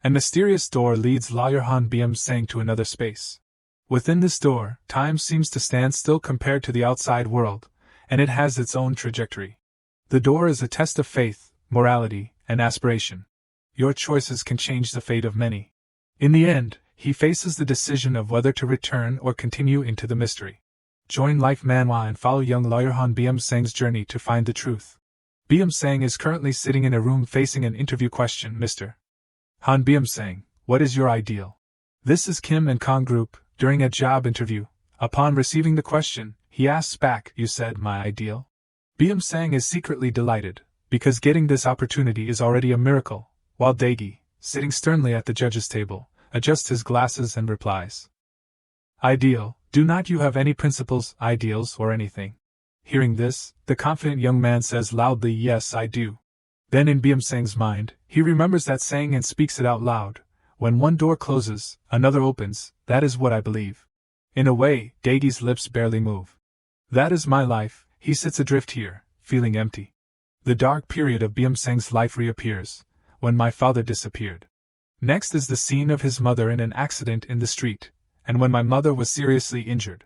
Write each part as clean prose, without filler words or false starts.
A mysterious door leads lawyer Han Byung-sang to another space. Within this door, time seems to stand still compared to the outside world, and it has its own trajectory. The door is a test of faith, morality, and aspiration. Your choices can change the fate of many. In the end, he faces the decision of whether to return or continue into the mystery. Join Life Manhwa and follow young lawyer Han Byung-sang's journey to find the truth. Byung-sang is currently sitting in a room facing an interview question. Mr. Han Byung-sang, what is your ideal? This is Kim and Kong Group. During a job interview, upon receiving the question, he asks back, you said my ideal? Byung-sang is secretly delighted, because getting this opportunity is already a miracle, while Daegi, sitting sternly at the judge's table, adjusts his glasses and replies. Ideal, do not you have any principles, ideals, or anything? Hearing this, the confident young man says loudly, yes I do. Then in Byung-sang's mind, he remembers that saying and speaks it out loud. When one door closes, another opens, that is what I believe. In a way, Daegi's lips barely move. That is my life, he sits adrift here, feeling empty. The dark period of Byung-sang's life reappears, when my father disappeared. Next is the scene of his mother in an accident in the street, and when my mother was seriously injured.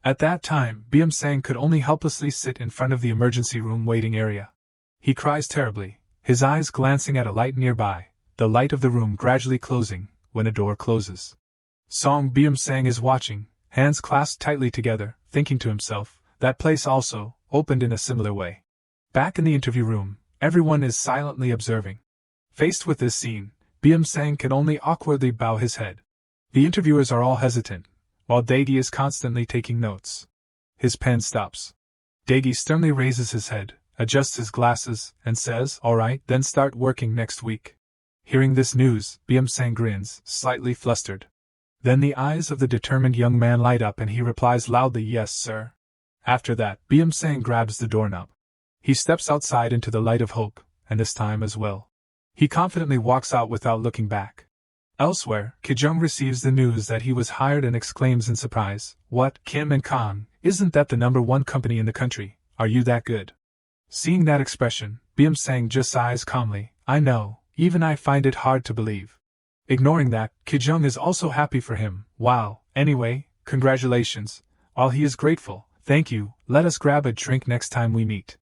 At that time, Byung-sang could only helplessly sit in front of the emergency room waiting area. He cries terribly, his eyes glancing at a light nearby, the light of the room gradually closing, when a door closes. Song Byung-sang is watching, hands clasped tightly together, thinking to himself, that place also, opened in a similar way. Back in the interview room, everyone is silently observing. Faced with this scene, Byung-sang can only awkwardly bow his head. The interviewers are all hesitant, while Daegi is constantly taking notes. His pen stops. Daegi sternly raises his head, adjusts his glasses, and says, all right, then start working next week. Hearing this news, Byung-sang grins, slightly flustered. Then the eyes of the determined young man light up and he replies loudly, yes, sir. After that, Byung-sang grabs the doorknob. He steps outside into the light of hope, and this time as well. He confidently walks out without looking back. Elsewhere, Ki-jung receives the news that he was hired and exclaims in surprise, what, Kim and Kong, isn't that the #1 company in the country, are you that good? Seeing that expression, Byung-sang just sighs calmly, I know. Even I find it hard to believe. Ignoring that, Ki-jung is also happy for him. Wow, anyway, congratulations. While he is grateful, thank you, let us grab a drink next time we meet.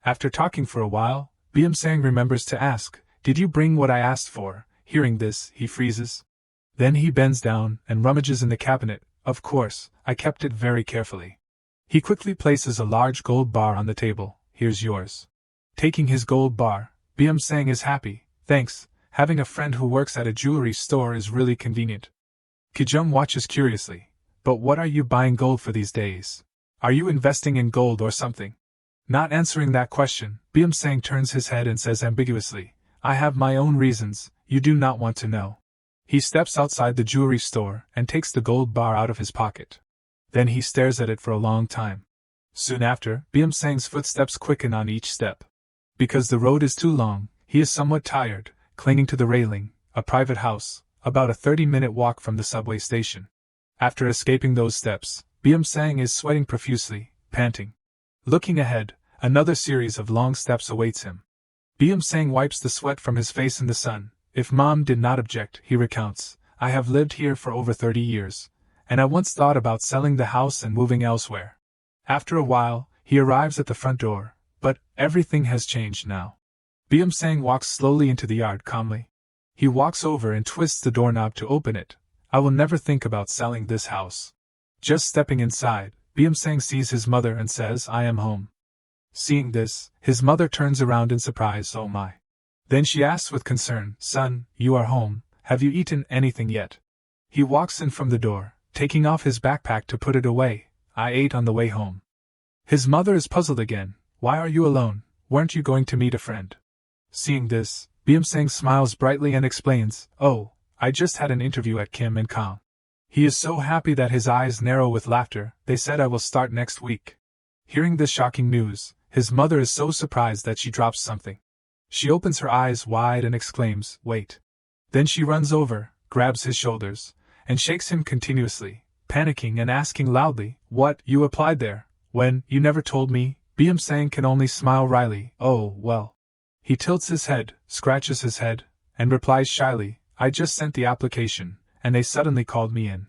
After talking for a while, Byung-sang remembers to ask, did you bring what I asked for? Hearing this, he freezes. Then he bends down and rummages in the cabinet. Of course, I kept it very carefully. He quickly places a large gold bar on the table. Here's yours. Taking his gold bar, Byung-sang is happy. Thanks, having a friend who works at a jewelry store is really convenient. Ki-jung watches curiously. But what are you buying gold for these days? Are you investing in gold or something? Not answering that question, Byung-sang turns his head and says ambiguously, I have my own reasons, you do not want to know. He steps outside the jewelry store and takes the gold bar out of his pocket. Then he stares at it for a long time. Soon after, Byung-sang's footsteps quicken on each step. Because the road is too long, he is somewhat tired, clinging to the railing, a private house, about a 30-minute walk from the subway station. After escaping those steps, Byung-sang is sweating profusely, panting. Looking ahead, another series of long steps awaits him. Byung-sang wipes the sweat from his face in the sun. If Mom did not object, he recounts, I have lived here for over 30 years, and I once thought about selling the house and moving elsewhere. After a while, he arrives at the front door, but everything has changed now. Byung-sang walks slowly into the yard calmly. He walks over and twists the doorknob to open it. I will never think about selling this house. Just stepping inside, Byung-sang sees his mother and says, I am home. Seeing this, his mother turns around in surprise, oh my. Then she asks with concern, son, you are home, have you eaten anything yet? He walks in from the door, taking off his backpack to put it away. I ate on the way home. His mother is puzzled again. Why are you alone? Weren't you going to meet a friend? Seeing this, Byung-sang smiles brightly and explains, oh, I just had an interview at Kim and Kong. He is so happy that his eyes narrow with laughter. They said I will start next week. Hearing this shocking news, his mother is so surprised that she drops something. She opens her eyes wide and exclaims, wait. Then she runs over, grabs his shoulders, and shakes him continuously, panicking and asking loudly, what, you applied there, when, you never told me? Byung-sang can only smile wryly, oh, well. He tilts his head, scratches his head, and replies shyly, I just sent the application, and they suddenly called me in.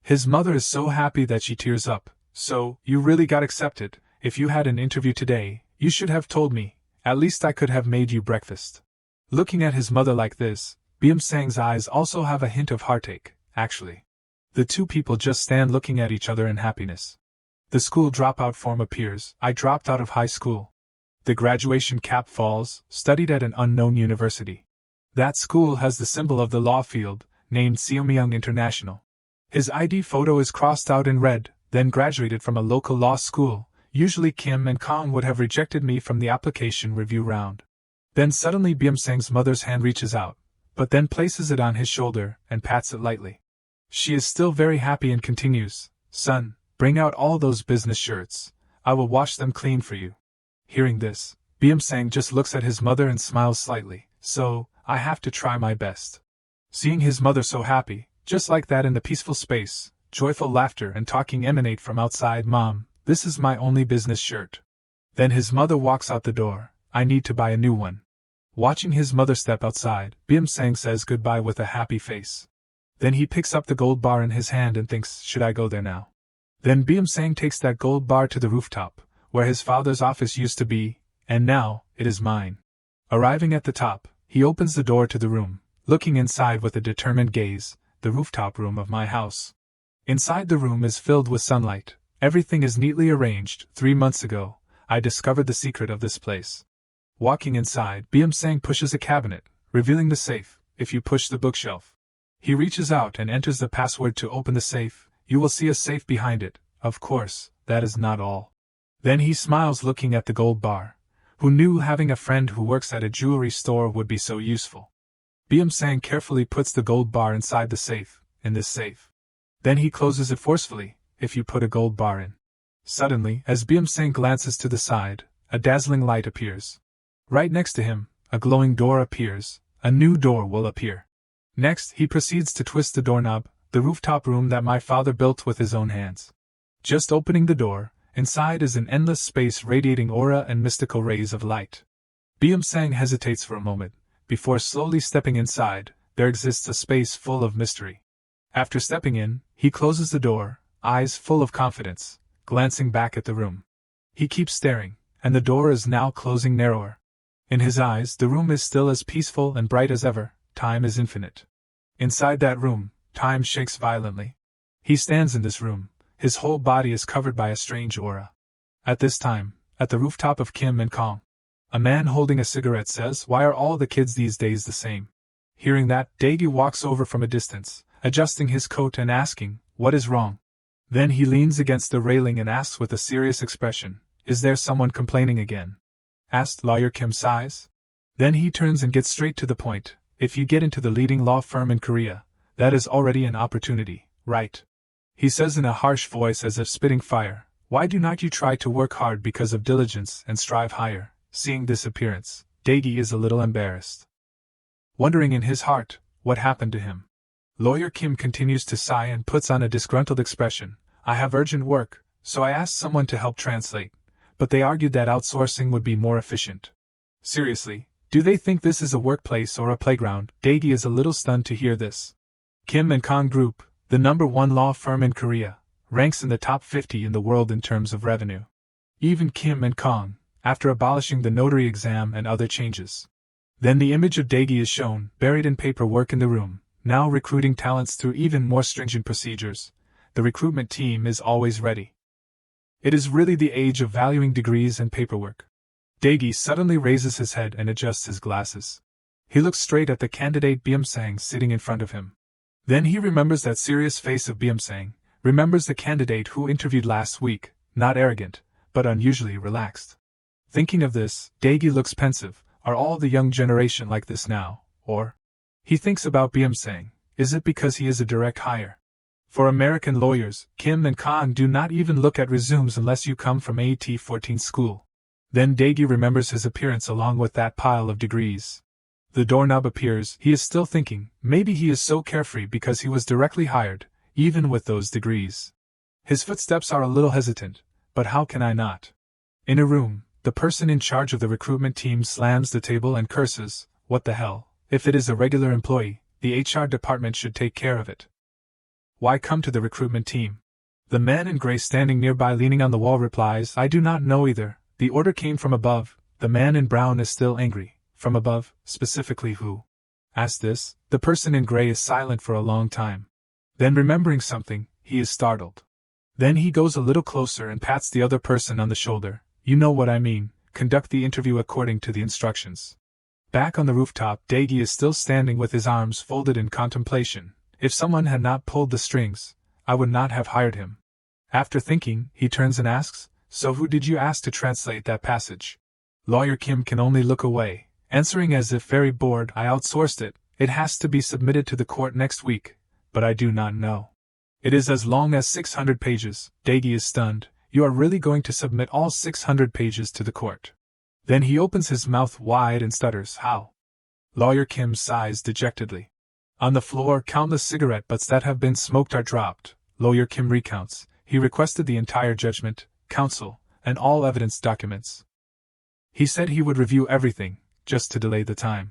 His mother is so happy that she tears up. So, you really got accepted. If you had an interview today, you should have told me. At least I could have made you breakfast. Looking at his mother like this, Byeom-sang's eyes also have a hint of heartache, actually. The two people just stand looking at each other in happiness. The school dropout form appears. I dropped out of high school. The graduation cap falls, studied at an unknown university. That school has the symbol of the law field, named Seomyeong International. His ID photo is crossed out in red, then graduated from a local law school. Usually Kim and Kong would have rejected me from the application review round. Then suddenly Byeom-sang's mother's hand reaches out, but then places it on his shoulder and pats it lightly. She is still very happy and continues, "Son, bring out all those business shirts. I will wash them clean for you." Hearing this, Byeom-sang just looks at his mother and smiles slightly. So, I have to try my best. Seeing his mother so happy, just like that in the peaceful space, joyful laughter and talking emanate from outside. "Mom, this is my only business shirt." Then his mother walks out the door. "I need to buy a new one." Watching his mother step outside, Byeom-sang says goodbye with a happy face. Then he picks up the gold bar in his hand and thinks, should I go there now? Then Byeom-sang takes that gold bar to the rooftop, where his father's office used to be, and now, it is mine. Arriving at the top, he opens the door to the room, looking inside with a determined gaze, the rooftop room of my house. Inside the room is filled with sunlight. Everything is neatly arranged. 3 months ago, I discovered the secret of this place. Walking inside, Byeom-sang pushes a cabinet, revealing the safe. If you push the bookshelf, he reaches out and enters the password to open the safe. You will see a safe behind it. Of course, that is not all. Then he smiles looking at the gold bar. Who knew having a friend who works at a jewelry store would be so useful? Byeom-sang carefully puts the gold bar inside the safe, in this safe. Then he closes it forcefully. If you put a gold bar in. Suddenly, as Byeom-sang glances to the side, a dazzling light appears. Right next to him, a glowing door appears. A new door will appear. Next, he proceeds to twist the doorknob, the rooftop room that my father built with his own hands. Just opening the door, inside is an endless space radiating aura and mystical rays of light. Byeom-sang hesitates for a moment. Before slowly stepping inside, there exists a space full of mystery. After stepping in, he closes the door, eyes full of confidence, glancing back at the room. He keeps staring, and the door is now closing narrower. In his eyes, the room is still as peaceful and bright as ever. Time is infinite. Inside that room, time shakes violently. He stands in this room. His whole body is covered by a strange aura. At this time, at the rooftop of Kim and Kong, a man holding a cigarette says, "Why are all the kids these days the same?" Hearing that, Daegi walks over from a distance, adjusting his coat and asking, "What is wrong?" Then he leans against the railing and asks with a serious expression, "Is there someone complaining again?" Asked lawyer Kim sighs. Then he turns and gets straight to the point. "If you get into the leading law firm in Korea, that is already an opportunity, right?" He says in a harsh voice as if spitting fire, "Why do not you try to work hard because of diligence and strive higher?" Seeing this appearance, Daegi is a little embarrassed. Wondering in his heart, what happened to him? Lawyer Kim continues to sigh and puts on a disgruntled expression. "I have urgent work, so I asked someone to help translate, but they argued that outsourcing would be more efficient." Seriously, do they think this is a workplace or a playground? Daegi is a little stunned to hear this. Kim and Kong Group, the #1 law firm in Korea, ranks in the top 50 in the world in terms of revenue. Even Kim and Kong, after abolishing the notary exam and other changes. Then the image of Daegi is shown, buried in paperwork in the room, now recruiting talents through even more stringent procedures. The recruitment team is always ready. It is really the age of valuing degrees and paperwork. Daegi suddenly raises his head and adjusts his glasses. He looks straight at the candidate Byeom-sang sitting in front of him. Then he remembers that serious face of Byeom-sang, remembers the candidate who interviewed last week, not arrogant, but unusually relaxed. Thinking of this, Daegi looks pensive. Are all the young generation like this now, or? He thinks about Byeom-sang. Is it because he is a direct hire? For American lawyers, Kim and Kong do not even look at resumes unless you come from AT-14 school. Then Daegi remembers his appearance along with that pile of degrees. The doorknob appears. He is still thinking, maybe he is so carefree because he was directly hired, even with those degrees. His footsteps are a little hesitant, but how can I not? In a room, the person in charge of the recruitment team slams the table and curses, "What the hell?" If it is a regular employee, The HR department should take care of it. Why come to the recruitment team? The man in gray standing nearby leaning on the wall replies, I do not know either. The order came from above. The man in brown is still angry. From above, specifically who? Asked this, the person in gray is silent for a long time. Then remembering something, he is startled. Then he goes a little closer and pats the other person on the shoulder. You know what I mean, conduct the interview according to the instructions. Back on the rooftop, Daegi is still standing with his arms folded in contemplation. If someone had not pulled the strings, I would not have hired him. After thinking, he turns and asks, so who did you ask to translate that passage? Lawyer Kim can only look away, answering as if very bored, I outsourced it. It has to be submitted to the court next week, but I do not know. It is as long as 600 pages. Daegi is stunned. You are really going to submit all 600 pages to the court? Then he opens his mouth wide and stutters, how? Lawyer Kim sighs dejectedly. On the floor, countless cigarette butts that have been smoked are dropped. Lawyer Kim recounts. He requested the entire judgment, counsel, and all evidence documents. He said he would review everything, just to delay the time.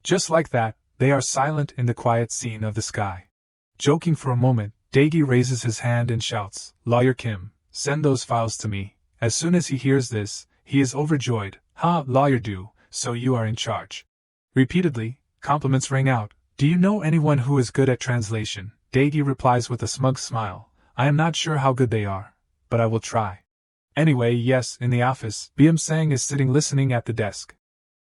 Just like that, they are silent in the quiet scene of the sky. Joking for a moment, Daegi raises his hand and shouts, Lawyer Kim, send those files to me. As soon as he hears this, he is overjoyed. Ha, Lawyer Do, so you are in charge. Repeatedly, compliments ring out. Do you know anyone who is good at translation? Daegi replies with a smug smile. I am not sure how good they are, but I will try. Anyway, yes, in the office, Byum-sang is sitting listening at the desk.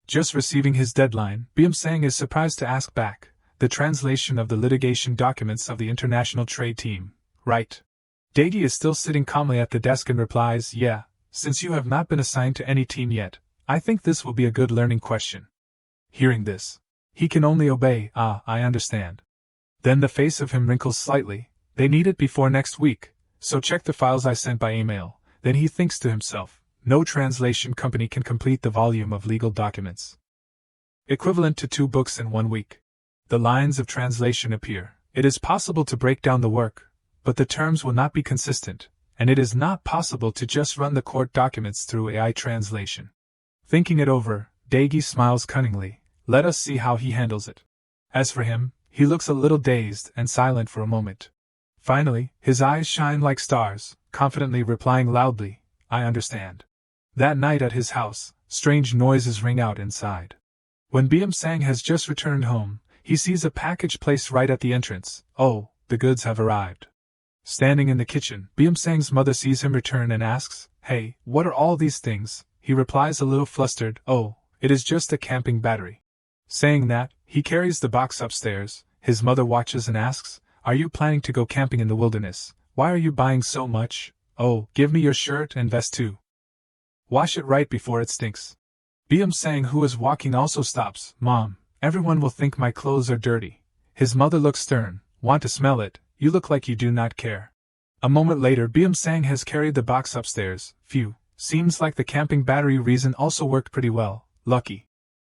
Just receiving his deadline, Byum-sang is surprised to ask back, the translation of the litigation documents of the international trade team, right? Daegi is still sitting calmly at the desk and replies, yeah, since you have not been assigned to any team yet, I think this will be a good learning question. Hearing this, he can only obey, I understand. Then the face of him wrinkles slightly. They need it before next week, so check the files I sent by email. Then he thinks to himself, no translation company can complete the volume of legal documents. Equivalent to 2 books in 1 week. The lines of translation appear. It is possible to break down the work, but the terms will not be consistent, and it is not possible to just run the court documents through AI translation. Thinking it over, Daegi smiles cunningly. Let us see how he handles it. As for him, he looks a little dazed and silent for a moment. Finally, his eyes shine like stars, confidently replying loudly, I understand. That night at his house, strange noises ring out inside. When Byum-sang has just returned home, he sees a package placed right at the entrance. Oh, the goods have arrived. Standing in the kitchen, Byum-sang's mother sees him return and asks, Hey, what are all these things? He replies a little flustered, Oh, it is just a camping battery. Saying that, he carries the box upstairs. His mother watches and asks, Are you planning to go camping in the wilderness? Why are you buying so much? Oh, give me your shirt and vest too. Wash it right before it stinks. Byum-sang, who is walking, also stops. Mom, everyone will think my clothes are dirty. His mother looks stern. Want to smell it? You look like you do not care. A moment later, Byum-sang has carried the box upstairs. Phew, seems like the camping battery reason also worked pretty well. Lucky.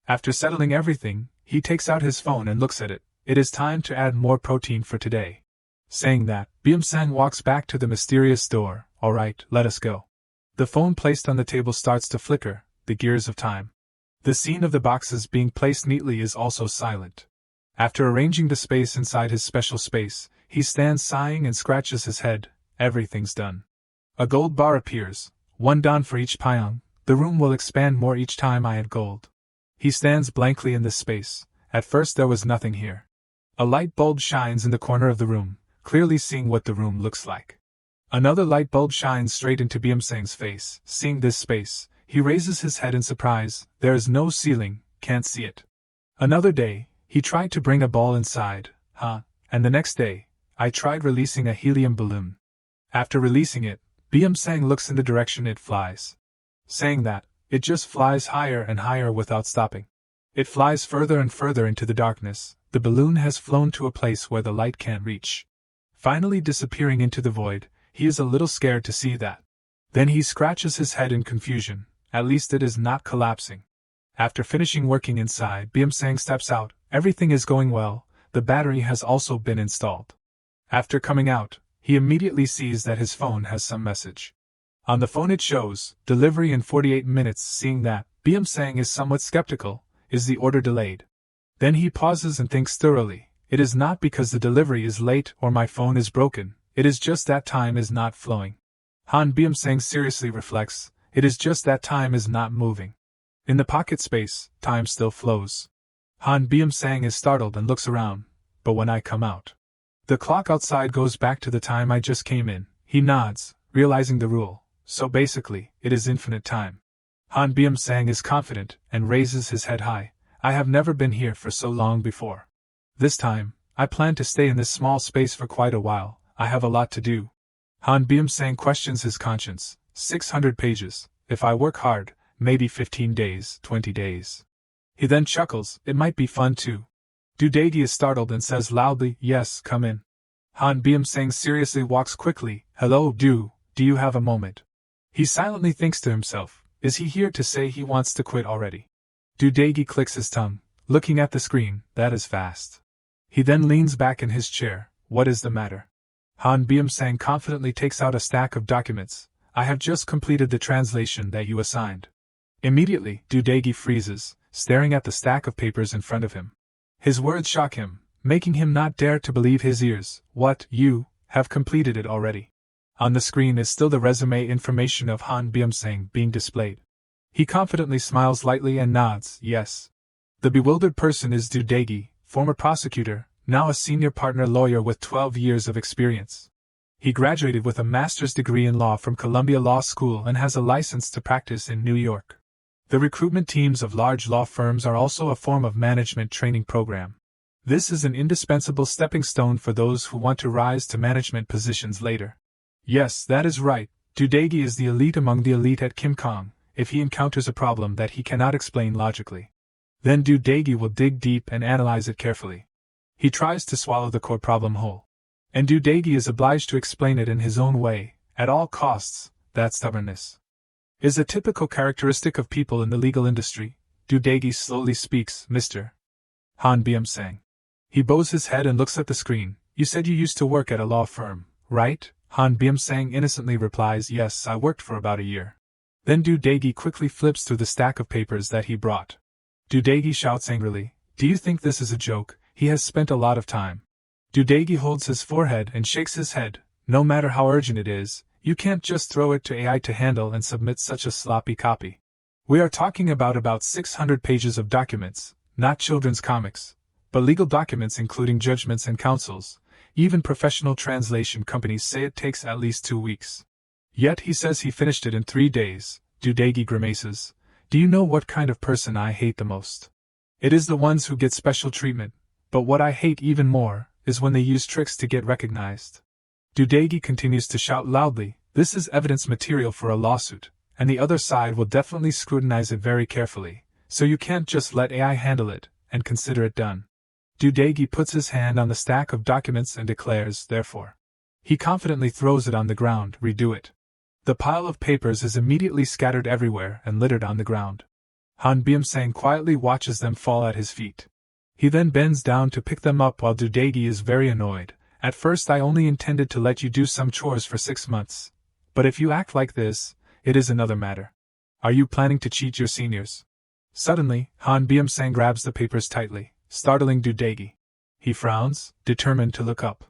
After settling everything, he takes out his phone and looks at it. It is time to add more protein for today. Saying that, Byum-sang walks back to the mysterious door. Alright, let us go. The phone placed on the table starts to flicker, the gears of time. The scene of the boxes being placed neatly is also silent. After arranging the space inside his special space, he stands sighing and scratches his head. Everything's done. A gold bar appears, 1 dan for each pyong. The room will expand more each time I add gold. He stands blankly in this space. At first there was nothing here. A light bulb shines in the corner of the room, clearly seeing what the room looks like. Another light bulb shines straight into Byum-sang's face. Seeing this space, he raises his head in surprise. There is no ceiling, can't see it. Another day, he tried to bring a ball inside, and the next day, I tried releasing a helium balloon. After releasing it, Byum-sang looks in the direction it flies. Saying that, it just flies higher and higher without stopping. It flies further and further into the darkness. The balloon has flown to a place where the light can't reach. Finally disappearing into the void, he is a little scared to see that. Then he scratches his head in confusion. At least it is not collapsing. After finishing working inside, Byum-sang steps out. Everything is going well. The battery has also been installed. After coming out, he immediately sees that his phone has some message. On the phone it shows, delivery in 48 minutes. Seeing that, Byum-sang is somewhat skeptical. Is the order delayed? Then he pauses and thinks thoroughly. It is not because the delivery is late or my phone is broken, it is just that time is not flowing. Han Byung-sang seriously reflects, it is just that time is not moving. In the pocket space, time still flows. Han Byung-sang is startled and looks around, but when I come out, the clock outside goes back to the time I just came in. He nods, realizing the rule, so basically, it is infinite time. Han Byung-sang is confident and raises his head high. I have never been here for so long before. This time, I plan to stay in this small space for quite a while. I have a lot to do. Han Byung-sang questions his conscience. 600 pages. If I work hard, maybe 15 days, 20 days. He then chuckles, it might be fun too. Do Daegi is startled and says loudly, yes, come in. Han Byung-sang seriously walks quickly. Hello, do you have a moment? He silently thinks to himself, is he here to say he wants to quit already? Do Daegi clicks his tongue, looking at the screen, that is fast. He then leans back in his chair, what is the matter? Han Byung-sang confidently takes out a stack of documents. I have just completed the translation that you assigned. Immediately, Do Daegi freezes, staring at the stack of papers in front of him. His words shock him, making him not dare to believe his ears. What, you have completed it already? On the screen is still the resume information of Han Byung-sang being displayed. He confidently smiles lightly and nods, yes. The bewildered person is Do Daegi, former prosecutor, now a senior partner lawyer with 12 years of experience. He graduated with a master's degree in law from Columbia Law School and has a license to practice in New York. The recruitment teams of large law firms are also a form of management training program. This is an indispensable stepping stone for those who want to rise to management positions later. Yes, that is right, Do Daegi is the elite among the elite at Kim Kong. If he encounters a problem that he cannot explain logically, then Do Daegi will dig deep and analyze it carefully. He tries to swallow the core problem whole. And Do Daegi is obliged to explain it in his own way, at all costs. That stubbornness is a typical characteristic of people in the legal industry. Do Daegi slowly speaks, Mr. Han Byung-sang. He bows his head and looks at the screen. You said you used to work at a law firm, right? Han Byung-sang innocently replies, yes, I worked for about a year. Then Do Daegi quickly flips through the stack of papers that he brought. Do Daegi shouts angrily, do you think this is a joke? He has spent a lot of time. Do Daegi holds his forehead and shakes his head. No matter how urgent it is, you can't just throw it to AI to handle and submit such a sloppy copy. We are talking about 600 pages of documents, not children's comics, but legal documents including judgments and counsels. Even professional translation companies say it takes at least 2 weeks. Yet he says he finished it in 3 days. Do Daegi grimaces. Do you know what kind of person I hate the most? It is the ones who get special treatment, but what I hate even more is when they use tricks to get recognized. Do Daegi continues to shout loudly, this is evidence material for a lawsuit, and the other side will definitely scrutinize it very carefully, so you can't just let AI handle it and consider it done. Do Daegi puts his hand on the stack of documents and declares, therefore. He confidently throws it on the ground, redo it. The pile of papers is immediately scattered everywhere and littered on the ground. Han Byung-sang quietly watches them fall at his feet. He then bends down to pick them up while Do Daegi is very annoyed. At first I only intended to let you do some chores for 6 months. But if you act like this, it is another matter. Are you planning to cheat your seniors? Suddenly, Han Byung-sang grabs the papers tightly, startling Do Daegi. He frowns, determined to look up.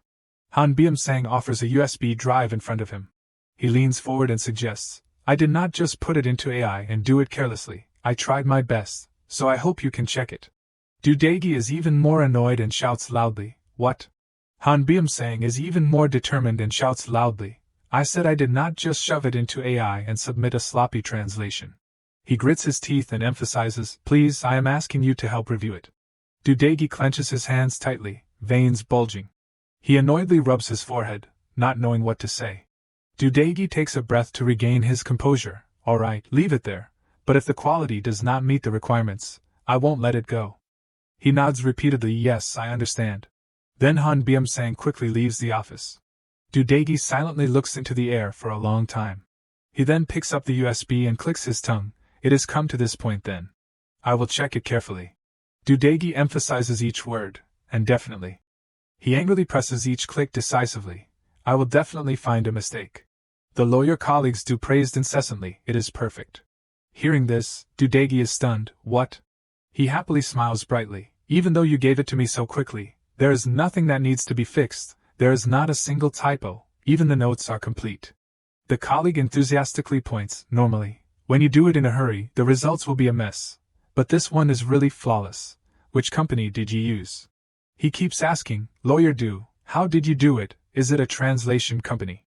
Han Byung-sang offers a USB drive in front of him. He leans forward and suggests, I did not just put it into AI and do it carelessly, I tried my best, so I hope you can check it. Do Daegi is even more annoyed and shouts loudly, what? Han Byung-sang is even more determined and shouts loudly, I said I did not just shove it into AI and submit a sloppy translation. He grits his teeth and emphasizes, please, I am asking you to help review it. Do Daegi clenches his hands tightly, veins bulging. He annoyedly rubs his forehead, not knowing what to say. Do Daegi takes a breath to regain his composure. All right, leave it there, but if the quality does not meet the requirements, I won't let it go. He nods repeatedly, yes, I understand. Then Han Byung-sang quickly leaves the office. Do Daegi silently looks into the air for a long time. He then picks up the USB and clicks his tongue. It has come to this point then. I will check it carefully. Do Daegi emphasizes each word, and definitely. He angrily presses each click decisively. I will definitely find a mistake. The lawyer colleagues do praised incessantly, it is perfect. Hearing this, Do Daegi is stunned, what? He happily smiles brightly, even though you gave it to me so quickly, There is nothing that needs to be fixed, there is not a single typo, even the notes are complete. The colleague enthusiastically points, normally, when you do it in a hurry, the results will be a mess. But this one is really flawless. Which company did you use? He keeps asking, lawyer do, how did you do it, is it a translation company?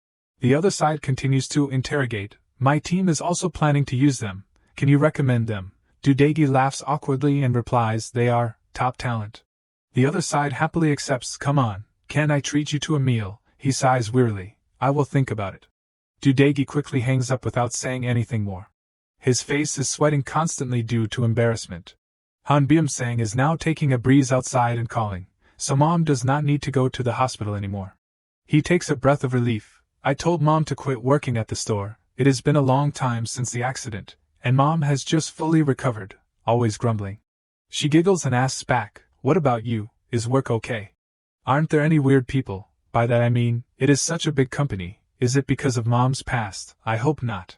The other side continues to interrogate, my team is also planning to use them, can you recommend them? Dudegi laughs awkwardly and replies, they are top talent. The other side happily accepts, come on, can I treat you to a meal? He sighs wearily, I will think about it. Dudegi quickly hangs up without saying anything more. His face is sweating constantly due to embarrassment. Han Byum-sang is now taking a breeze outside and calling, so Mom does not need to go to the hospital anymore. He takes a breath of relief. I told Mom to quit working at the store, it has been a long time since the accident, and Mom has just fully recovered, always grumbling. She giggles and asks back, what about you, is work okay? Aren't there any weird people? By that I mean, it is such a big company, is it because of Mom's past? I hope not.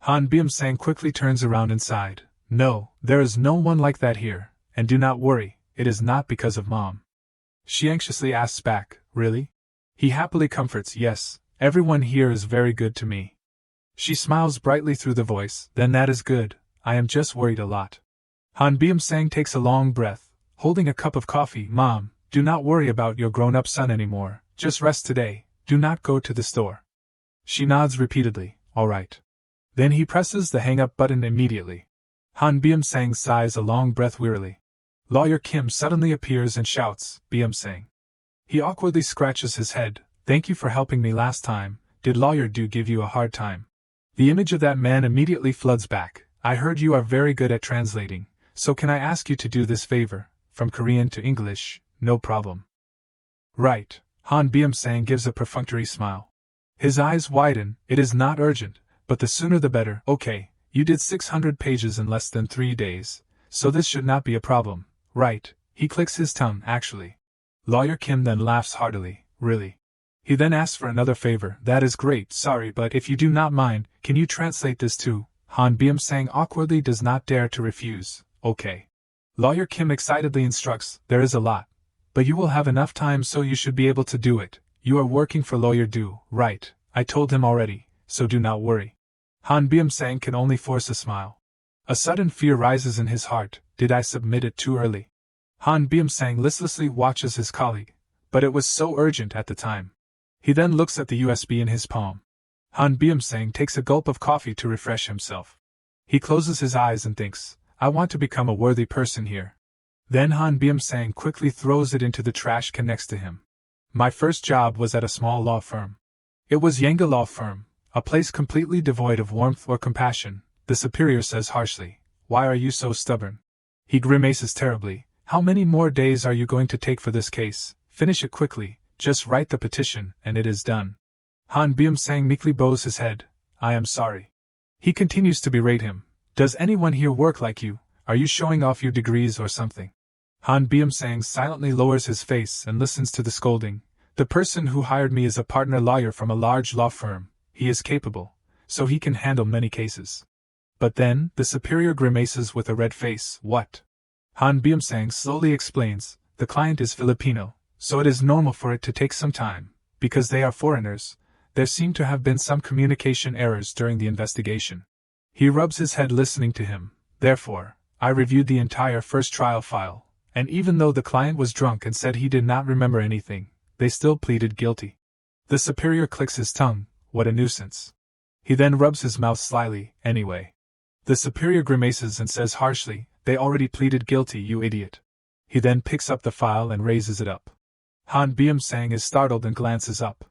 Han Byum-sang quickly turns around and sighed. No, there is no one like that here, and do not worry, it is not because of Mom. She anxiously asks back, really? He happily comforts, yes, everyone here is very good to me. She smiles brightly through the voice, then that is good, I am just worried a lot. Han Byum-sang takes a long breath, holding a cup of coffee. Mom, do not worry about your grown-up son anymore, just rest today, do not go to the store. She nods repeatedly, all right. Then he presses the hang-up button immediately. Han Byum-sang sighs a long breath wearily. Lawyer Kim suddenly appears and shouts, Byum-sang. He awkwardly scratches his head, thank you for helping me last time, did Lawyer Do give you a hard time? The image of that man immediately floods back, I heard you are very good at translating, so can I ask you to do this favor, from Korean to English, no problem. Right, Han Byum-sang gives a perfunctory smile. His eyes widen, it is not urgent, but the sooner the better. Okay, you did 600 pages in less than 3 days, so this should not be a problem, right? He clicks his tongue, actually. Lawyer Kim then laughs heartily, really? He then asks for another favor, that is great, sorry, but if you do not mind, can you translate this too? Han Byum-sang awkwardly does not dare to refuse, okay. Lawyer Kim excitedly instructs, there is a lot. But you will have enough time so you should be able to do it, you are working for Lawyer Do, right? I told him already, so do not worry. Han Byum-sang can only force a smile. A sudden fear rises in his heart, did I submit it too early? Han Byum-sang listlessly watches his colleague, but it was so urgent at the time. He then looks at the USB in his palm. Han Byum-sang takes a gulp of coffee to refresh himself. He closes his eyes and thinks, I want to become a worthy person here. Then Han Byum-sang quickly throws it into the trash can next to him. My first job was at a small law firm. It was Yenga Law Firm, a place completely devoid of warmth or compassion. The superior says harshly, why are you so stubborn? He grimaces terribly, how many more days are you going to take for this case? Finish it quickly, just write the petition, and it is done. Han Byum-sang meekly bows his head, I am sorry. He continues to berate him, does anyone here work like you? Are you showing off your degrees or something? Han Byum-sang silently lowers his face and listens to the scolding. The person who hired me is a partner lawyer from a large law firm. He is capable, so he can handle many cases. But then, the superior grimaces with a red face. What? Han Byum-sang slowly explains, the client is Filipino, so it is normal for it to take some time, because they are foreigners. There seem to have been some communication errors during the investigation. He rubs his head listening to him. Therefore, I reviewed the entire first trial file, and even though the client was drunk and said he did not remember anything, they still pleaded guilty. The superior clicks his tongue, what a nuisance. He then rubs his mouth slyly, anyway. The superior grimaces and says harshly, they already pleaded guilty, you idiot. He then picks up the file and raises it up. Han Byum-sang is startled and glances up.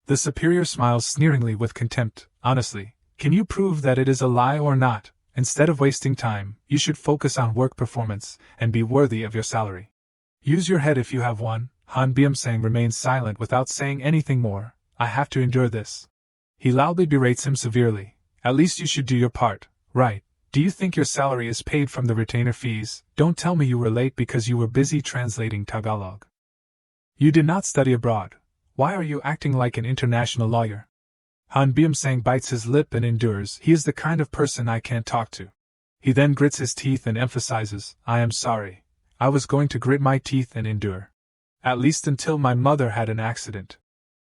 The superior smiles sneeringly with contempt, honestly, can you prove that it is a lie or not? Instead of wasting time, you should focus on work performance, and be worthy of your salary. Use your head if you have one. Han Byum-sang remains silent without saying anything more. I have to endure this. He loudly berates him severely. At least you should do your part, right? Do you think your salary is paid from the retainer fees? Don't tell me you were late because you were busy translating Tagalog. You did not study abroad. Why are you acting like an international lawyer? Han Byum-sang bites his lip and endures. He is the kind of person I can't talk to. He then grits his teeth and emphasizes, I am sorry. I was going to grit my teeth and endure. At least until my mother had an accident.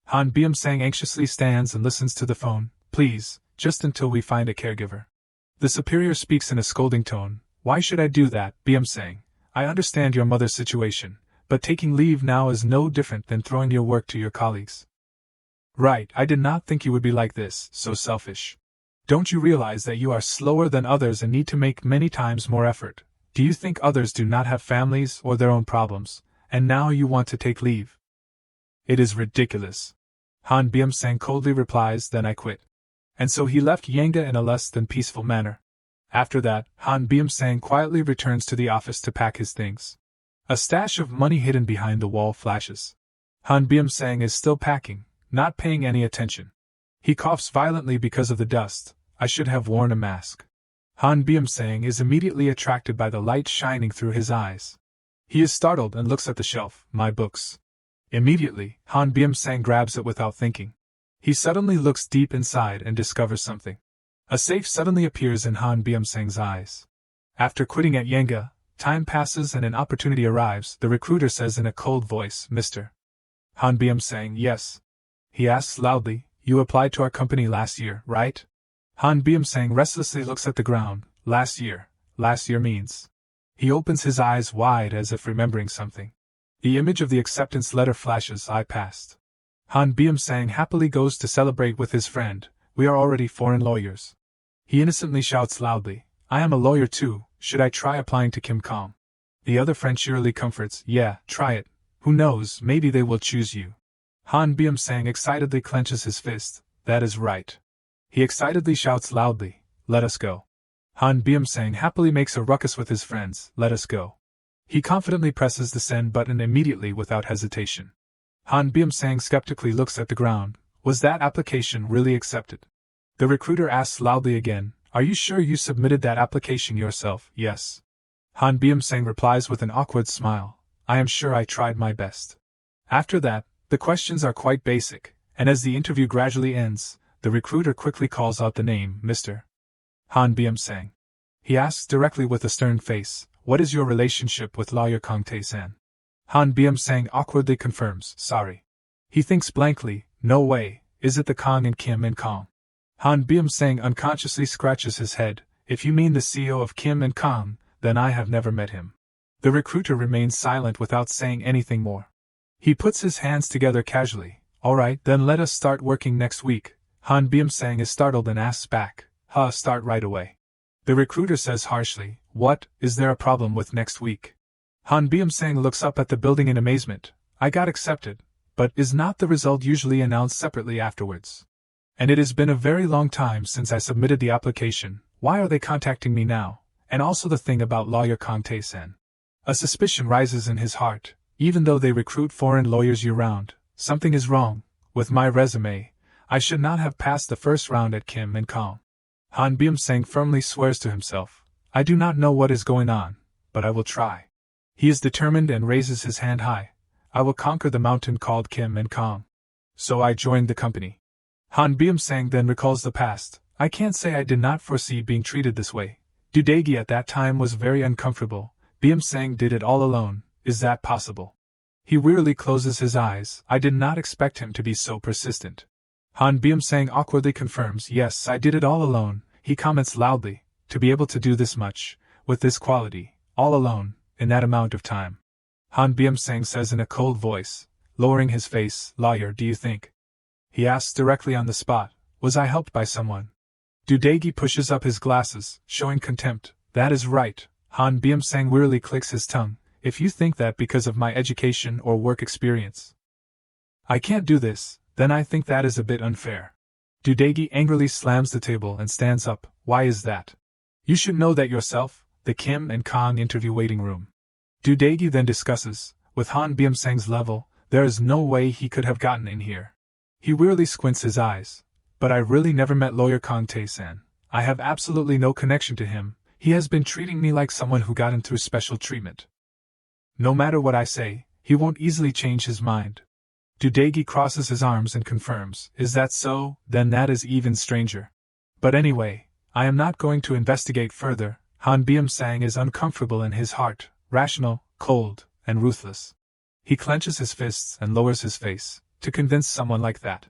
Han Byung-sang anxiously stands and listens to the phone. Please, just until we find a caregiver. The superior speaks in a scolding tone. Why should I do that, Byung-sang? I understand your mother's situation, but taking leave now is no different than throwing your work to your colleagues. Right, I did not think you would be like this, so selfish. Don't you realize that you are slower than others and need to make many times more effort? Do you think others do not have families or their own problems, and now you want to take leave? It is ridiculous. Han Byung-sang coldly replies, then I quit. And so he left Yanga in a less than peaceful manner. After that, Han Byung-sang quietly returns to the office to pack his things. A stash of money hidden behind the wall flashes. Han Byung-sang is still packing, not paying any attention. He coughs violently because of the dust. I should have worn a mask. Han Byung-sang is immediately attracted by the light shining through his eyes. He is startled and looks at the shelf, my books. Immediately, Han Byung-sang grabs it without thinking. He suddenly looks deep inside and discovers something. A safe suddenly appears in Han Byung-sang's eyes. After quitting at Yanga, time passes and an opportunity arrives. The recruiter says in a cold voice, Mr. Han Byung-sang, yes. He asks loudly, you applied to our company last year, right? Han Byung-sang restlessly looks at the ground. Last year means. He opens his eyes wide as if remembering something. The image of the acceptance letter flashes. I passed. Han Byung-sang happily goes to celebrate with his friend. We are already foreign lawyers. He innocently shouts loudly, I am a lawyer too, should I try applying to Kim Kong? The other friend cheerily comforts, yeah, try it. Who knows, maybe they will choose you. Han Byung-sang excitedly clenches his fist. That is right. He excitedly shouts loudly, let us go. Han Byung-sang happily makes a ruckus with his friends, let us go. He confidently presses the send button immediately without hesitation. Han Byung-sang skeptically looks at the ground. Was that application really accepted? The recruiter asks loudly again, are you sure you submitted that application yourself? Yes. Han Byung-sang replies with an awkward smile, I am sure I tried my best. After that, the questions are quite basic, and as the interview gradually ends, the recruiter quickly calls out the name, Mr. Han Byung-sang. He asks directly with a stern face, what is your relationship with lawyer Kang Tae-san? Han Byung-sang awkwardly confirms, sorry. He thinks blankly, no way, is it the Kang and Kim and Kong? Han Byung-sang unconsciously scratches his head, if you mean the CEO of Kim and Kong, then I have never met him. The recruiter remains silent without saying anything more. He puts his hands together casually, alright, then let us start working next week. Han Byung-sang is startled and asks back, start right away. The recruiter says harshly, what, is there a problem with next week? Han Byung-sang looks up at the building in amazement, I got accepted, but is not the result usually announced separately afterwards? And it has been a very long time since I submitted the application, why are they contacting me now? And also the thing about lawyer Kang Tae-san. A suspicion rises in his heart, even though they recruit foreign lawyers year-round, something is wrong, with my resume. I should not have passed the first round at Kim and Kong. Han Byung-sang firmly swears to himself, I do not know what is going on, but I will try. He is determined and raises his hand high. I will conquer the mountain called Kim and Kong. So I joined the company. Han Byung-sang then recalls the past. I can't say I did not foresee being treated this way. Dudegi at that time was very uncomfortable. Byung-sang did it all alone. Is that possible? He wearily closes his eyes. I did not expect him to be so persistent. Han Byung-sang awkwardly confirms, yes, I did it all alone. He comments loudly, to be able to do this much, with this quality, all alone, in that amount of time. Han Byung-sang says in a cold voice, lowering his face, lawyer, do you think? He asks directly on the spot, was I helped by someone? Dudegi pushes up his glasses, showing contempt, that is right. Han Byung-sang wearily clicks his tongue, if you think that because of my education or work experience I can't do this, then I think that is a bit unfair. Dudegi angrily slams the table and stands up, why is that? You should know that yourself, the Kim and Kong interview waiting room. Dudegi then discusses, with Han Byung-sang's level, there is no way he could have gotten in here. He wearily squints his eyes, but I really never met lawyer Kang Tae-san. I have absolutely no connection to him, he has been treating me like someone who got him through special treatment. No matter what I say, he won't easily change his mind. Dudegi crosses his arms and confirms, is that so? Then that is even stranger. But anyway, I am not going to investigate further. Han Byung-sang is uncomfortable in his heart, rational, cold, and ruthless. He clenches his fists and lowers his face, to convince someone like that.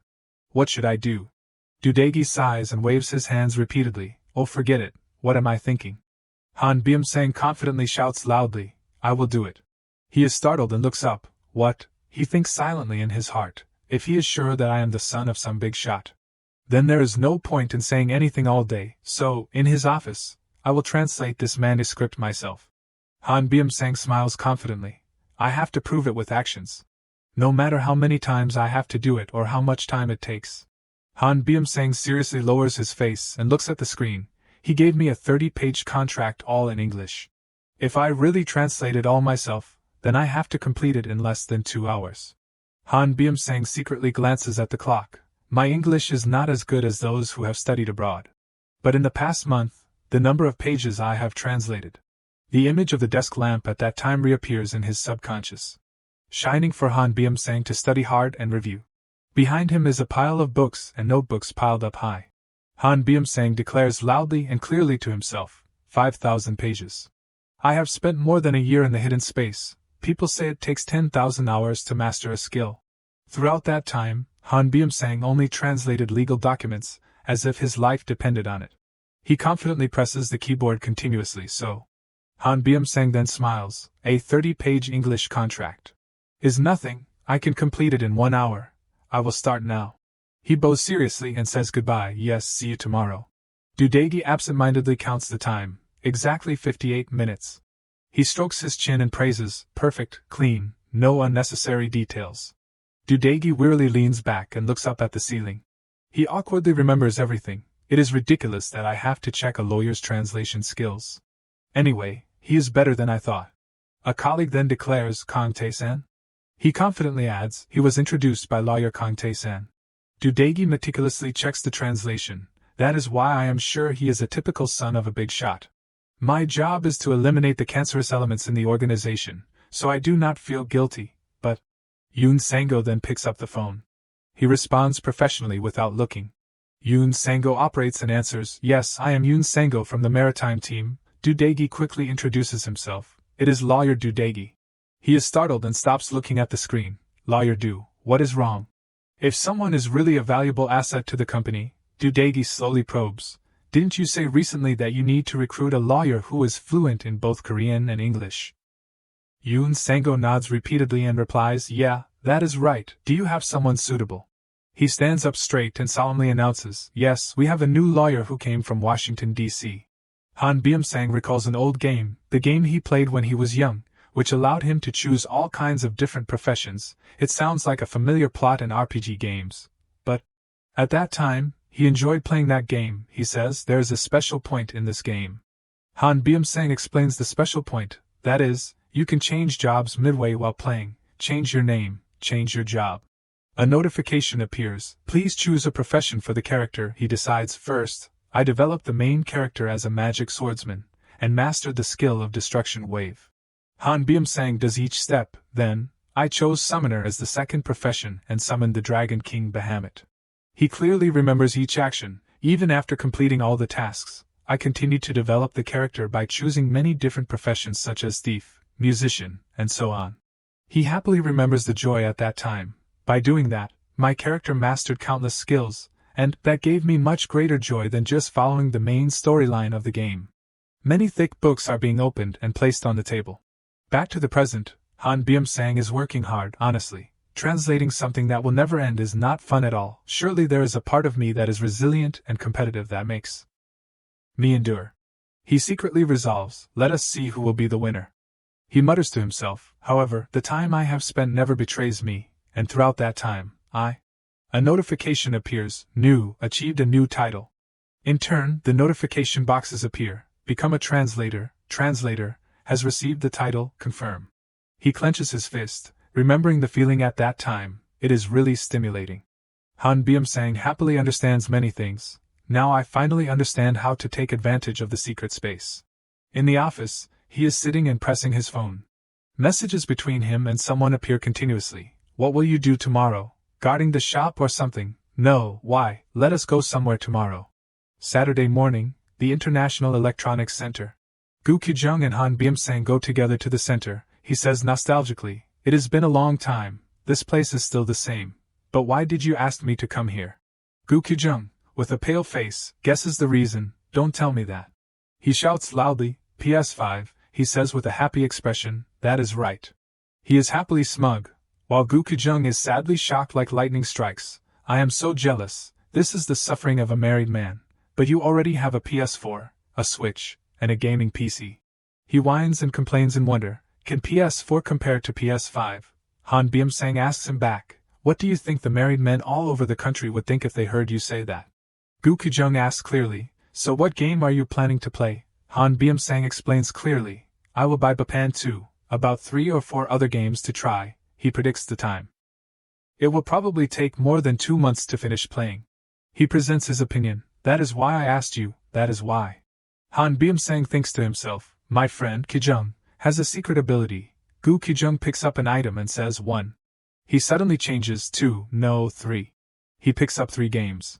What should I do? Dudegi sighs and waves his hands repeatedly. Oh, forget it, what am I thinking? Han Byum-sang confidently shouts loudly, I will do it. He is startled and looks up. What? He thinks silently in his heart. If he is sure that I am the son of some big shot, then there is no point in saying anything all day, so, in his office, I will translate this manuscript myself. Han Byum-sang smiles confidently. I have to prove it with actions. No matter how many times I have to do it or how much time it takes. Han Byum-sang seriously lowers his face and looks at the screen. He gave me a 30-page contract all in English. If I really translate it all myself, then I have to complete it in less than 2 hours. Han Byum-sang secretly glances at the clock. My English is not as good as those who have studied abroad. But in the past month, the number of pages I have translated. The image of the desk lamp at that time reappears in his subconscious, shining for Han Byum-sang to study hard and review. Behind him is a pile of books and notebooks piled up high. Han Byum-sang declares loudly and clearly to himself, 5,000 pages. I have spent more than a year in the hidden space. People say it takes 10,000 hours to master a skill. Throughout that time, Han Byum-sang only translated legal documents, as if his life depended on it. He confidently presses the keyboard continuously so. Han Byum-sang then smiles. A 30-page English contract is nothing, I can complete it in 1 hour. I will start now. He bows seriously and says goodbye. Yes, see you tomorrow. Dudegi absent-mindedly counts the time, exactly 58 minutes. He strokes his chin and praises, perfect, clean, no unnecessary details. Dudegi wearily leans back and looks up at the ceiling. He awkwardly remembers everything. It is ridiculous that I have to check a lawyer's translation skills. Anyway, he is better than I thought. A colleague then declares, Kang Tae-san? He confidently adds, he was introduced by lawyer Kang Tae-san. Dudegi meticulously checks the translation. That is why I am sure he is a typical son of a big shot. My job is to eliminate the cancerous elements in the organization, so I do not feel guilty, but... Yoon Sang-go then picks up the phone. He responds professionally without looking. Yoon Sang-go operates and answers, Yes, I am Yoon Sang-go from the maritime team. Dudegi quickly introduces himself. It is lawyer Dudegi. He is startled and stops looking at the screen. Lawyer Du, what is wrong? If someone is really a valuable asset to the company, Dudegi slowly probes. Didn't you say recently that you need to recruit a lawyer who is fluent in both Korean and English? Yoon Sang-go nods repeatedly and replies, Yeah, that is right. Do you have someone suitable? He stands up straight and solemnly announces, Yes, we have a new lawyer who came from Washington, D.C. Han Byum-sang recalls an old game, the game he played when he was young, which allowed him to choose all kinds of different professions. It sounds like a familiar plot in RPG games. But, at that time, he enjoyed playing that game. He says there is a special point in this game. Han Byum-sang explains the special point, that is, you can change jobs midway while playing, change your name, change your job. A notification appears, please choose a profession for the character. He decides first, I developed the main character as a magic swordsman, and mastered the skill of destruction wave. Han Byum-sang does each step, then, I chose summoner as the second profession and summoned the Dragon King Bahamut. He clearly remembers each action, even after completing all the tasks. I continued to develop the character by choosing many different professions such as thief, musician, and so on. He happily remembers the joy at that time. By doing that, my character mastered countless skills, and that gave me much greater joy than just following the main storyline of the game. Many thick books are being opened and placed on the table. Back to the present, Han Byum-sang is working hard, honestly. Translating something that will never end is not fun at all. Surely there is a part of me that is resilient and competitive that makes me endure. He secretly resolves, let us see who will be the winner. He mutters to himself, however, the time I have spent never betrays me, and throughout that time, a notification appears, new, achieved a new title. In turn, the notification boxes appear, become a translator, has received the title, confirm. He clenches his fist, remembering the feeling at that time. It is really stimulating. Han Byum-sang happily understands many things. Now I finally understand how to take advantage of the secret space. In the office, he is sitting and pressing his phone. Messages between him and someone appear continuously. What will you do tomorrow? Guarding the shop or something? No, why, let us go somewhere tomorrow. Saturday morning, the International Electronics Center. Gu Kyujung and Han Byum-sang go together to the center. He says nostalgically, It has been a long time, this place is still the same. But why did you ask me to come here? Gu Kyujung, with a pale face, guesses the reason. Don't tell me that. He shouts loudly, PS5, he says with a happy expression, that is right. He is happily smug, while Gu Kyujung is sadly shocked like lightning strikes. I am so jealous, this is the suffering of a married man. But you already have a PS4, a Switch, and a gaming PC. He whines and complains in wonder. Can PS4 compare to PS5? Han Byum-sang asks him back, what do you think the married men all over the country would think if they heard you say that? Gu Kyujung asks clearly, so what game are you planning to play? Han Byum-sang explains clearly, I will buy Bapan 2, about 3 or 4 other games to try. He predicts the time. It will probably take more than 2 months to finish playing. He presents his opinion, that is why I asked you, that is why. Han Byum-sang thinks to himself, my friend Kyujung has a secret ability. Gu Kyujung picks up an item and says 1. He suddenly changes 2, no 3. He picks up 3 games.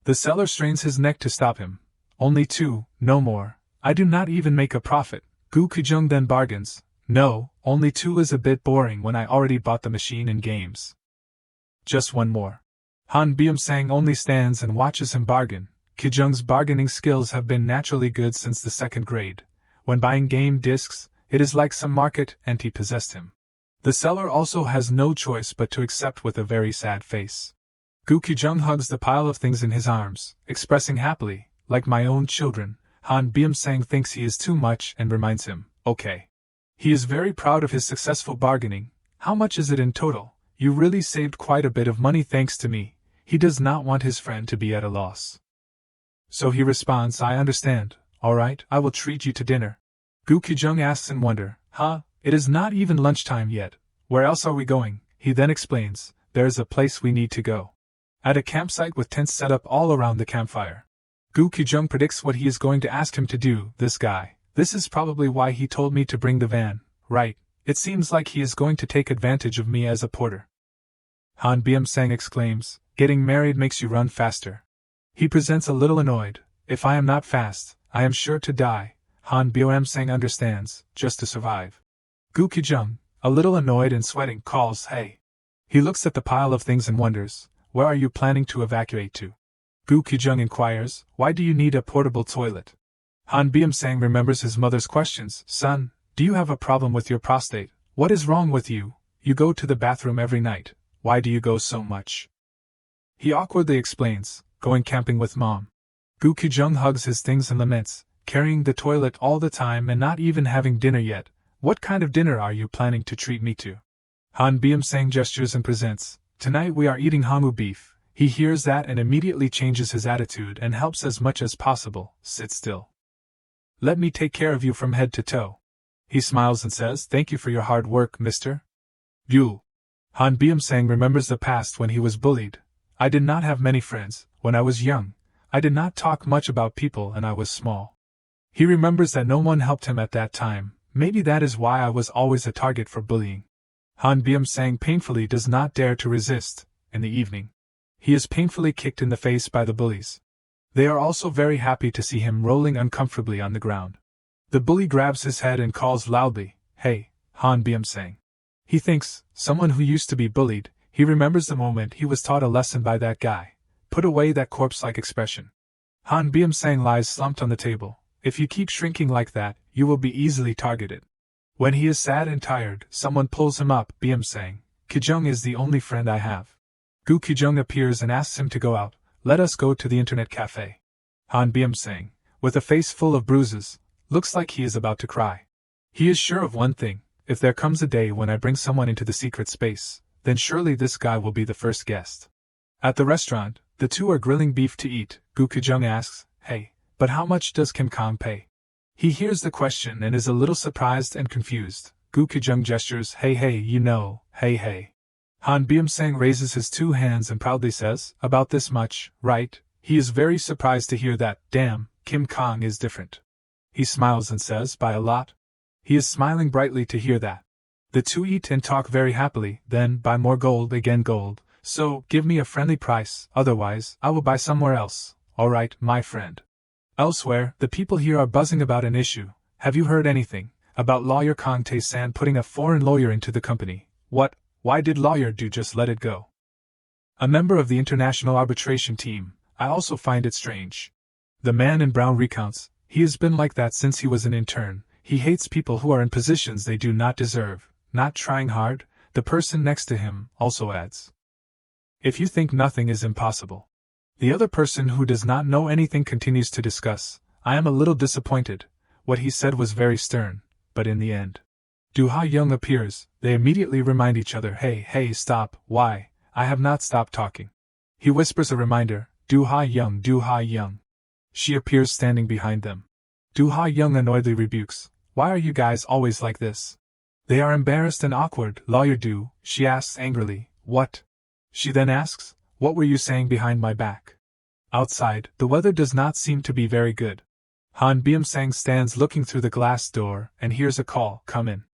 The seller strains his neck to stop him. Only 2, no more. I do not even make a profit. Gu Kyujung then bargains. No, only 2 is a bit boring when I already bought the machine and games. Just 1 more. Han Byum-sang only stands and watches him bargain. Kyujung's bargaining skills have been naturally good since the 2nd grade. When buying game discs, it is like some market ante possessed him. The seller also has no choice but to accept with a very sad face. Gu Kyujung hugs the pile of things in his arms, expressing happily, like my own children. Han Byum-sang thinks he is too much and reminds him, okay. He is very proud of his successful bargaining. How much is it in total? You really saved quite a bit of money thanks to me. He does not want his friend to be at a loss. So he responds, I understand. Alright, I will treat you to dinner. Gu Kyujung asks in wonder, huh? It is not even lunchtime yet. Where else are we going? He then explains, there is a place we need to go. At a campsite with tents set up all around the campfire. Gu Kyujung predicts what he is going to ask him to do, this guy. This is probably why he told me to bring the van, right? It seems like he is going to take advantage of me as a porter. Han Byum-sang exclaims, getting married makes you run faster. He presents a little annoyed. If I am not fast, I am sure to die. Han Byum-sang understands, just to survive. Gu Kyujung, a little annoyed and sweating, calls, hey. He looks at the pile of things and wonders, where are you planning to evacuate to? Gu Kyujung inquires, why do you need a portable toilet? Han Byum-sang remembers his mother's questions, son, do you have a problem with your prostate? What is wrong with you? You go to the bathroom every night. Why do you go so much? He awkwardly explains, going camping with mom. Gu Kyujung hugs his things and laments, carrying the toilet all the time and not even having dinner yet. What kind of dinner are you planning to treat me to? Han Byum-sang gestures and presents, tonight we are eating hamu beef. He hears that and immediately changes his attitude and helps as much as possible, sit still. Let me take care of you from head to toe. He smiles and says, thank you for your hard work, mister. You. Han Byum-sang remembers the past when he was bullied. I did not have many friends. When I was young, I did not talk much about people and I was small. He remembers that no one helped him at that time. Maybe that is why I was always a target for bullying. Han Byum-sang painfully does not dare to resist. In the evening, he is painfully kicked in the face by the bullies. They are also very happy to see him rolling uncomfortably on the ground. The bully grabs his head and calls loudly, hey, Han Byum-sang. He thinks, someone who used to be bullied. He remembers the moment he was taught a lesson by that guy. Put away that corpse-like expression. Han Byum-sang lies slumped on the table. If you keep shrinking like that, you will be easily targeted. When he is sad and tired, someone pulls him up. Byum-sang, Kyujung is the only friend I have. Gu Kyujung appears and asks him to go out. Let us go to the internet cafe. Han Byum-sang, with a face full of bruises, looks like he is about to cry. He is sure of one thing, if there comes a day when I bring someone into the secret space, then surely this guy will be the first guest. At the restaurant, the two are grilling beef to eat. Gu Kyujung asks, hey, but how much does Kim Kong pay? He hears the question and is a little surprised and confused. Gu Kyujung gestures, hey, you know, hey. Han Byum-sang raises his 2 hands and proudly says, about this much, right? He is very surprised to hear that. Damn, Kim Kong is different. He smiles and says, by a lot? He is smiling brightly to hear that. The two eat and talk very happily, then buy more gold, again gold. So, give me a friendly price, otherwise, I will buy somewhere else. Alright, my friend. Elsewhere, the people here are buzzing about an issue. Have you heard anything about lawyer Kang Tae-san putting a foreign lawyer into the company? What? Why did Lawyer Do just let it go? A member of the international arbitration team, I also find it strange. The man in brown recounts, he has been like that since he was an intern. He hates people who are in positions they do not deserve, not trying hard. The person next to him also adds, if you think nothing is impossible. The other person who does not know anything continues to discuss, I am a little disappointed. What he said was very stern, but in the end. Do Ha Young appears, they immediately remind each other, hey, stop, why, I have not stopped talking. He whispers a reminder, Do Ha Young, Do Ha Young. She appears standing behind them. Do Ha Young annoyedly rebukes, why are you guys always like this? They are embarrassed and awkward. Lawyer Do, she asks angrily, what? She then asks, what were you saying behind my back? Outside, the weather does not seem to be very good. Han Byum-sang stands looking through the glass door and hears a call, come in.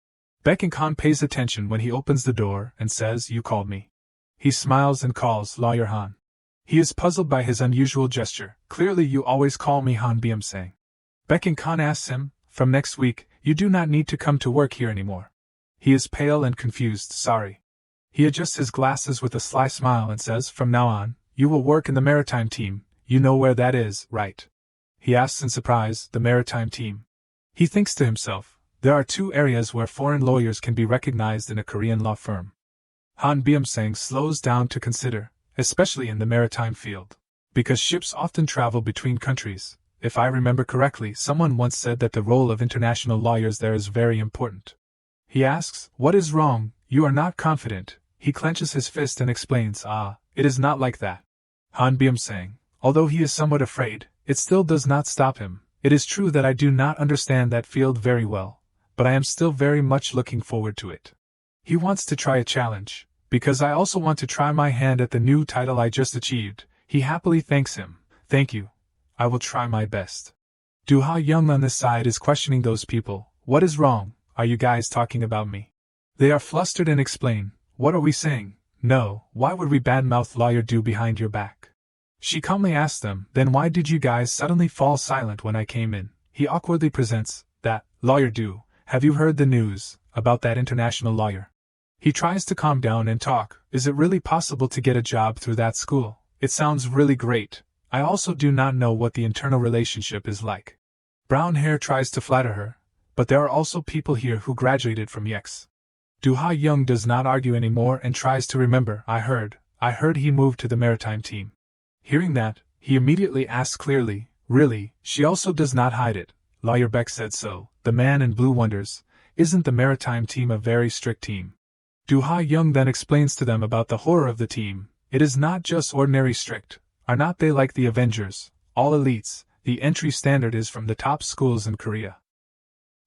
Baek-in-kan pays attention when he opens the door and says, you called me. He smiles and calls Lawyer Han. He is puzzled by his unusual gesture. Clearly you always call me Han Byum-sang. Baek-in-kan asks him, from next week, you do not need to come to work here anymore. He is pale and confused, sorry. He adjusts his glasses with a sly smile and says, from now on, you will work in the maritime team, you know where that is, right? He asks in surprise, the maritime team. He thinks to himself, there are two areas where foreign lawyers can be recognized in a Korean law firm. Han Byum-sang slows down to consider, especially in the maritime field. Because ships often travel between countries, if I remember correctly, someone once said that the role of international lawyers there is very important. He asks, what is wrong, you are not confident. He clenches his fist and explains, it is not like that. Han Byum-sang, although he is somewhat afraid, it still does not stop him. It is true that I do not understand that field very well, but I am still very much looking forward to it. He wants to try a challenge, because I also want to try my hand at the new title I just achieved. He happily thanks him. Thank you. I will try my best. Do Ha Young on this side is questioning those people. What is wrong? Are you guys talking about me? They are flustered and explain, what are we saying? No, why would we badmouth Lawyer Do behind your back? She calmly asks them, then why did you guys suddenly fall silent when I came in? He awkwardly presents, that, Lawyer Do, have you heard the news, about that international lawyer? He tries to calm down and talk, is it really possible to get a job through that school? It sounds really great. I also do not know what the internal relationship is like. Brown Hair tries to flatter her, but there are also people here who graduated from YEX. Do Ha Young does not argue anymore and tries to remember, I heard he moved to the maritime team. Hearing that, he immediately asks clearly, really? She also does not hide it. Lawyer Beck said so. The man in blue wonders, isn't the maritime team a very strict team? Do Ha Young then explains to them about the horror of the team. It is not just ordinary strict. Are not they like the Avengers, all elites? The entry standard is from the top schools in Korea.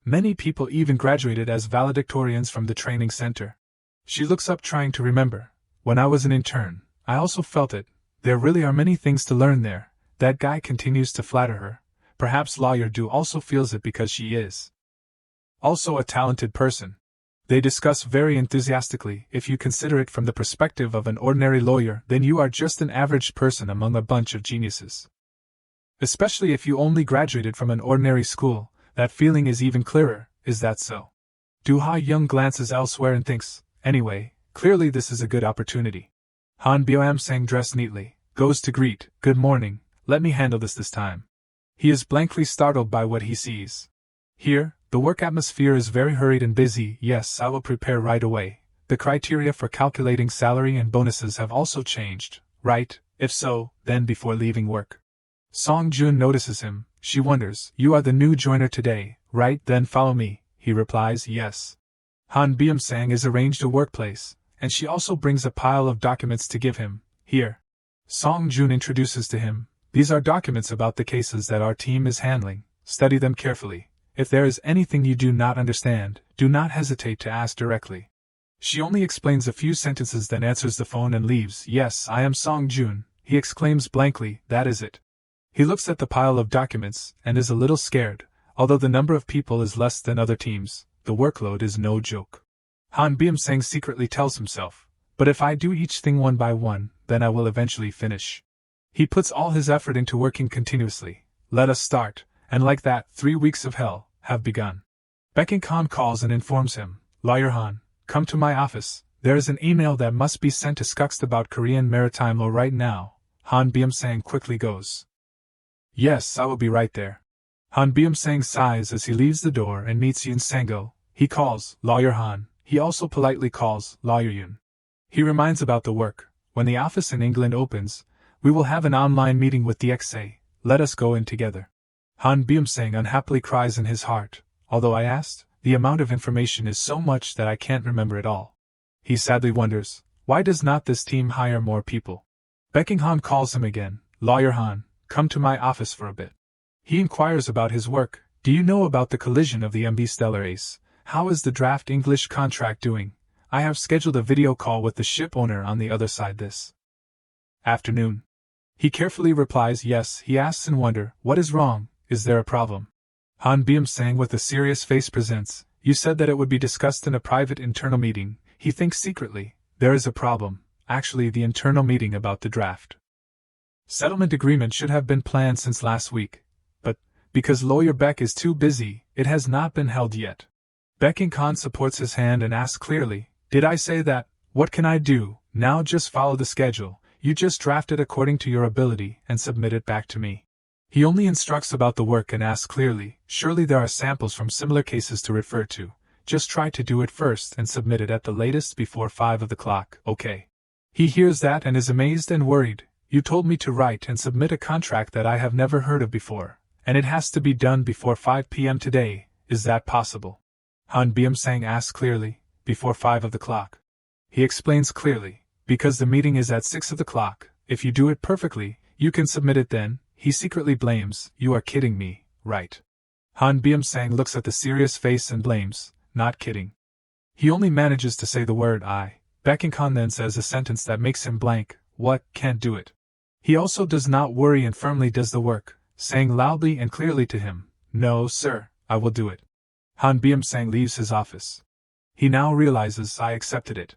Many people even graduated as valedictorians from the training center. She looks up trying to remember. When I was an intern, I also felt it. There really are many things to learn there. That guy continues to flatter her. Perhaps Lawyer Do also feels it because she is also a talented person. They discuss very enthusiastically. If you consider it from the perspective of an ordinary lawyer, then you are just an average person among a bunch of geniuses. Especially if you only graduated from an ordinary school, that feeling is even clearer. Is that so? Do Ha Young glances elsewhere and thinks, anyway, clearly this is a good opportunity. Han Byum-sang dressed neatly, goes to greet, good morning, let me handle this time. He is blankly startled by what he sees. Here, the work atmosphere is very hurried and busy. Yes, I will prepare right away. The criteria for calculating salary and bonuses have also changed, right? If so, then before leaving work. Song Jun notices him. She wonders, you are the new joiner today, right? Then follow me. He replies, yes. Han Byum-sang is arranged a workplace, and she also brings a pile of documents to give him. Here. Song Jun introduces to him, these are documents about the cases that our team is handling. Study them carefully. If there is anything you do not understand, do not hesitate to ask directly. She only explains a few sentences, then answers the phone and leaves. Yes, I am Song Jun, he exclaims blankly, that is it. He looks at the pile of documents and is a little scared. Although the number of people is less than other teams, the workload is no joke. Han Byum-sang secretly tells himself, but if I do each thing one by one, then I will eventually finish. He puts all his effort into working continuously. Let us start, and like that, 3 weeks of hell have begun. Baek-in-kan calls and informs him, Lawyer Han, come to my office. There is an email that must be sent to Skukst about Korean maritime law right now. Han Byum-sang quickly goes. Yes, I will be right there. Han Byum-sang sighs as he leaves the door and meets Yoon Sang-go. He calls Lawyer Han. He also politely calls Lawyer Yoon. He reminds about the work. When the office in England opens, we will have an online meeting with DXA. Let us go in together. Han Byum-sang unhappily cries in his heart. Although I asked, the amount of information is so much that I can't remember it all. He sadly wonders, why does not this team hire more people? Beckingham calls him again. Lawyer Han, come to my office for a bit. He inquires about his work. Do you know about the collision of the MV Stellar Ace? How is the draft English contract doing? I have scheduled a video call with the ship owner on the other side this afternoon. He carefully replies yes. He asks in wonder, what is wrong? Is there a problem? Han Byum-sang with a serious face presents, you said that it would be discussed in a private internal meeting. He thinks secretly, there is a problem, actually the internal meeting about the draft settlement agreement should have been planned since last week, but, because Lawyer Beck is too busy, it has not been held yet. Beckingham supports his hand and asks clearly, did I say that? What can I do? Now just follow the schedule, you just draft it according to your ability and submit it back to me. He only instructs about the work and asks clearly, surely there are samples from similar cases to refer to. Just try to do it first and submit it at the latest before 5 o'clock, okay? He hears that and is amazed and worried. You told me to write and submit a contract that I have never heard of before, and it has to be done before 5 p.m. today. Is that possible? Han Byum-sang asks clearly, before 5 o'clock. He explains clearly, because the meeting is at 6 o'clock. If you do it perfectly, you can submit it then. He secretly blames, you are kidding me, right? Han Byum-sang looks at the serious face and blames, not kidding. He only manages to say the word I. Beckingham then says a sentence that makes him blank, what, can't do it. He also does not worry and firmly does the work, saying loudly and clearly to him, no sir, I will do it. Han Byum-sang leaves his office. He now realizes I accepted it.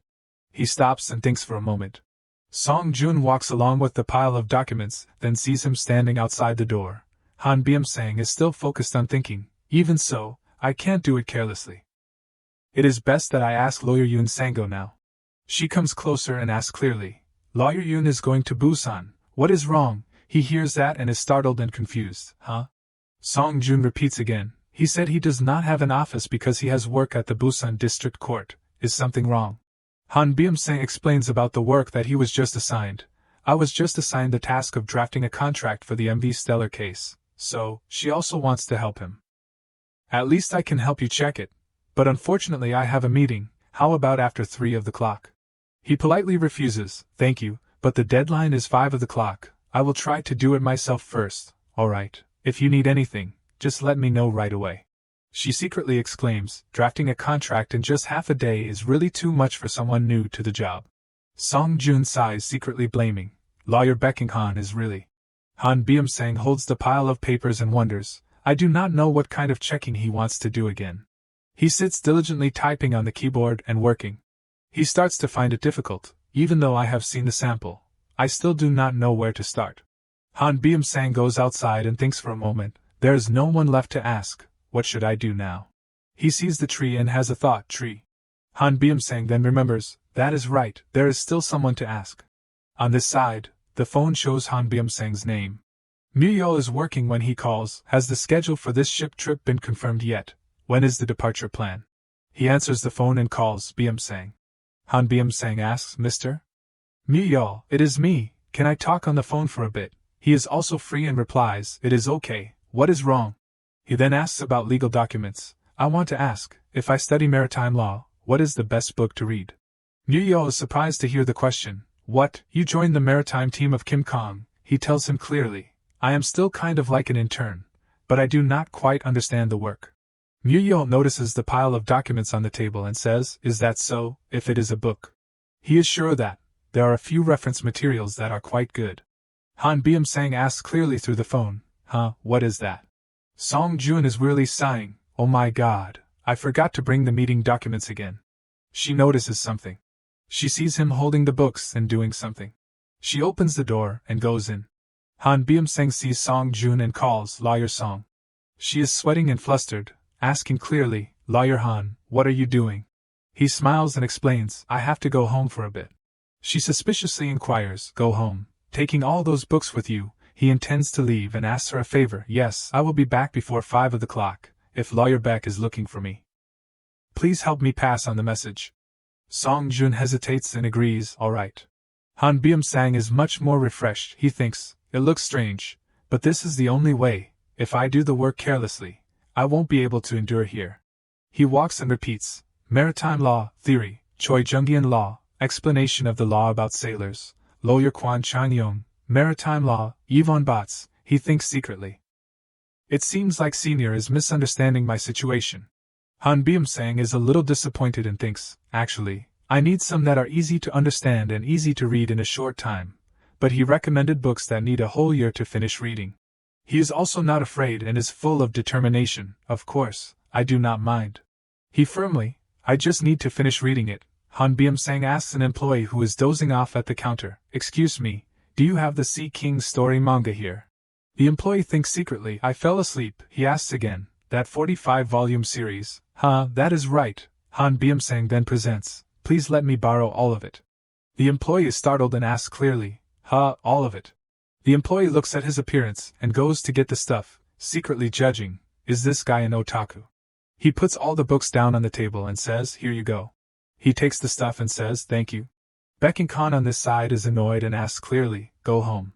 He stops and thinks for a moment. Song Joon walks along with the pile of documents, then sees him standing outside the door. Han Byum-sang is still focused on thinking, even so, I can't do it carelessly. It is best that I ask Lawyer Yoon Sang-go now. She comes closer and asks clearly, Lawyer Yoon is going to Busan. What is wrong? He hears that and is startled and confused. Huh? Song Joon repeats again. He said he does not have an office because he has work at the Busan District Court. Is something wrong? Han Byum-sang explains about the work that he was just assigned. I was just assigned the task of drafting a contract for the MV Stellar case, so she also wants to help him. At least I can help you check it, but unfortunately I have a meeting. How about after 3 o'clock? He politely refuses, thank you, but the deadline is 5 o'clock. I will try to do it myself first. Alright, if you need anything, just let me know right away. She secretly exclaims, drafting a contract in just half a day is really too much for someone new to the job. Song Joon sighs, secretly blaming. Lawyer Beckingham is really. Han Byum-sang holds the pile of papers and wonders, I do not know what kind of checking he wants to do again. He sits diligently typing on the keyboard and working. He starts to find it difficult, even though I have seen the sample. I still do not know where to start. Han Byum-sang goes outside and thinks for a moment. There is no one left to ask, what should I do now? He sees the tree and has a thought, tree. Han Byum-sang then remembers, that is right, there is still someone to ask. On this side, the phone shows Han Byum-sang's name. Myo is working when he calls. Has the schedule for this ship trip been confirmed yet? When is the departure plan? He answers the phone and calls Byum-sang. Han Byum-sang asks, Mr. Myo, it is me, can I talk on the phone for a bit? He is also free and replies, it is okay, what is wrong? He then asks about legal documents. I want to ask, if I study maritime law, what is the best book to read? Myo is surprised to hear the question. What, you joined the maritime team of Kim Kong? He tells him clearly. I am still kind of like an intern, but I do not quite understand the work. Myo notices the pile of documents on the table and says, is that so, if it is a book? He is sure that there are a few reference materials that are quite good. Han Byum-sang asks clearly through the phone, what is that? Song Joon is wearily sighing, oh my god, I forgot to bring the meeting documents again. She notices something. She sees him holding the books and doing something. She opens the door and goes in. Han Byum-sang sees Song Joon and calls Lawyer Song. She is sweating and flustered, asking clearly, Lawyer Han, what are you doing? He smiles and explains, I have to go home for a bit. She suspiciously inquires, go home, taking all those books with you? He intends to leave and asks her a favor. Yes, I will be back before 5 o'clock, if Lawyer Beck is looking for me. Please help me pass on the message. Song Jun hesitates and agrees, all right. Han Byum-sang is much more refreshed. He thinks, it looks strange, but this is the only way. If I do the work carelessly, I won't be able to endure here. He walks and repeats, Maritime Law, Theory, Choi Jungian Law, Explanation of the Law about Sailors, Lawyer Kwon Chang-yong, Maritime Law, Yvonne Bots. He thinks secretly. It seems like Senior is misunderstanding my situation. Han Byum-sang is a little disappointed and thinks, actually, I need some that are easy to understand and easy to read in a short time, but he recommended books that need a whole year to finish reading. He is also not afraid and is full of determination. Of course, I do not mind. He firmly, I just need to finish reading it. Han Byum-sang asks an employee who is dozing off at the counter, excuse me, do you have the Sea King's Story manga here? The employee thinks secretly, I fell asleep. He asks again, that 45-volume series? That is right. Han Byum-sang then presents, please let me borrow all of it. The employee is startled and asks clearly, all of it? The employee looks at his appearance and goes to get the stuff, secretly judging, is this guy an otaku? He puts all the books down on the table and says, here you go. He takes the stuff and says, thank you. Baek Khan on this side is annoyed and asks clearly, go home.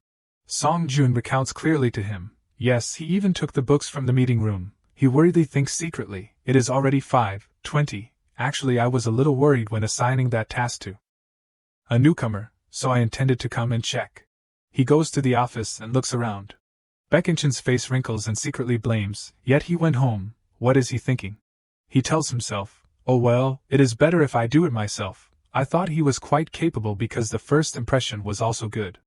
Song Jun recounts clearly to him, yes, he even took the books from the meeting room. He worriedly thinks secretly, it is already 5:20, actually I was a little worried when assigning that task to a newcomer, so I intended to come and check. He goes to the office and looks around. Baekchan's face wrinkles and secretly blames, yet he went home, what is he thinking? He tells himself, oh well, it is better if I do it myself. I thought he was quite capable because the first impression was also good.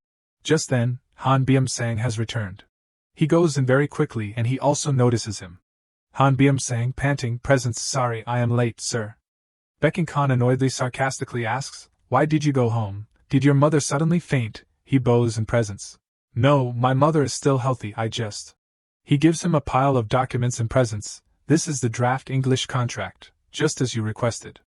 Just then, Han Byum-sang has returned. He goes in very quickly and he also notices him. Han Byum-sang, panting, presents, sorry I am late, sir. Baek Khan annoyedly sarcastically asks, why did you go home? Did your mother suddenly faint? He bows and presents. No, my mother is still healthy, I just. He gives him a pile of documents and presents. This is the draft English contract, just as you requested.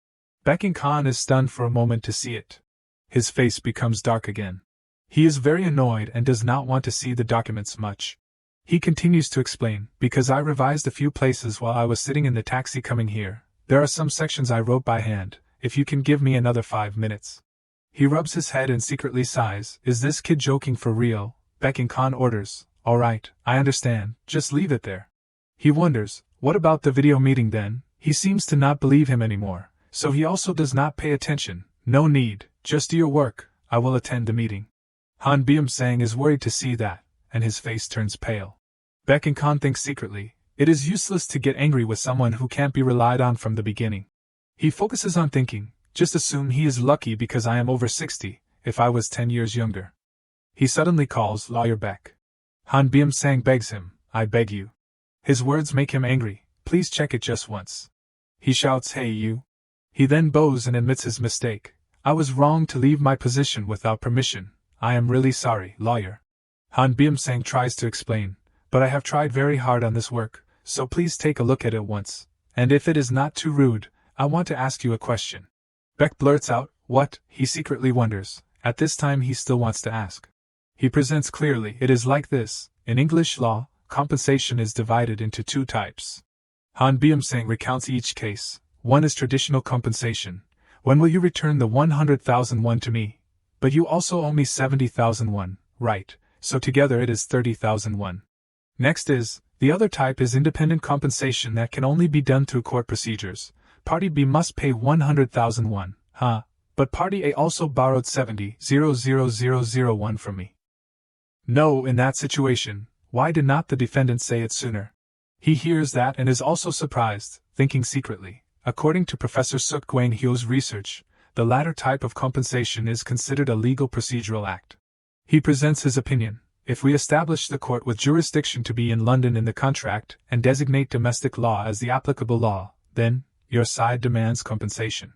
Baek Khan is stunned for a moment to see it. His face becomes dark again. He is very annoyed and does not want to see the documents much. He continues to explain, because I revised a few places while I was sitting in the taxi coming here. There are some sections I wrote by hand, if you can give me another 5 minutes. He rubs his head and secretly sighs, is this kid joking for real? Baek Khan orders, alright, I understand, just leave it there. He wonders, what about the video meeting then? He seems to not believe him anymore, so he also does not pay attention. No need, just do your work, I will attend the meeting. Han Byum-sang is worried to see that, and his face turns pale. Baek Khan thinks secretly, it is useless to get angry with someone who can't be relied on from the beginning. He focuses on thinking, just assume he is lucky because I am over 60, if I was 10 years younger. He suddenly calls Lawyer Beck. Han Byum-sang begs him, I beg you. His words make him angry, please check it just once. He shouts, hey you. He then bows and admits his mistake. I was wrong to leave my position without permission. I am really sorry, lawyer. Han Byum-sang tries to explain, but I have tried very hard on this work, so please take a look at it once, and if it is not too rude, I want to ask you a question. Beck blurts out, what? He secretly wonders. At this time he still wants to ask. He presents clearly, it is like this, in English law, compensation is divided into 2 types. Han Byum-sang recounts each case. One is traditional compensation. When will you return the 100,000 won to me? But you also owe me 70,000 won, right, so together it is 30,000 won. Next is, the other type is independent compensation that can only be done through court procedures. Party B must pay 100,000 won, but Party A also borrowed 70,000 from me. No, in that situation, why did not the defendant say it sooner? He hears that and is also surprised, thinking secretly, according to Professor Suk Gwain-hyo's research, the latter type of compensation is considered a legal procedural act. He presents his opinion. If we establish the court with jurisdiction to be in London in the contract and designate domestic law as the applicable law, then, your side demands compensation.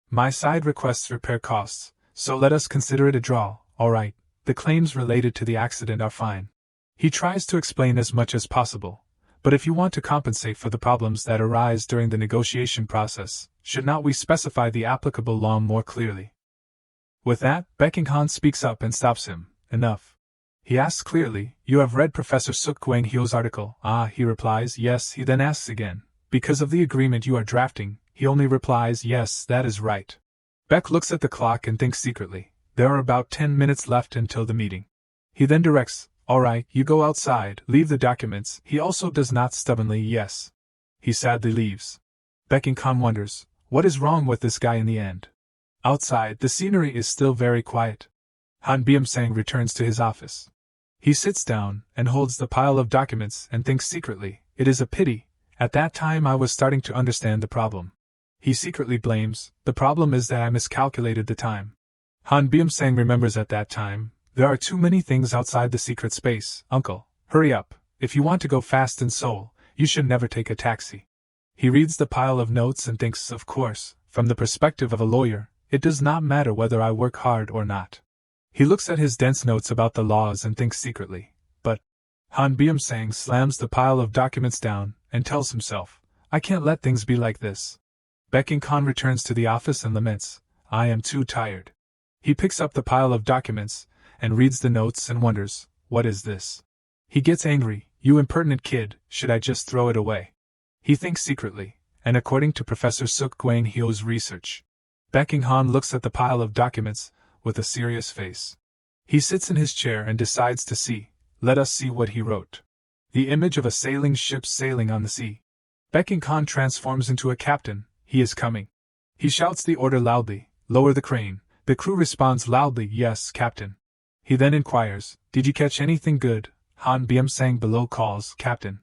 My side requests repair costs, so let us consider it a draw, alright, the claims related to the accident are fine. He tries to explain as much as possible, but if you want to compensate for the problems that arise during the negotiation process, should not we specify the applicable law more clearly? With that, Beckingham speaks up and stops him. Enough. He asks clearly, you have read Professor Suk Kwang Hyo's article? Ah, he replies, yes. He then asks again, because of the agreement you are drafting? He only replies, yes, that is right. Beck looks at the clock and thinks secretly, there are about 10 minutes left until the meeting. He then directs, all right, you go outside, leave the documents. He also does not stubbornly yes. He sadly leaves. Beckingham wonders, what is wrong with this guy in the end? Outside, the scenery is still very quiet. Han Byum-sang returns to his office. He sits down and holds the pile of documents and thinks secretly, it is a pity, at that time I was starting to understand the problem. He secretly blames, the problem is that I miscalculated the time. Han Byum-sang remembers at that time, there are too many things outside the secret space, uncle, hurry up, if you want to go fast in Seoul, you should never take a taxi. He reads the pile of notes and thinks, of course, from the perspective of a lawyer, it does not matter whether I work hard or not. He looks at his dense notes about the laws and thinks secretly, but Han Byum-sang slams the pile of documents down and tells himself, I can't let things be like this. Beckingham returns to the office and laments, I am too tired. He picks up the pile of documents and reads the notes and wonders, what is this? He gets angry, you impertinent kid, should I just throw it away? He thinks secretly, and according to Professor Suk Kwang Hyo's research, Beckingham looks at the pile of documents with a serious face. He sits in his chair and decides to see. Let us see what he wrote. The image of a sailing ship sailing on the sea. Beckingham transforms into a captain. He is coming. He shouts the order loudly, lower the crane. The crew responds loudly, yes, captain. He then inquires, did you catch anything good? Han Byum-sang below calls, captain.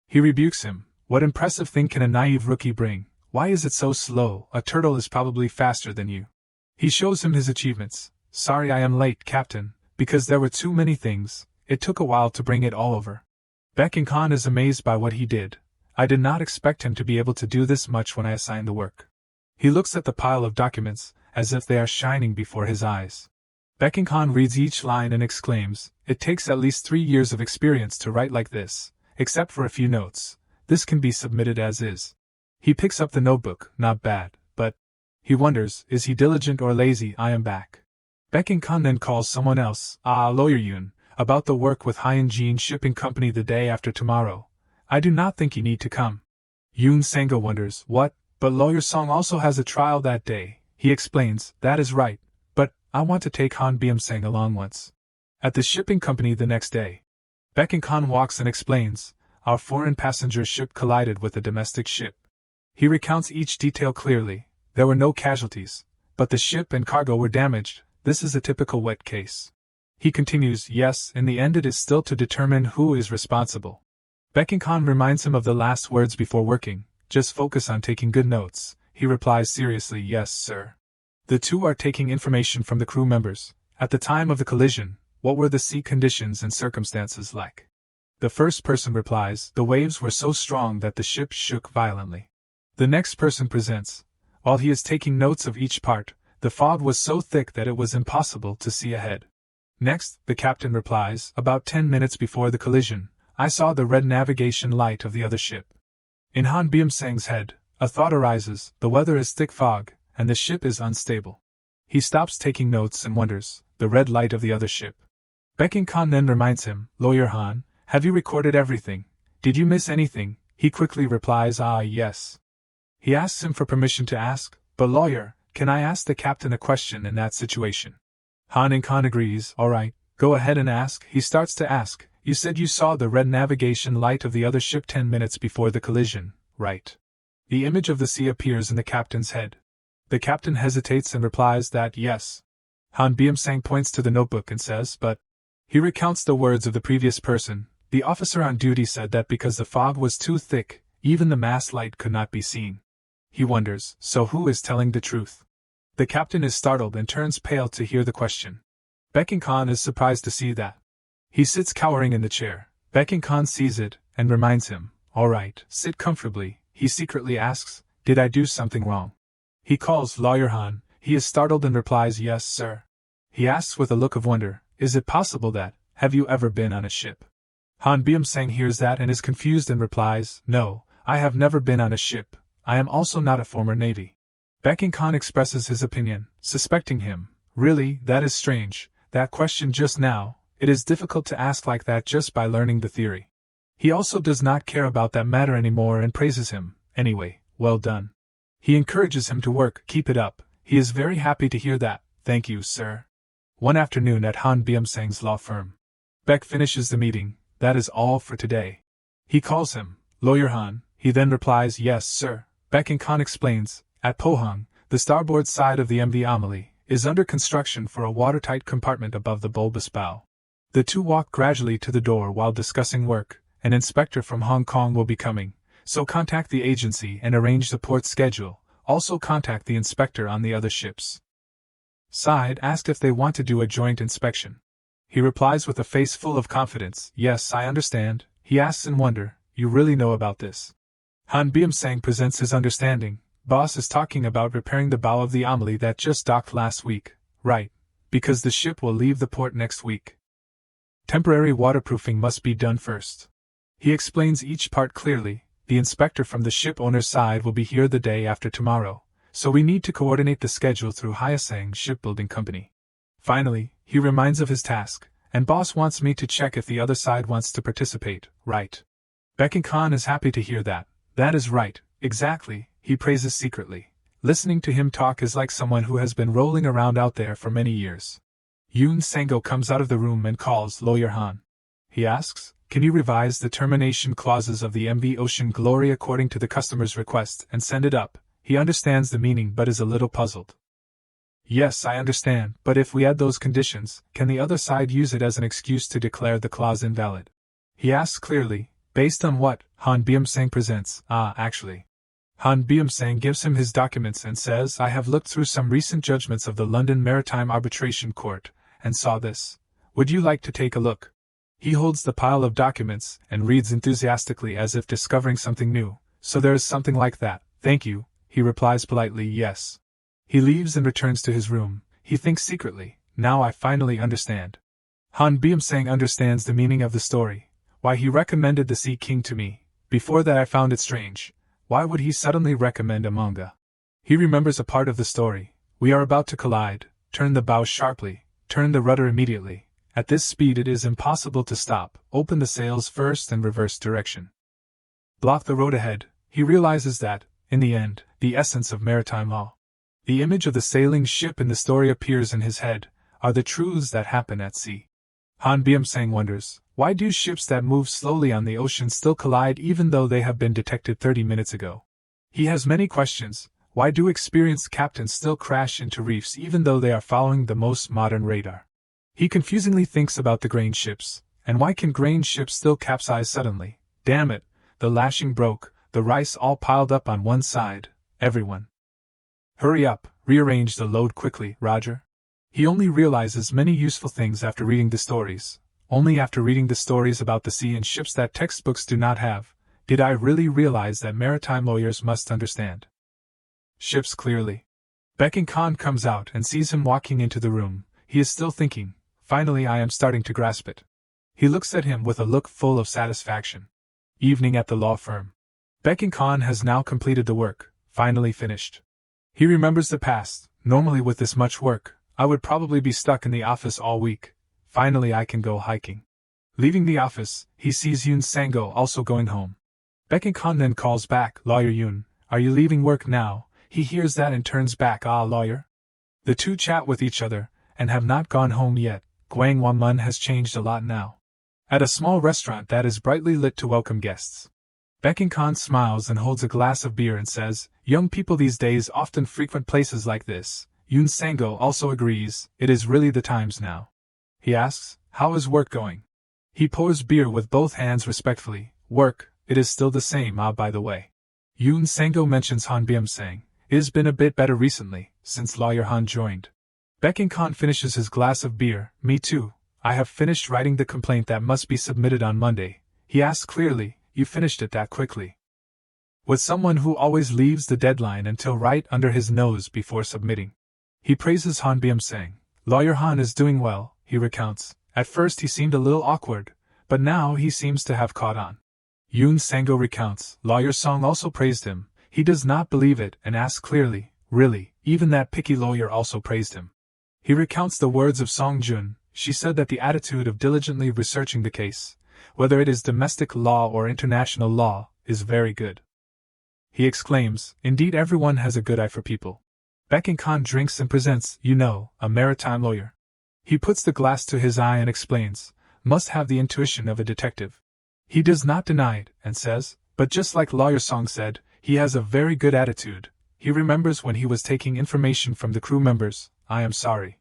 He rebukes him, what impressive thing can a naive rookie bring? Why is it so slow? A turtle is probably faster than you. He shows him his achievements. Sorry I am late, captain, because there were too many things, it took a while to bring it all over. Beckingham is amazed by what he did. I did not expect him to be able to do this much when I assigned the work. He looks at the pile of documents, as if they are shining before his eyes. Beckingham reads each line and exclaims, it takes at least 3 years of experience to write like this, except for a few notes. This can be submitted as is. He picks up the notebook, not bad, but he wonders, is he diligent or lazy? I am back. Beckingham then calls someone else, lawyer Yoon, about the work with Hyunjin Shipping Company the day after tomorrow. I do not think you need to come. Yoon Sang-go wonders, what? But lawyer Song also has a trial that day. He explains, that is right, but I want to take Han Byum-sang along once. At the shipping company the next day, Beckingham walks and explains, our foreign passenger ship collided with a domestic ship. He recounts each detail clearly. There were no casualties, but the ship and cargo were damaged. This is a typical wet case. He continues, yes, in the end it is still to determine who is responsible. Beckingham reminds him of the last words before working, just focus on taking good notes. He replies seriously, yes, sir. The two are taking information from the crew members. At the time of the collision, what were the sea conditions and circumstances like? The first person replies, the waves were so strong that the ship shook violently. The next person presents, while he is taking notes of each part, the fog was so thick that it was impossible to see ahead. Next, the captain replies, about 10 minutes before the collision, I saw the red navigation light of the other ship. In Han Byum-sang's head, a thought arises, the weather is thick fog, and the ship is unstable. He stops taking notes and wonders, the red light of the other ship. Beckingham then reminds him, lawyer Han, have you recorded everything? Did you miss anything? He quickly replies, yes. He asks him for permission to ask, but lawyer, can I ask the captain a question in that situation? Han agrees, alright, go ahead and ask. He starts to ask, you said you saw the red navigation light of the other ship 10 minutes before the collision, right? The image of the sea appears in the captain's head. The captain hesitates and replies that yes. Han Byum-sang points to the notebook and says, but he recounts the words of the previous person. The officer on duty said that because the fog was too thick, even the mast light could not be seen. He wonders, so who is telling the truth? The captain is startled and turns pale to hear the question. Beckingham is surprised to see that. He sits cowering in the chair. Beckingham sees it and reminds him, all right, sit comfortably. He secretly asks, did I do something wrong? He calls lawyer Han. He is startled and replies, yes, sir. He asks with a look of wonder, is it possible that, have you ever been on a ship? Han Byum-sang hears that and is confused and replies, no, I have never been on a ship. I am also not a former Navy. Baek Khan expresses his opinion, suspecting him. Really, that is strange, that question just now, it is difficult to ask like that just by learning the theory. He also does not care about that matter anymore and praises him. Anyway, well done. He encourages him to work, keep it up. He is very happy to hear that. Thank you, sir. One afternoon at Han Byum-sang's law firm. Beck finishes the meeting. That is all for today. He calls him, Lawyer Han. He then replies, yes, sir. Baek Khan explains, at Pohang, the starboard side of the MV Amelie is under construction for a watertight compartment above the bulbous bow. The two walk gradually to the door while discussing work. An inspector from Hong Kong will be coming, so contact the agency and arrange the port schedule. Also contact the inspector on the other ships. Side asked if they want to do a joint inspection. He replies with a face full of confidence, yes, I understand. He asks in wonder, you really know about this? Han Byum-sang presents his understanding. Boss is talking about repairing the bow of the Amelie that just docked last week. Right, because the ship will leave the port next week. Temporary waterproofing must be done first. He explains each part clearly. The inspector from the ship owner's side will be here the day after tomorrow, so we need to coordinate the schedule through Hyosang Shipbuilding Company. Finally, he reminds of his task, and boss wants me to check if the other side wants to participate, right? Baek Khan is happy to hear that. That is right, exactly, he praises secretly. Listening to him talk is like someone who has been rolling around out there for many years. Yoon Sang-go comes out of the room and calls Lawyer Han. He asks, can you revise the termination clauses of the MV Ocean Glory according to the customer's request and send it up? He understands the meaning but is a little puzzled. Yes, I understand, but if we add those conditions, can the other side use it as an excuse to declare the clause invalid? He asks clearly, based on what Han Byum-sang presents. Actually. Han Byum-sang gives him his documents and says, I have looked through some recent judgments of the London Maritime Arbitration Court, and saw this. Would you like to take a look? He holds the pile of documents and reads enthusiastically as if discovering something new. So there is something like that. Thank you, he replies politely, yes. He leaves and returns to his room. He thinks secretly, now I finally understand. Han Byum-sang understands the meaning of the story. Why he recommended The Sea King to me. Before that I found it strange. Why would he suddenly recommend a manga? He remembers a part of the story. We are about to collide. Turn the bow sharply. Turn the rudder immediately. At this speed it is impossible to stop. Open the sails first and reverse direction. Block the road ahead. He realizes that, in the end, the essence of maritime law. The image of the sailing ship in the story appears in his head, are the truths that happen at sea. Han Byum-sang wonders, why do ships that move slowly on the ocean still collide even though they have been detected 30 minutes ago? He has many questions. Why do experienced captains still crash into reefs even though they are following the most modern radar? He confusingly thinks about the grain ships, and why can grain ships still capsize suddenly? Damn it, the lashing broke, the rice all piled up on one side, everyone. Hurry up, rearrange the load quickly, Roger. He only realizes many useful things after reading the stories. Only after reading the stories about the sea and ships that textbooks do not have, did I really realize that maritime lawyers must understand ships clearly. Baek Khan comes out and sees him walking into the room. He is still thinking. Finally I am starting to grasp it. He looks at him with a look full of satisfaction. Evening at the law firm. Baek Khan has now completed the work, finally finished. He remembers the past. Normally with this much work, I would probably be stuck in the office all week. Finally I can go hiking. Leaving the office, he sees Yoon Sang-go also going home. Baek Khan then calls back, Lawyer Yoon, are you leaving work now? He hears that and turns back, lawyer. The two chat with each other, and have not gone home yet. Gwanghwamun has changed a lot now. At a small restaurant that is brightly lit to welcome guests. Baek Khan smiles and holds a glass of beer and says, young people these days often frequent places like this. Yoon Sang-go also agrees, it is really the times now. He asks, how is work going? He pours beer with both hands respectfully. Work, it is still the same, by the way. Yoon Sang-go mentions Han Byum-sang. It has been a bit better recently, since Lawyer Han joined. Baek Khan finishes his glass of beer. Me too. I have finished writing the complaint that must be submitted on Monday. He asks clearly, you finished it that quickly? With someone who always leaves the deadline until right under his nose before submitting. He praises Han Byum-sang. Lawyer Han is doing well, he recounts. At first he seemed a little awkward, but now he seems to have caught on. Yoon Sang-go recounts. Lawyer Song also praised him. He does not believe it and asks clearly, Really, even that picky lawyer also praised him. He recounts the words of Song Jun. She said that the attitude of diligently researching the case, whether it is domestic law or international law, is very good. He exclaims, indeed everyone has a good eye for people. Baek Khan drinks and presents, a maritime lawyer. He puts the glass to his eye and explains, must have the intuition of a detective. He does not deny it, and says, but just like lawyer Song said, he has a very good attitude. He remembers when he was taking information from the crew members. I am sorry.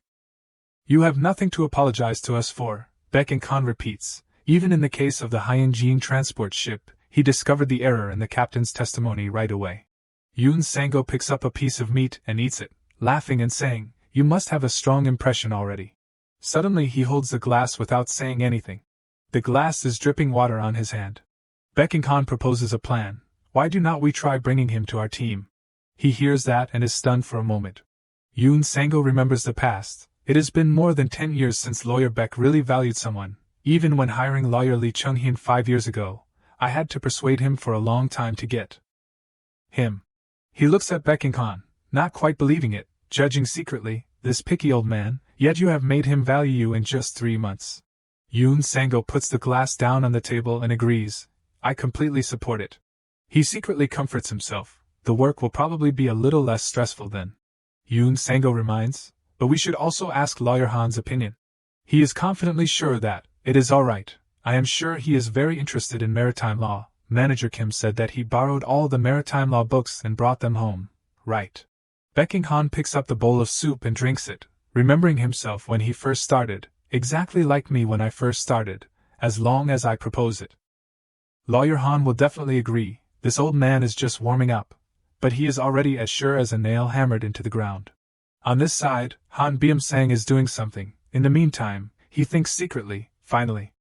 You have nothing to apologize to us for, Baek Khan repeats. Even in the case of the Hyunjin transport ship, he discovered the error in the captain's testimony right away. Yoon Sang-go picks up a piece of meat and eats it, laughing and saying, you must have a strong impression already. Suddenly he holds the glass without saying anything. The glass is dripping water on his hand. Baek Khan proposes a plan. Why do not we try bringing him to our team? He hears that and is stunned for a moment. Yoon Sang-go remembers the past. It has been more than 10 years since lawyer Baek really valued someone. Even when hiring lawyer Lee Chung-hyun 5 years ago, I had to persuade him for a long time to get him. He looks at Baek Khan, not quite believing it, judging secretly, this picky old man, yet you have made him value you in just 3 months. Yoon Sang-go puts the glass down on the table and agrees, I completely support it. He secretly comforts himself, the work will probably be a little less stressful then. Yoon Sang-go reminds, but we should also ask lawyer Han's opinion. He is confidently sure that, it is alright, I am sure he is very interested in maritime law. Manager Kim said that he borrowed all the maritime law books and brought them home. Right. Baek Khan picks up the bowl of soup and drinks it, remembering himself when he first started, exactly like me when I first started, as long as I propose it. Lawyer Han will definitely agree, this old man is just warming up, but he is already as sure as a nail hammered into the ground. On this side, Han Byum-sang is doing something. In the meantime, he thinks secretly, finally.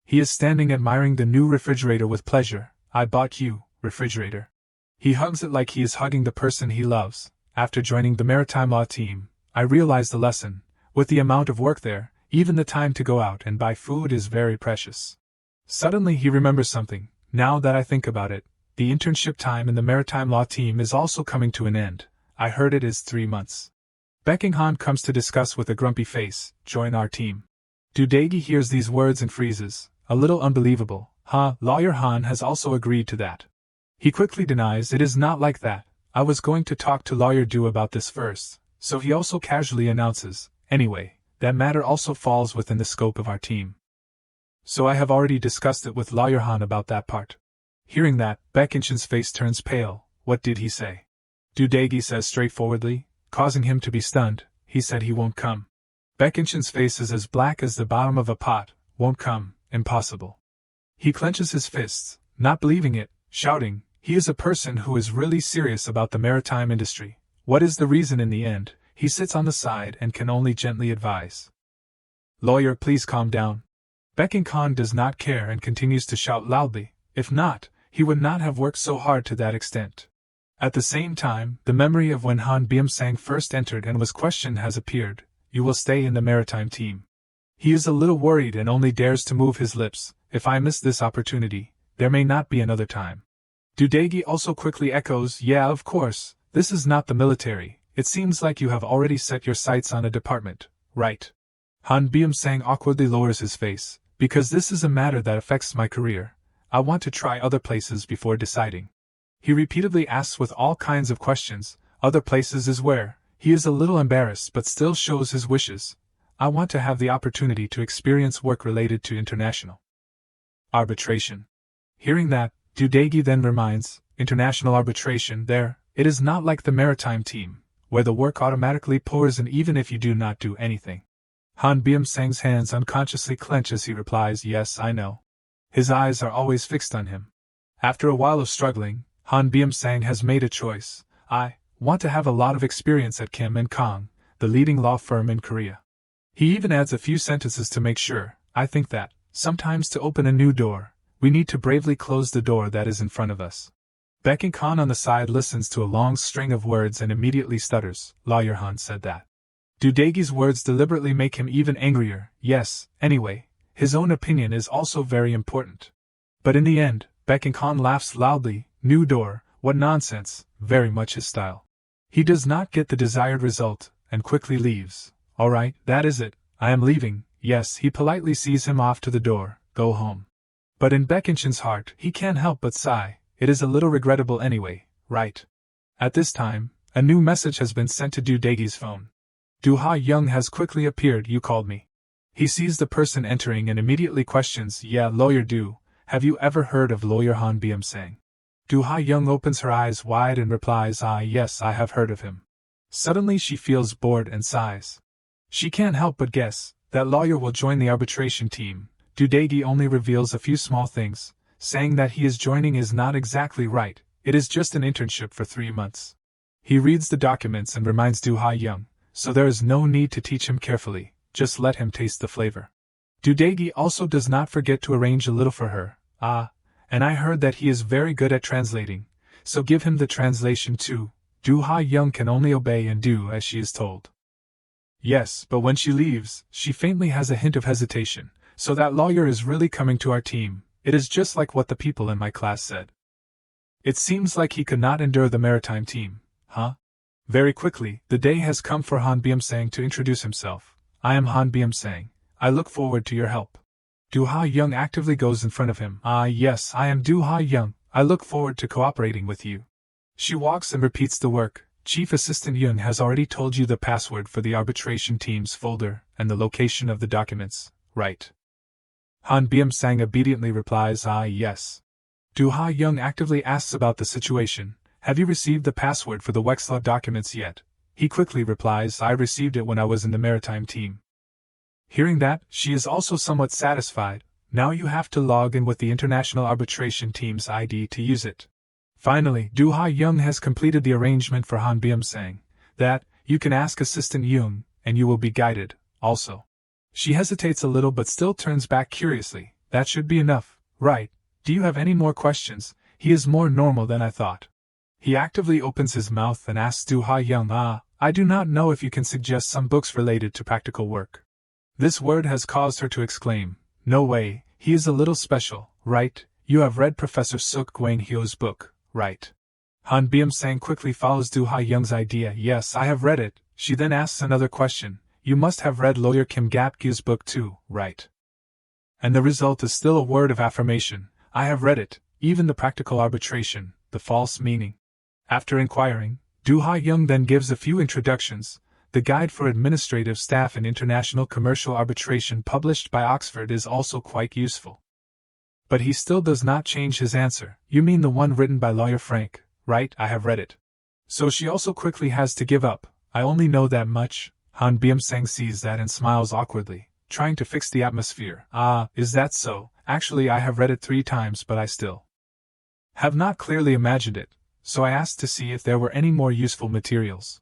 He is standing admiring the new refrigerator with pleasure. I bought you, refrigerator. He hugs it like he is hugging the person he loves. After joining the maritime law team, I realized the lesson. With the amount of work there, even the time to go out and buy food is very precious. Suddenly he remembers something. Now that I think about it, the internship time in the maritime law team is also coming to an end. I heard it is 3 months. Baek Khan comes to discuss with a grumpy face, join our team. Do Daegi hears these words and freezes, a little unbelievable. Lawyer Han has also agreed to that. He quickly denies it is not like that. I was going to talk to lawyer Do about this first, so he also casually announces, anyway, that matter also falls within the scope of our team. So I have already discussed it with lawyer Han about that part. Hearing that, Baek Inchin's face turns pale. What did he say? Do Daegi says straightforwardly, causing him to be stunned, he said he won't come. Baek Inchin's face is as black as the bottom of a pot. Won't come, impossible. He clenches his fists, not believing it, shouting, he is a person who is really serious about the maritime industry. What is the reason in the end? He sits on the side and can only gently advise. Lawyer, please calm down. Baek Khan does not care and continues to shout loudly. If not, he would not have worked so hard to that extent. At the same time, the memory of when Han Byum-sang first entered and was questioned has appeared. You will stay in the maritime team. He is a little worried and only dares to move his lips. If I miss this opportunity, there may not be another time. Do Daegi also quickly echoes, yeah, of course, this is not the military. It seems like you have already set your sights on a department, right? Han Byum-sang awkwardly lowers his face, because this is a matter that affects my career. I want to try other places before deciding. He repeatedly asks with all kinds of questions, other places is where? He is a little embarrassed but still shows his wishes. I want to have the opportunity to experience work related to international arbitration. Hearing that, Do Daegi then reminds, international arbitration there, it is not like the maritime team, where the work automatically pours in even if you do not do anything. Han Byum-sang's hands unconsciously clench as he replies, yes, I know. His eyes are always fixed on him. After a while of struggling, Han Byum-sang has made a choice. I want to have a lot of experience at Kim & Kong, the leading law firm in Korea. He even adds a few sentences to make sure. I think that, sometimes to open a new door, we need to bravely close the door that is in front of us. Baek Khan on the side listens to a long string of words and immediately stutters. Lawyer Han said that. Do Daegi's words deliberately make him even angrier? Yes, anyway, his own opinion is also very important. But in the end, Baek Khan laughs loudly. New door, what nonsense, very much his style. He does not get the desired result, and quickly leaves. Alright, that is it, I am leaving. Yes, he politely sees him off to the door, go home. But in Baekhyun's heart, he can't help but sigh, it is a little regrettable anyway, right? At this time, a new message has been sent to Do Daegi's phone. Do Ha-young has quickly appeared, you called me. He sees the person entering and immediately questions, yeah, Lawyer Do, have you ever heard of Lawyer Han Byum-sang? Do Ha-young opens her eyes wide and replies, yes, I have heard of him. Suddenly she feels bored and sighs. She can't help but guess that Lawyer will join the arbitration team. Do Daegi only reveals a few small things, saying that he is joining is not exactly right, it is just an internship for 3 months. He reads the documents and reminds Do Ha-young, so there is no need to teach him carefully, just let him taste the flavor. Do Daegi also does not forget to arrange a little for her, and I heard that he is very good at translating, so give him the translation too. Do Ha-young can only obey and do as she is told. Yes, but when she leaves, she faintly has a hint of hesitation, so that Lawyer is really coming to our team, it is just like what the people in my class said. It seems like he could not endure the maritime team, huh? Very quickly, the day has come for Han Byum-sang to introduce himself. I am Han Byum-sang, I look forward to your help. Do Ha-young actively goes in front of him. Yes, I am Do Ha-young, I look forward to cooperating with you. She walks and repeats the work. Chief Assistant Young has already told you the password for the arbitration team's folder and the location of the documents, right? Han Byum-sang obediently replies, yes. Do Ha-young actively asks about the situation. Have you received the password for the Wexler documents yet? He quickly replies, I received it when I was in the maritime team. Hearing that, she is also somewhat satisfied. Now you have to log in with the International Arbitration Team's ID to use it. Finally, Do Ha-young has completed the arrangement for Han Byum-sang, that, you can ask Assistant Young, and you will be guided, also. She hesitates a little but still turns back curiously, that should be enough, right? Do you have any more questions? He is more normal than I thought. He actively opens his mouth and asks Do Ha-young, I do not know if you can suggest some books related to practical work. This word has caused her to exclaim, no way, he is a little special, right? You have read Professor Suk Gwang-hyo's book, right? Han Byum-sang quickly follows Do Ha-young's idea, yes, I have read it. She then asks another question, you must have read Lawyer Kim Gap-gyu's book too, right? And the result is still a word of affirmation, I have read it, even the practical arbitration, the false meaning. After inquiring, Do Ha-young then gives a few introductions. The Guide for Administrative Staff in International Commercial Arbitration published by Oxford is also quite useful. But he still does not change his answer. You mean the one written by Lawyer Frank, right? I have read it. So she also quickly has to give up. I only know that much. Han Byum-sang sees that and smiles awkwardly, trying to fix the atmosphere. Is that so? Actually, I have read it 3 times, but I still have not clearly imagined it, so I asked to see if there were any more useful materials.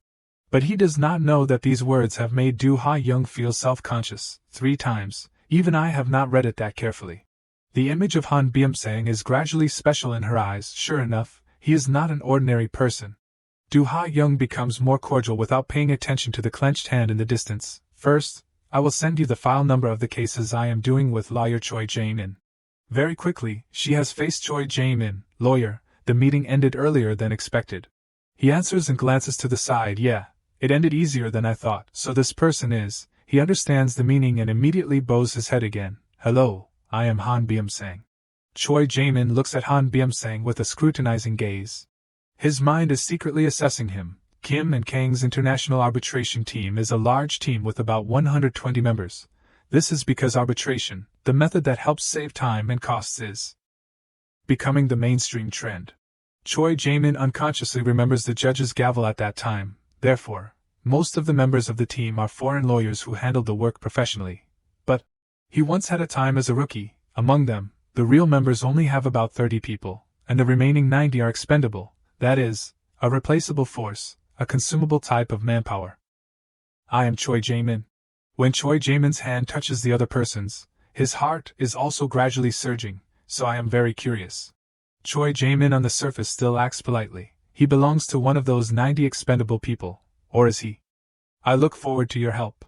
But he does not know that these words have made Do Ha-young feel self-conscious. 3 times, even I have not read it that carefully. The image of Han Byum-sang is gradually special in her eyes. Sure enough, he is not an ordinary person. Do Ha-young becomes more cordial without paying attention to the clenched hand in the distance. First, I will send you the file number of the cases I am doing with Lawyer Choi Jae-min. Very quickly, she has faced Choi Jae-min. Lawyer, the meeting ended earlier than expected. He answers and glances to the side. Yeah, it ended easier than I thought. So this person is. He understands the meaning and immediately bows his head again. Hello, I am Han Byum-sang. Choi Jae-min looks at Han Byum-sang with a scrutinizing gaze. His mind is secretly assessing him. Kim and Kang's international arbitration team is a large team with about 120 members. This is because arbitration, the method that helps save time and costs, is becoming the mainstream trend. Choi Jae-min unconsciously remembers the judge's gavel at that time. Therefore, most of the members of the team are foreign lawyers who handled the work professionally. But he once had a time as a rookie. Among them, the real members only have about 30 people, and the remaining 90 are expendable, that is, a replaceable force, a consumable type of manpower. I am Choi Jae-min. When Choi Jae-min's hand touches the other person's, his heart is also gradually surging, so I am very curious. Choi Jae-min on the surface still acts politely. He belongs to one of those 90 expendable people, or is he? I look forward to your help.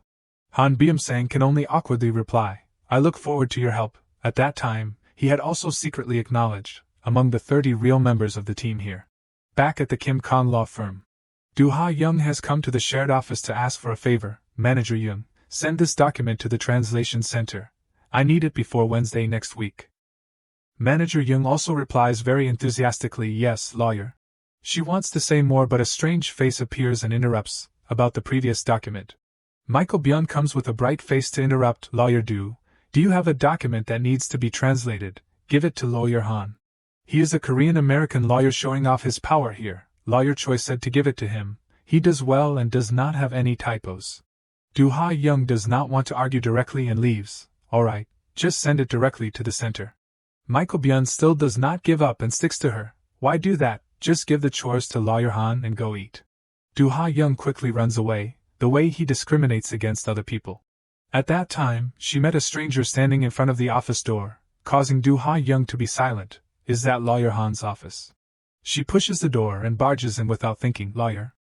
Han Byum-sang can only awkwardly reply, I look forward to your help. At that time, he had also secretly acknowledged, among the 30 real members of the team here. Back at the Kim Kong law firm. Do-ha Young has come to the shared office to ask for a favor. Manager Young, send this document to the translation center. I need it before Wednesday next week. Manager Young also replies very enthusiastically, yes, lawyer. She wants to say more, but a strange face appears and interrupts, about the previous document. Michael Byun comes with a bright face to interrupt. Lawyer Do you have a document that needs to be translated? Give it to Lawyer Han. He is a Korean-American lawyer showing off his power here. Lawyer Choi said to give it to him. He does well and does not have any typos. Do-ha Young does not want to argue directly and leaves. Alright, just send it directly to the center. Michael Byun still does not give up and sticks to her. Why do that? Just give the chores to Lawyer Han and go eat. Do-ha Young quickly runs away, the way he discriminates against other people. At that time, she met a stranger standing in front of the office door, causing Do-ha Young to be silent. Is that Lawyer Han's office? She pushes the door and barges in without thinking. Lawyer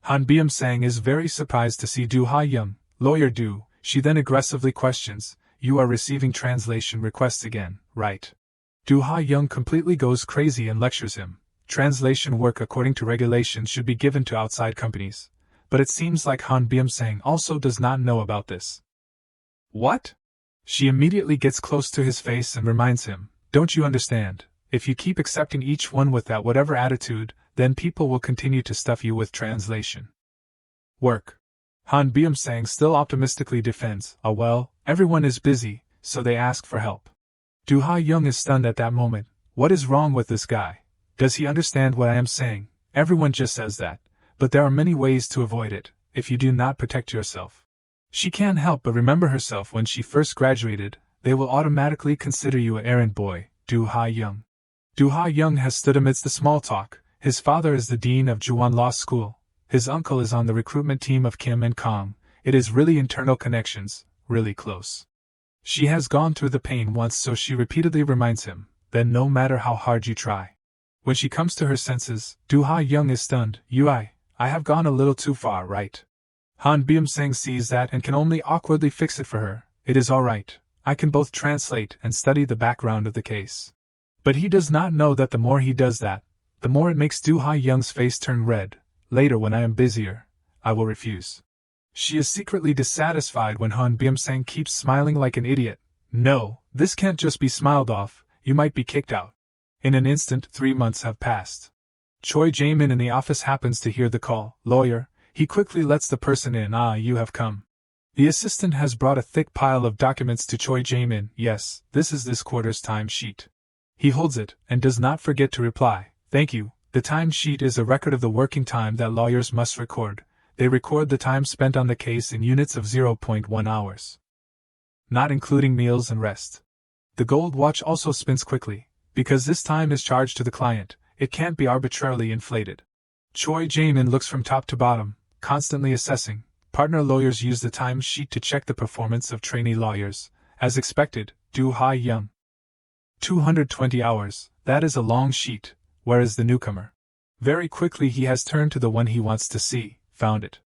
Han Byum-sang is very surprised to see Do-ha Young. Lawyer Do, she then aggressively questions, you are receiving translation requests again, right? Do-ha Young completely goes crazy and lectures him. Translation work according to regulations should be given to outside companies, but it seems like Han Byum-sang also does not know about this. What? She immediately gets close to his face and reminds him, don't you understand? If you keep accepting each one with that whatever attitude, then people will continue to stuff you with translation work. Han Byum-sang still optimistically defends, well, everyone is busy, so they ask for help. Do-ha Young is stunned at that moment. What is wrong with this guy? Does he understand what I am saying? Everyone just says that, but there are many ways to avoid it, if you do not protect yourself. She can't help but remember herself when she first graduated. They will automatically consider you an errand boy. Do-ha Young. Do-ha Young has stood amidst the small talk. His father is the dean of Juwon Law School. His uncle is on the recruitment team of Kim and Kong. It is really internal connections, really close. She has gone through the pain once, so she repeatedly reminds him, then no matter how hard you try. When she comes to her senses, Do-ha Young is stunned. I have gone a little too far, right? Han Byum-sang sees that and can only awkwardly fix it for her. It is alright. I can both translate and study the background of the case. But he does not know that the more he does that, the more it makes Do-ha Young's face turn red. Later, when I am busier, I will refuse. She is secretly dissatisfied when Han Byum-sang keeps smiling like an idiot. No, this can't just be smiled off, you might be kicked out. In an instant, 3 months have passed. Choi Jae-min in the office happens to hear the call. Lawyer, he quickly lets the person in. You have come. The assistant has brought a thick pile of documents to Choi Jae-min. Yes, this is this quarter's time sheet. He holds it, and does not forget to reply, thank you. The time sheet is a record of the working time that lawyers must record. They record the time spent on the case in units of 0.1 hours. Not including meals and rest. The gold watch also spins quickly. Because this time is charged to the client, it can't be arbitrarily inflated. Choi Jae-min looks from top to bottom, constantly assessing. Partner lawyers use the time sheet to check the performance of trainee lawyers. As expected, Do-ha Young. 220 hours, that is a long sheet. Where is the newcomer? Very quickly he has turned to the one he wants to see, found it.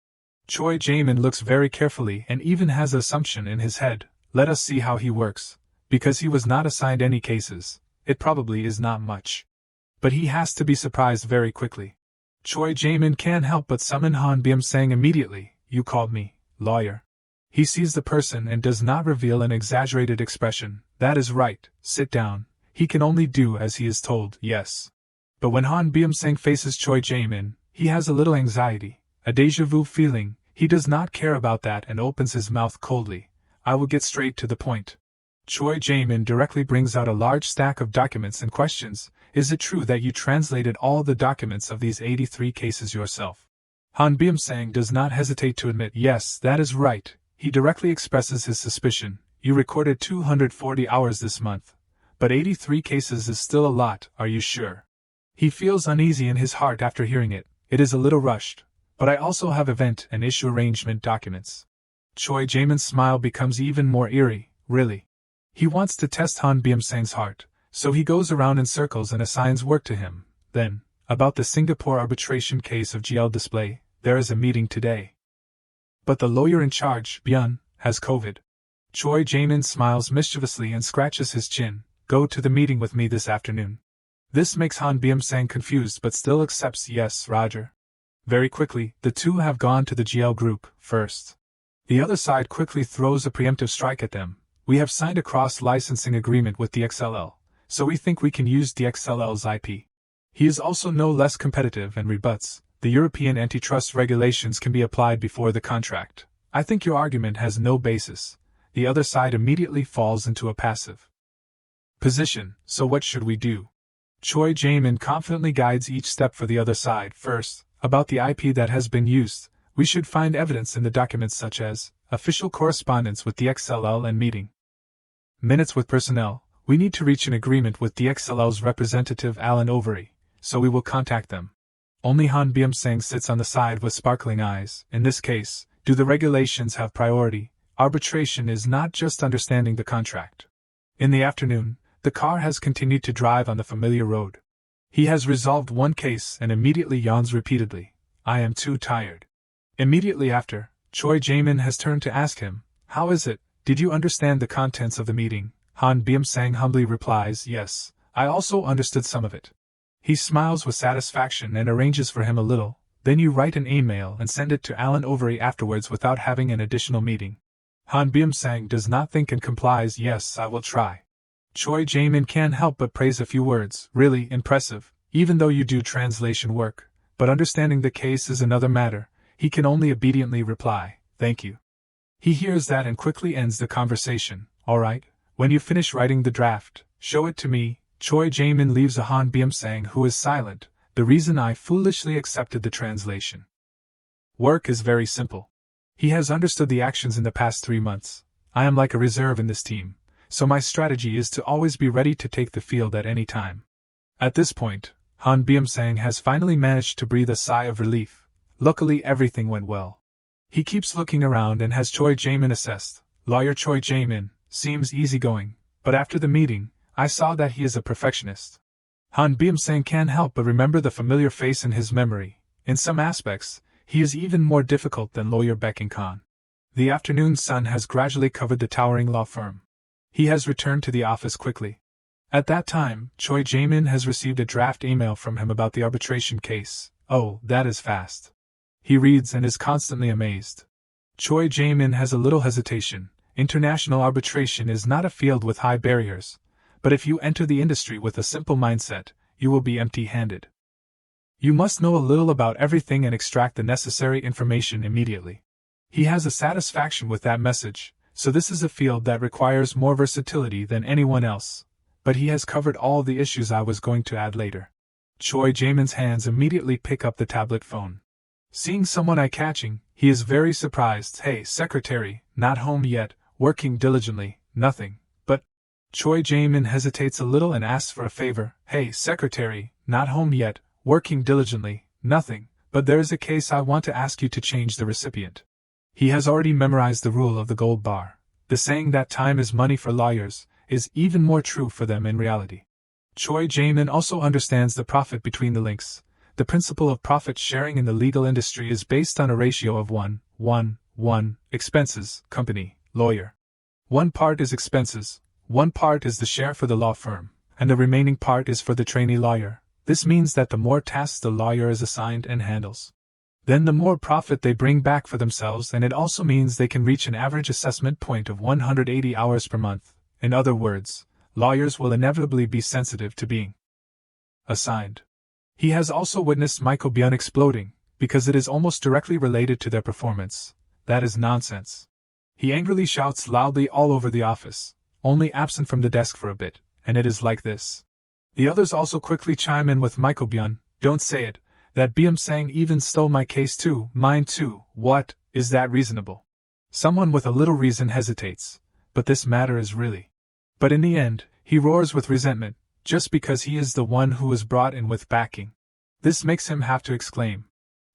Choi Jae-min looks very carefully and even has an assumption in his head. Let us see how he works. Because he was not assigned any cases, it probably is not much. But he has to be surprised very quickly. Choi Jae-min can't help but summon Han Byum-sang immediately. You called me, lawyer. He sees the person and does not reveal an exaggerated expression. That is right, sit down. He can only do as he is told, yes. But when Han Byum-sang faces Choi Jae-min, he has a little anxiety, a déjà vu feeling. He does not care about that and opens his mouth coldly. I will get straight to the point. Choi Jae-min directly brings out a large stack of documents and questions, is it true that you translated all the documents of these 83 cases yourself? Han Byum-sang does not hesitate to admit, yes, that is right. He directly expresses his suspicion. You recorded 240 hours this month. But 83 cases is still a lot, are you sure? He feels uneasy in his heart after hearing it. It is a little rushed, but I also have event and issue arrangement documents. Choi Jae-min's smile becomes even more eerie, really. He wants to test Han Byum-sang's heart, so he goes around in circles and assigns work to him. Then, about the Singapore arbitration case of GL Display, there is a meeting today. But the lawyer in charge, Byun, has COVID. Choi Jae-min smiles mischievously and scratches his chin. Go to the meeting with me this afternoon. This makes Han Byum-sang confused but still accepts. Yes, Roger. Very quickly, the two have gone to the GL group first. The other side quickly throws a preemptive strike at them. We have signed a cross-licensing agreement with DXLL, so we think we can use DXLL's IP. He is also no less competitive and rebuts, the European antitrust regulations can be applied before the contract. I think your argument has no basis. The other side immediately falls into a passive position, so what should we do? Choi Jae-min confidently guides each step for the other side. First, about the IP that has been used, we should find evidence in the documents such as official correspondence with DXLL and meeting minutes with personnel. We need to reach an agreement with DXLL's representative Alan Overy, so we will contact them. Only Han Byung-sang sits on the side with sparkling eyes. In this case, do the regulations have priority? Arbitration is not just understanding the contract. In the afternoon, the car has continued to drive on the familiar road. He has resolved one case and immediately yawns repeatedly. I am too tired. Immediately after, Choi Jae-min has turned to ask him, how is it? Did you understand the contents of the meeting? Han Byung-sang humbly replies, yes, I also understood some of it. He smiles with satisfaction and arranges for him a little. Then you write an email and send it to Alan Overy afterwards without having an additional meeting. Han Byung-sang does not think and complies. Yes, I will try. Choi Jae-min can't help but praise a few words. Really impressive, even though you do translation work. But understanding the case is another matter. He can only obediently reply, thank you. He hears that and quickly ends the conversation. All right, when you finish writing the draft, show it to me. Choi Jae-min leaves a Han Byung-sang who is silent. The reason I foolishly accepted the translation work is very simple. He has understood the actions in the past 3 months. I am like a reserve in this team, so my strategy is to always be ready to take the field at any time. At this point, Han Byung-sang has finally managed to breathe a sigh of relief. Luckily everything went well. He keeps looking around and has Choi Jae-min assessed. Lawyer Choi Jae-min seems easygoing, but after the meeting, I saw that he is a perfectionist. Han Byung-sang can't help but remember the familiar face in his memory. In some aspects, he is even more difficult than lawyer Baek Khan. The afternoon sun has gradually covered the towering law firm. He has returned to the office quickly. At that time, Choi Jae-min has received a draft email from him about the arbitration case. Oh, that is fast. He reads and is constantly amazed. Choi Jae-min has a little hesitation. International arbitration is not a field with high barriers, but if you enter the industry with a simple mindset, you will be empty-handed. You must know a little about everything and extract the necessary information immediately. He has a satisfaction with that message, so this is a field that requires more versatility than anyone else, but he has covered all the issues I was going to add later. Choi Jae-min's hands immediately pick up the tablet phone. Seeing someone eye-catching, he is very surprised. Hey, secretary, not home yet, working diligently, nothing, but... Choi Jae-min hesitates a little and asks for a favor. Hey, secretary, not home yet, working diligently, nothing, but there is a case I want to ask you to change the recipient. He has already memorized the rule of the gold bar. The saying that time is money for lawyers is even more true for them in reality. Choi Jae-min also understands the profit between the links. The principle of profit sharing in the legal industry is based on a ratio of 1:1:1, expenses, company, lawyer. One part is expenses, one part is the share for the law firm, and the remaining part is for the trainee lawyer. This means that the more tasks the lawyer is assigned and handles, then the more profit they bring back for themselves, and it also means they can reach an average assessment point of 180 hours per month. In other words, lawyers will inevitably be sensitive to being assigned. He has also witnessed Michael Byun exploding, because it is almost directly related to their performance. That is nonsense. He angrily shouts loudly all over the office, only absent from the desk for a bit, and it is like this. The others also quickly chime in with Michael Byun. Don't say it. That Byung-sang even stole my case too. Mine too. What? Is that reasonable? Someone with a little reason hesitates. But this matter is really... But in the end, he roars with resentment, just because he is the one who was brought in with backing. This makes him have to exclaim.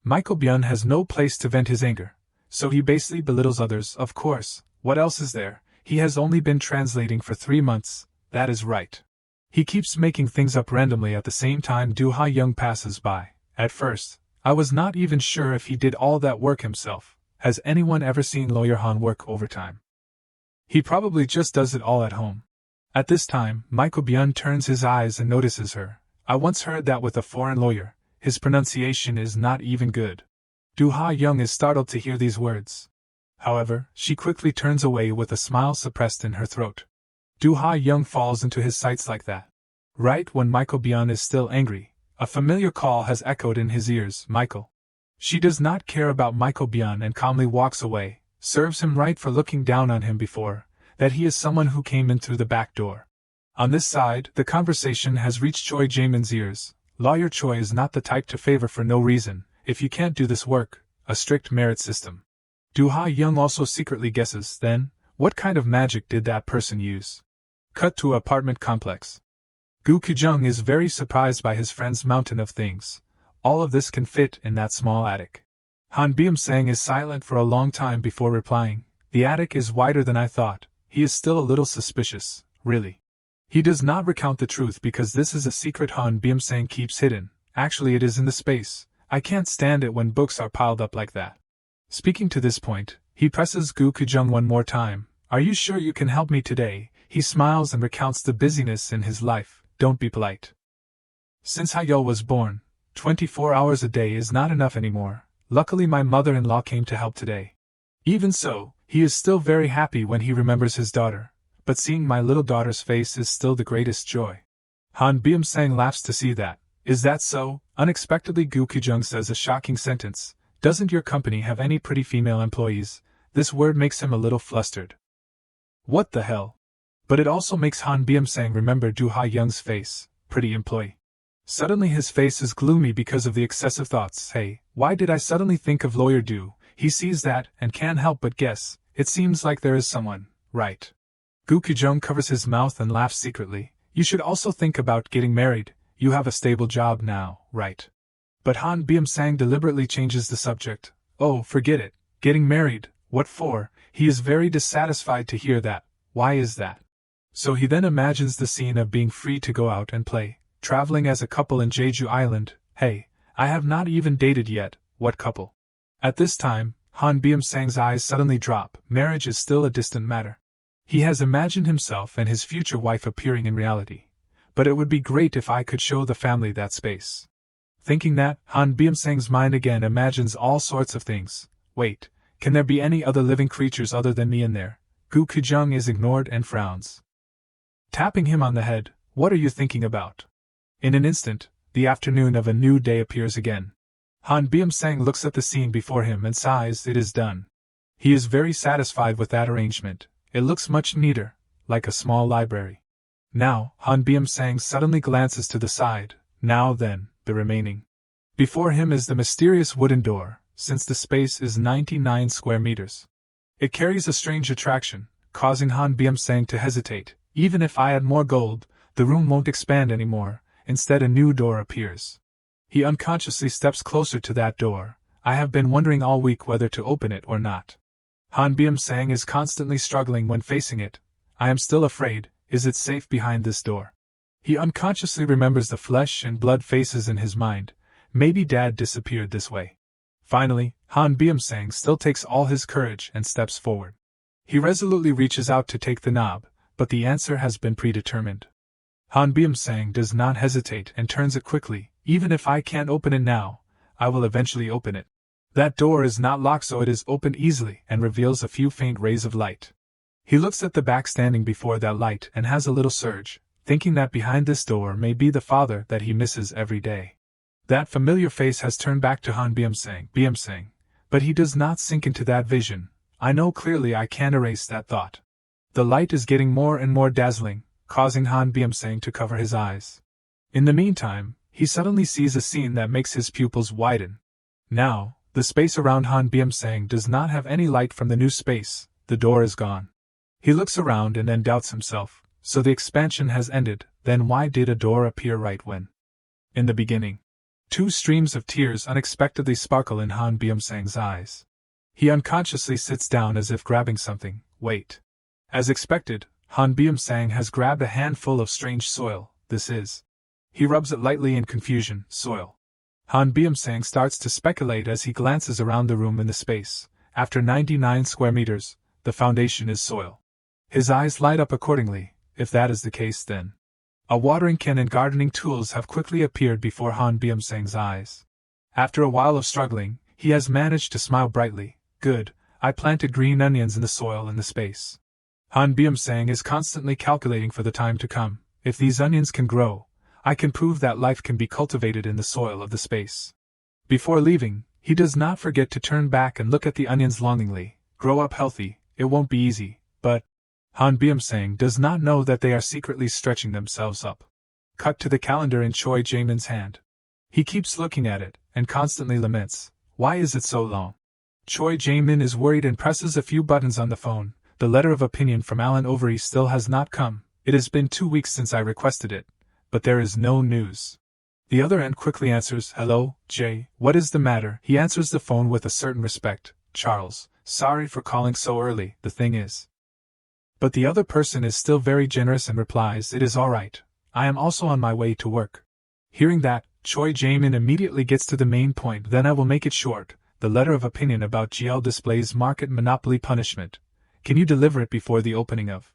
Michael Byun has no place to vent his anger, so he basically belittles others. Of course, what else is there? He has only been translating for 3 months, that is right. He keeps making things up randomly at the same time. Do Ha Young passes by. At first, I was not even sure if he did all that work himself. Has anyone ever seen Lawyer Han work overtime? He probably just does it all at home. At this time, Michael Byun turns his eyes and notices her. I once heard that with a foreign lawyer, his pronunciation is not even good. Do-ha Young is startled to hear these words. However, she quickly turns away with a smile suppressed in her throat. Do-ha Young falls into his sights like that. Right when Michael Bion is still angry, a familiar call has echoed in his ears, Michael. She does not care about Michael Bion and calmly walks away, serves him right for looking down on him before, that he is someone who came in through the back door. On this side, the conversation has reached Choi Jaemin's ears. Lawyer Choi is not the type to favor for no reason, if you can't do this work, a strict merit system. Do-ha Young also secretly guesses, then, what kind of magic did that person use? Cut to apartment complex. Gu Kujung is very surprised by his friend's mountain of things. All of this can fit in that small attic. Han Byum-sang is silent for a long time before replying. The attic is wider than I thought. He is still a little suspicious, really. He does not recount the truth because this is a secret Han Byum-sang keeps hidden. Actually, it is in the space. I can't stand it when books are piled up like that. Speaking to this point, he presses Gu Kujung one more time. Are you sure you can help me today? He smiles and recounts the busyness in his life. Don't be polite. Since Hayo was born, 24 hours a day is not enough anymore. Luckily my mother-in-law came to help today. Even so, he is still very happy when he remembers his daughter, but seeing my little daughter's face is still the greatest joy. Han Byum-sang laughs to see that. Is that so? Unexpectedly Gu Kujung says a shocking sentence. Doesn't your company have any pretty female employees? This word makes him a little flustered. What the hell? But it also makes Han Byum-sang remember Do-ha Young's face. Pretty employee. Suddenly his face is gloomy because of the excessive thoughts. Hey, why did I suddenly think of Lawyer Do? He sees that, and can't help but guess. It seems like there is someone, right? Gu Kujung covers his mouth and laughs secretly. You should also think about getting married. You have a stable job now, right? But Han Byum-sang deliberately changes the subject. Oh, forget it. Getting married, what for? He is very dissatisfied to hear that. Why is that? So he then imagines the scene of being free to go out and play. Traveling as a couple in Jeju Island. Hey, I have not even dated yet. What couple? At this time, Han Byum-sang's eyes suddenly drop. Marriage is still a distant matter. He has imagined himself and his future wife appearing in reality. But it would be great if I could show the family that space. Thinking that, Han Byum-sang's mind again imagines all sorts of things. Wait, can there be any other living creatures other than me in there? Gu Kujung is ignored and frowns. Tapping him on the head, what are you thinking about? In an instant, the afternoon of a new day appears again. Han Byum-sang looks at the scene before him and sighs. It is done. He is very satisfied with that arrangement. It looks much neater, like a small library. Now, Han Byum-sang suddenly glances to the side. Now then, the remaining. Before him is the mysterious wooden door, since the space is 99 square meters. It carries a strange attraction, causing Han Byum-sang to hesitate. Even if I add more gold, the room won't expand anymore. Instead, a new door appears. He unconsciously steps closer to that door. I have been wondering all week whether to open it or not. Han Byum-sang is constantly struggling when facing it. I am still afraid. Is it safe behind this door? He unconsciously remembers the flesh and blood faces in his mind. Maybe Dad disappeared this way. Finally, Han Byum-sang still takes all his courage and steps forward. He resolutely reaches out to take the knob, but the answer has been predetermined. Han Byum-sang does not hesitate and turns it quickly. Even if I can't open it now, I will eventually open it. That door is not locked, so it is opened easily and reveals a few faint rays of light. He looks at the back standing before that light and has a little surge, thinking that behind this door may be the father that he misses every day. That familiar face has turned back to Han Byum-sang, but he does not sink into that vision. I know clearly I can't erase that thought. The light is getting more and more dazzling, causing Han Byum-sang to cover his eyes. In the meantime, he suddenly sees a scene that makes his pupils widen. Now, the space around Han Byum-sang does not have any light from the new space. The door is gone. He looks around and then doubts himself. So the expansion has ended, then why did a door appear right when? In the beginning. Two streams of tears unexpectedly sparkle in Han Byum-sang's eyes. He unconsciously sits down as if grabbing something. Wait. As expected, Han Byum-sang has grabbed a handful of strange soil. This is. He rubs it lightly in confusion. Soil. Han Byum-sang starts to speculate as he glances around the room in the space. After 99 square meters, the foundation is soil. His eyes light up accordingly. If that is the case, then. A watering can and gardening tools have quickly appeared before Han Byung-sang's eyes. After a while of struggling, he has managed to smile brightly. Good, I planted green onions in the soil in the space. Han Byung-sang is constantly calculating for the time to come. If these onions can grow, I can prove that life can be cultivated in the soil of the space. Before leaving, he does not forget to turn back and look at the onions longingly. Grow up healthy, it won't be easy, but Han Byung-sang does not know that they are secretly stretching themselves up. Cut to the calendar in Choi Jae-min's hand. He keeps looking at it, and constantly laments, why is it so long? Choi Jae-min is worried and presses a few buttons on the phone. The letter of opinion from Alan Overy still has not come. It has been 2 weeks since I requested it, but there is no news. The other end quickly answers, hello, Jay, what is the matter? He answers the phone with a certain respect, Charles, sorry for calling so early, the thing is. But the other person is still very generous and replies, it is alright, I am also on my way to work. Hearing that, Choi Jae-min immediately gets to the main point, then I will make it short, the letter of opinion about GL Display's market monopoly punishment. Can you deliver it before the opening of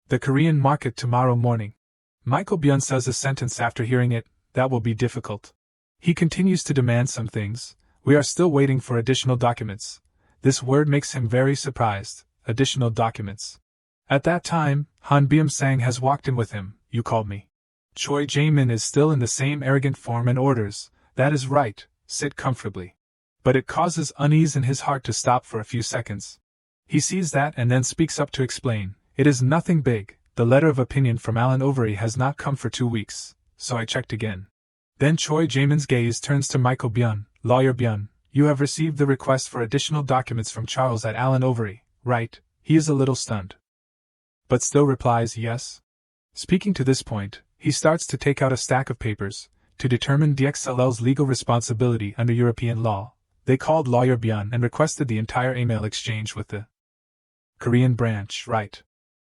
the Korean market tomorrow morning? Michael Byun says a sentence after hearing it, that will be difficult. He continues to demand some things, we are still waiting for additional documents. This word makes him very surprised, additional documents. At that time, Han Byung-sang has walked in with him, you called me. Choi Jae-min is still in the same arrogant form and orders, that is right, sit comfortably. But it causes unease in his heart to stop for a few seconds. He sees that and then speaks up to explain, it is nothing big, the letter of opinion from Alan Overy has not come for 2 weeks, so I checked again. Then Choi Jae-min's gaze turns to Michael Byun, Lawyer Byun, you have received the request for additional documents from Charles at Alan Overy, right? He is a little stunned, but still replies yes. Speaking to this point, he starts to take out a stack of papers, to determine DXLL's legal responsibility under European law. They called Lawyer Byun and requested the entire email exchange with the Korean branch, right?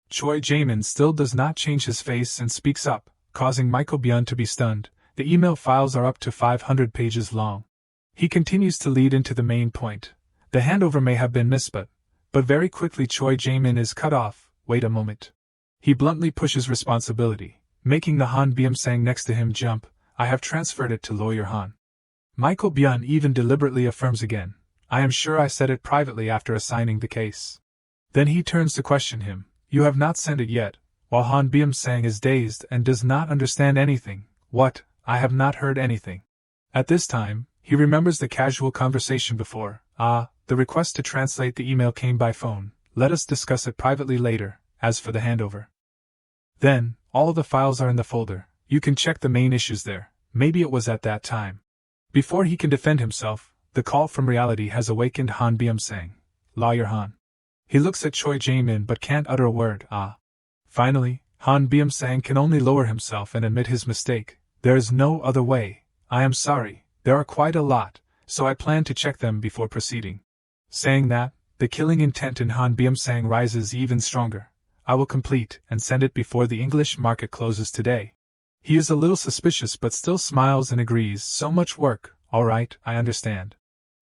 Choi Jae-min still does not change his face and speaks up, causing Michael Byun to be stunned. The email files are up to 500 pages long. He continues to lead into the main point. The handover may have been missed but very quickly Choi Jae-min is cut off. Wait a moment. He bluntly pushes responsibility, making the Han Byung-sang next to him jump. I have transferred it to Lawyer Han. Michael Byun even deliberately affirms again, I am sure I said it privately after assigning the case. Then he turns to question him, you have not sent it yet, while Han Byung-sang is dazed and does not understand anything. What? I have not heard anything. At this time, he remembers the casual conversation before. The request to translate the email came by phone, let us discuss it privately later, as for the handover. Then, all the files are in the folder, you can check the main issues there, maybe it was at that time. Before he can defend himself, the call from reality has awakened Han Byung-sang. Lawyer Han. He looks at Choi Jae-min but can't utter a word. Finally, Han Byung-sang can only lower himself and admit his mistake. There is no other way. I am sorry, there are quite a lot, so I plan to check them before proceeding. Saying that, the killing intent in Han Byung-sang rises even stronger. I will complete and send it before the English market closes today. He is a little suspicious but still smiles and agrees, so much work, alright, I understand.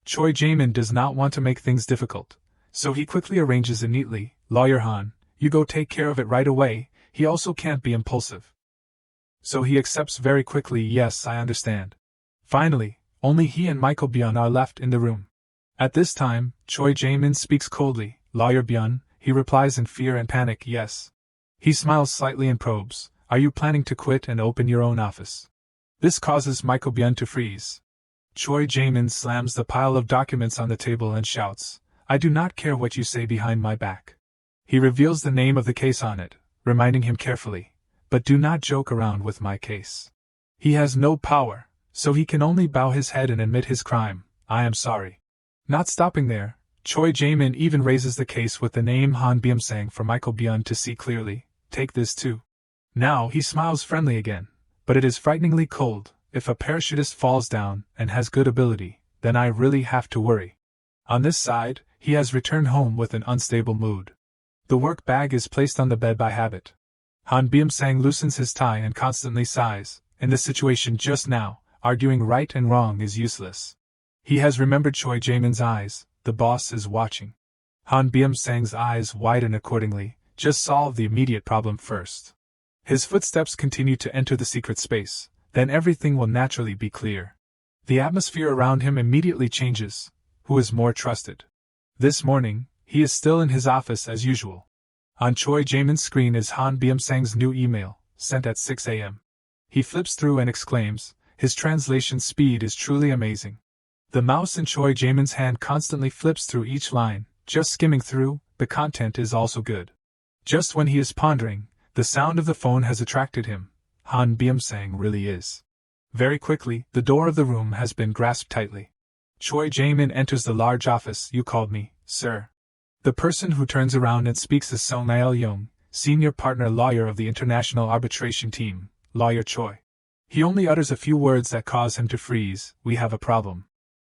Choi Jae-min does not want to make things difficult, so he quickly arranges it neatly. Lawyer Han, you go take care of it right away, he also can't be impulsive. So he accepts very quickly, yes, I understand. Finally, only he and Michael Byun are left in the room. At this time, Choi Jae-min speaks coldly. Lawyer Byun, he replies in fear and panic, yes. He smiles slightly and probes, are you planning to quit and open your own office? This causes Michael Byun to freeze. Choi Jae-min slams the pile of documents on the table and shouts, I do not care what you say behind my back. He reveals the name of the case on it, reminding him carefully, but do not joke around with my case. He has no power, so he can only bow his head and admit his crime. I am sorry. Not stopping there, Choi Jae-min even raises the case with the name Han Byung-sang for Michael Byun to see clearly. Take this too. Now he smiles friendly again, but it is frighteningly cold. If a parachutist falls down and has good ability, then I really have to worry. On this side, he has returned home with an unstable mood. The work bag is placed on the bed by habit. Han Byung-sang loosens his tie and constantly sighs. In the situation just now, arguing right and wrong is useless. He has remembered Choi Jae-min's eyes, the boss is watching. Han Byung-sang's eyes widen accordingly, just solve the immediate problem first. His footsteps continue to enter the secret space, then everything will naturally be clear. The atmosphere around him immediately changes. Who is more trusted? This morning, he is still in his office as usual. On Choi Jae-min's screen is Han Byum-sang's new email, sent at 6 a.m. He flips through and exclaims, his translation speed is truly amazing. The mouse in Choi Jae-min's hand constantly flips through each line, just skimming through. The content is also good. Just when he is pondering, the sound of the phone has attracted him. Han Byum-sang really is. Very quickly, the door of the room has been grasped tightly. Choi Jae-min enters the large office. You called me, sir. The person who turns around and speaks is Song Nail-young, senior partner lawyer of the International Arbitration Team, Lawyer Choi. He only utters a few words that cause him to freeze. We have a problem.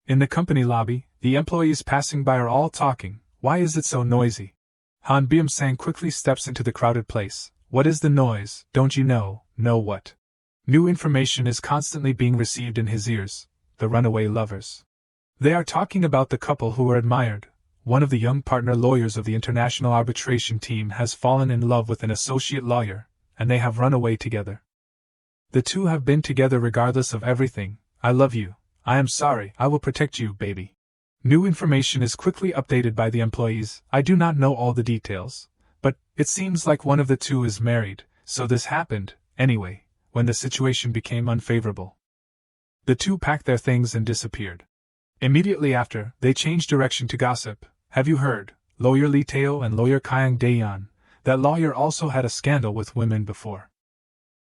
In the company lobby, the employees passing by are all talking. Why is it so noisy? Han Byum-sang quickly steps into the crowded place. What is the noise? Don't you know? Know what? New information is constantly being received in his ears. The runaway lovers. They are talking about the couple who were admired. One of the young partner lawyers of the International Arbitration Team has fallen in love with an associate lawyer, and they have run away together. The two have been together regardless of everything. I love you. I am sorry. I will protect you, baby. New information is quickly updated by the employees. I do not know all the details, but it seems like one of the two is married, so this happened, anyway, when the situation became unfavorable. The two packed their things and disappeared. Immediately after, they changed direction to gossip. Have you heard, lawyer Lee Tae-oh and lawyer Kyung Dae-yeon, that lawyer also had a scandal with women before?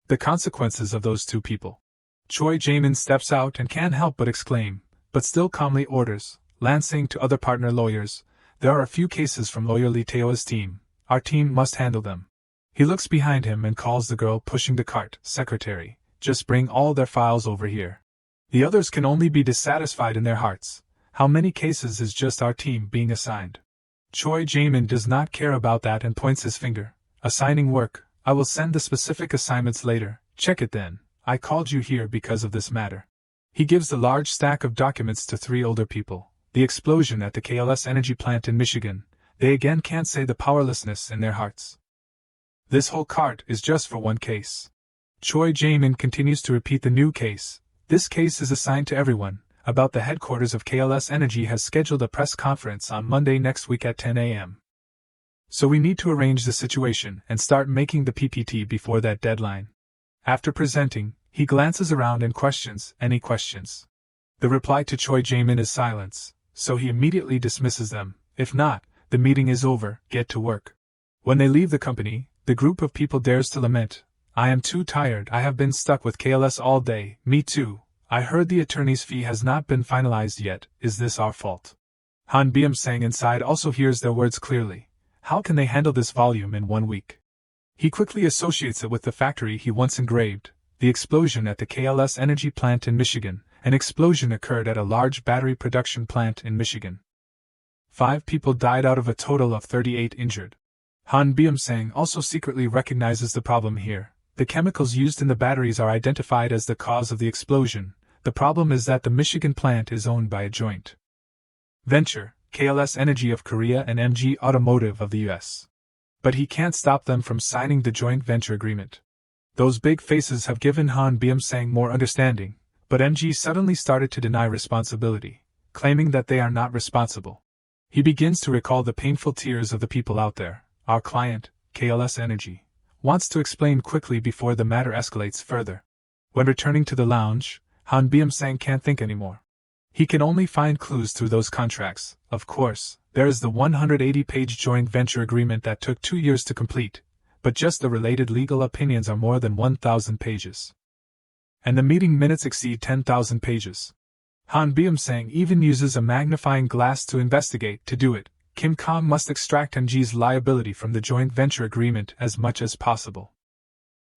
The consequences of those two people. Choi Jae-min steps out and can't help but exclaim, but still calmly orders, lancing to other partner lawyers, there are a few cases from lawyer Lee Tae-oh's team. Our team must handle them. He looks behind him and calls the girl pushing the cart, secretary, just bring all their files over here. The others can only be dissatisfied in their hearts. How many cases is just our team being assigned? Choi Jae-min does not care about that and points his finger. Assigning work. I will send the specific assignments later. Check it then. I called you here because of this matter. He gives the large stack of documents to three older people. The explosion at the KLS energy plant in Michigan. They again can't say the powerlessness in their hearts. This whole cart is just for one case. Choi Jae-min continues to repeat the new case. This case is assigned to everyone. About the headquarters of KLS Energy has scheduled a press conference on Monday next week at 10 a.m. So we need to arrange the situation and start making the PPT before that deadline. After presenting, he glances around and questions any questions. The reply to Choi Jae-min is silence, so he immediately dismisses them. If not, the meeting is over, get to work. When they leave the company, the group of people dares to lament. I am too tired. I have been stuck with KLS all day. Me too. I heard the attorney's fee has not been finalized yet. Is this our fault? Han Byum-sang inside also hears their words clearly. How can they handle this volume in 1 week? He quickly associates it with the factory he once engraved. The explosion at the KLS energy plant in Michigan. An explosion occurred at a large battery production plant in Michigan. 5 people died out of a total of 38 injured. Han Byum-sang also secretly recognizes the problem here. The chemicals used in the batteries are identified as the cause of the explosion. The problem is that the Michigan plant is owned by a joint venture, KLS Energy of Korea and MG Automotive of the US. But he can't stop them from signing the joint venture agreement. Those big faces have given Han Byum-sang more understanding, but MG suddenly started to deny responsibility, claiming that they are not responsible. He begins to recall the painful tears of the people out there. Our client, KLS Energy, wants to explain quickly before the matter escalates further. When returning to the lounge, Han Byum-sang can't think anymore. He can only find clues through those contracts. Of course, there is the 180-page joint venture agreement that took 2 years to complete, but just the related legal opinions are more than 1,000 pages. And the meeting minutes exceed 10,000 pages. Han Byum-sang even uses a magnifying glass to investigate. To do it, Kim Kong must extract MG's liability from the joint venture agreement as much as possible.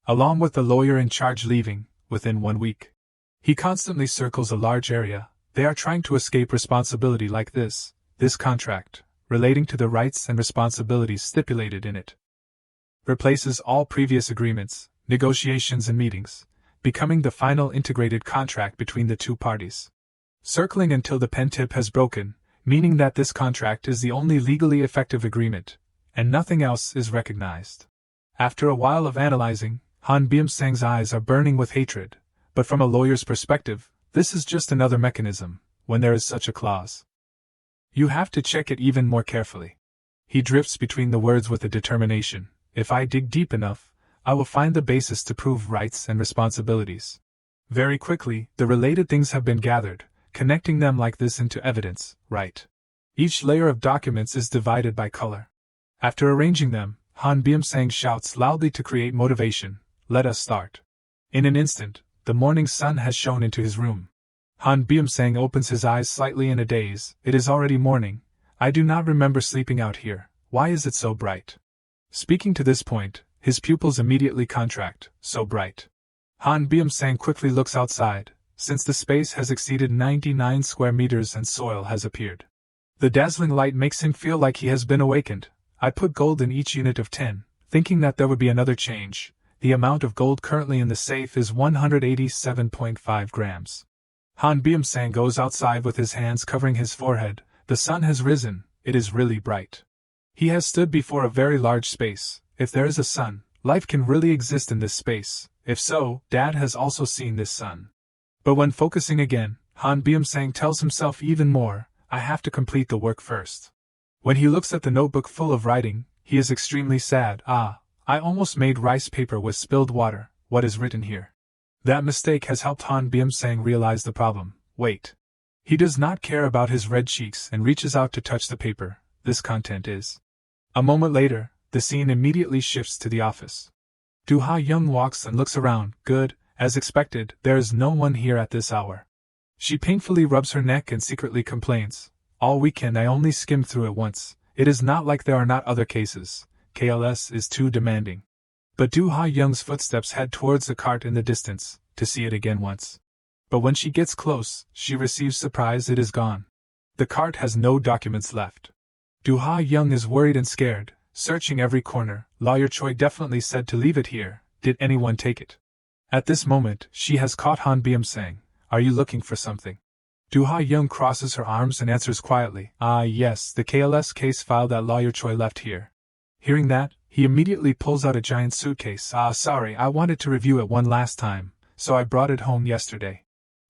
Along with the lawyer in charge leaving, within 1 week. He constantly circles a large area. They are trying to escape responsibility like this contract, relating to the rights and responsibilities stipulated in it, replaces all previous agreements, negotiations and meetings, becoming the final integrated contract between the two parties. Circling until the pen tip has broken, meaning that this contract is the only legally effective agreement, and nothing else is recognized. After a while of analyzing, Han Byung-sang's eyes are burning with hatred, but from a lawyer's perspective, this is just another mechanism, when there is such a clause. You have to check it even more carefully. He drifts between the words with a determination. If I dig deep enough, I will find the basis to prove rights and responsibilities. Very quickly, the related things have been gathered, connecting them like this into evidence, right? Each layer of documents is divided by color. After arranging them, Han Byung-sang shouts loudly to create motivation, "Let us start." In an instant, the morning sun has shone into his room. Han Byung-sang opens his eyes slightly in a daze. It is already morning. I do not remember sleeping out here. Why is it so bright? Speaking to this point, his pupils immediately contract. So bright. Han Byung-sang quickly looks outside, since the space has exceeded 99 square meters and soil has appeared. The dazzling light makes him feel like he has been awakened. I put gold in each unit of 10, thinking that there would be another change. The amount of gold currently in the safe is 187.5 grams. Han Byung-sang goes outside with his hands covering his forehead. The sun has risen, it is really bright. He has stood before a very large space. If there is a sun, life can really exist in this space. If so, Dad has also seen this sun. But when focusing again, Han Byung-sang tells himself even more, I have to complete the work first. When he looks at the notebook full of writing, he is extremely sad. I almost made rice paper with spilled water. What is written here? That mistake has helped Han Byung-sang realize the problem. Wait. He does not care about his red cheeks and reaches out to touch the paper. This content is. A moment later, the scene immediately shifts to the office. Do Ha-young walks and looks around. Good, as expected, there is no one here at this hour. She painfully rubs her neck and secretly complains. All weekend I only skimmed through it once. It is not like there are not other cases. KLS is too demanding. But Do Ha-young's footsteps head towards the cart in the distance, to see it again once. But when she gets close, she receives surprise. It is gone. The cart has no documents left. Do Ha-young is worried and scared, searching every corner. Lawyer Choi definitely said to leave it here. Did anyone take it? At this moment, she has caught Han Byung-sang. Are you looking for something? Do Ha-young crosses her arms and answers quietly. Yes, the KLS case file that Lawyer Choi left here. Hearing that, he immediately pulls out a giant suitcase. Sorry, I wanted to review it one last time, so I brought it home yesterday.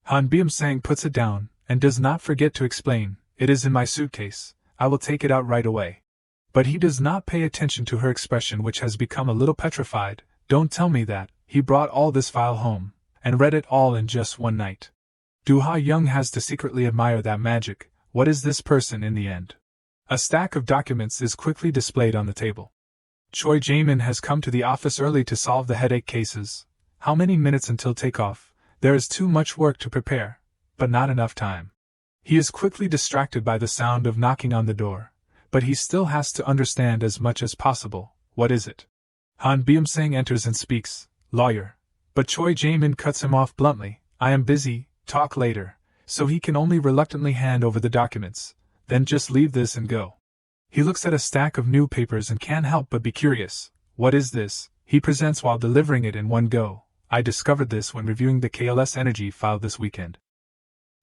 Han Byung-sang puts it down, and does not forget to explain, it is in my suitcase, I will take it out right away. But he does not pay attention to her expression, which has become a little petrified. Don't tell me that, he brought all this file home, and read it all in just one night. Do Ha-young has to secretly admire that magic. What is this person in the end? A stack of documents is quickly displayed on the table. Choi Jae-min has come to the office early to solve the headache cases. How many minutes until takeoff? There is too much work to prepare, but not enough time. He is quickly distracted by the sound of knocking on the door, but he still has to understand as much as possible. What is it? Han Byung-sang enters and speaks, lawyer. But Choi Jae-min cuts him off bluntly. I am busy, talk later, so he can only reluctantly hand over the documents. Then just leave this and go. He looks at a stack of new papers and can't help but be curious. What is this? He presents while delivering it in one go. I discovered this when reviewing the KLS Energy file this weekend.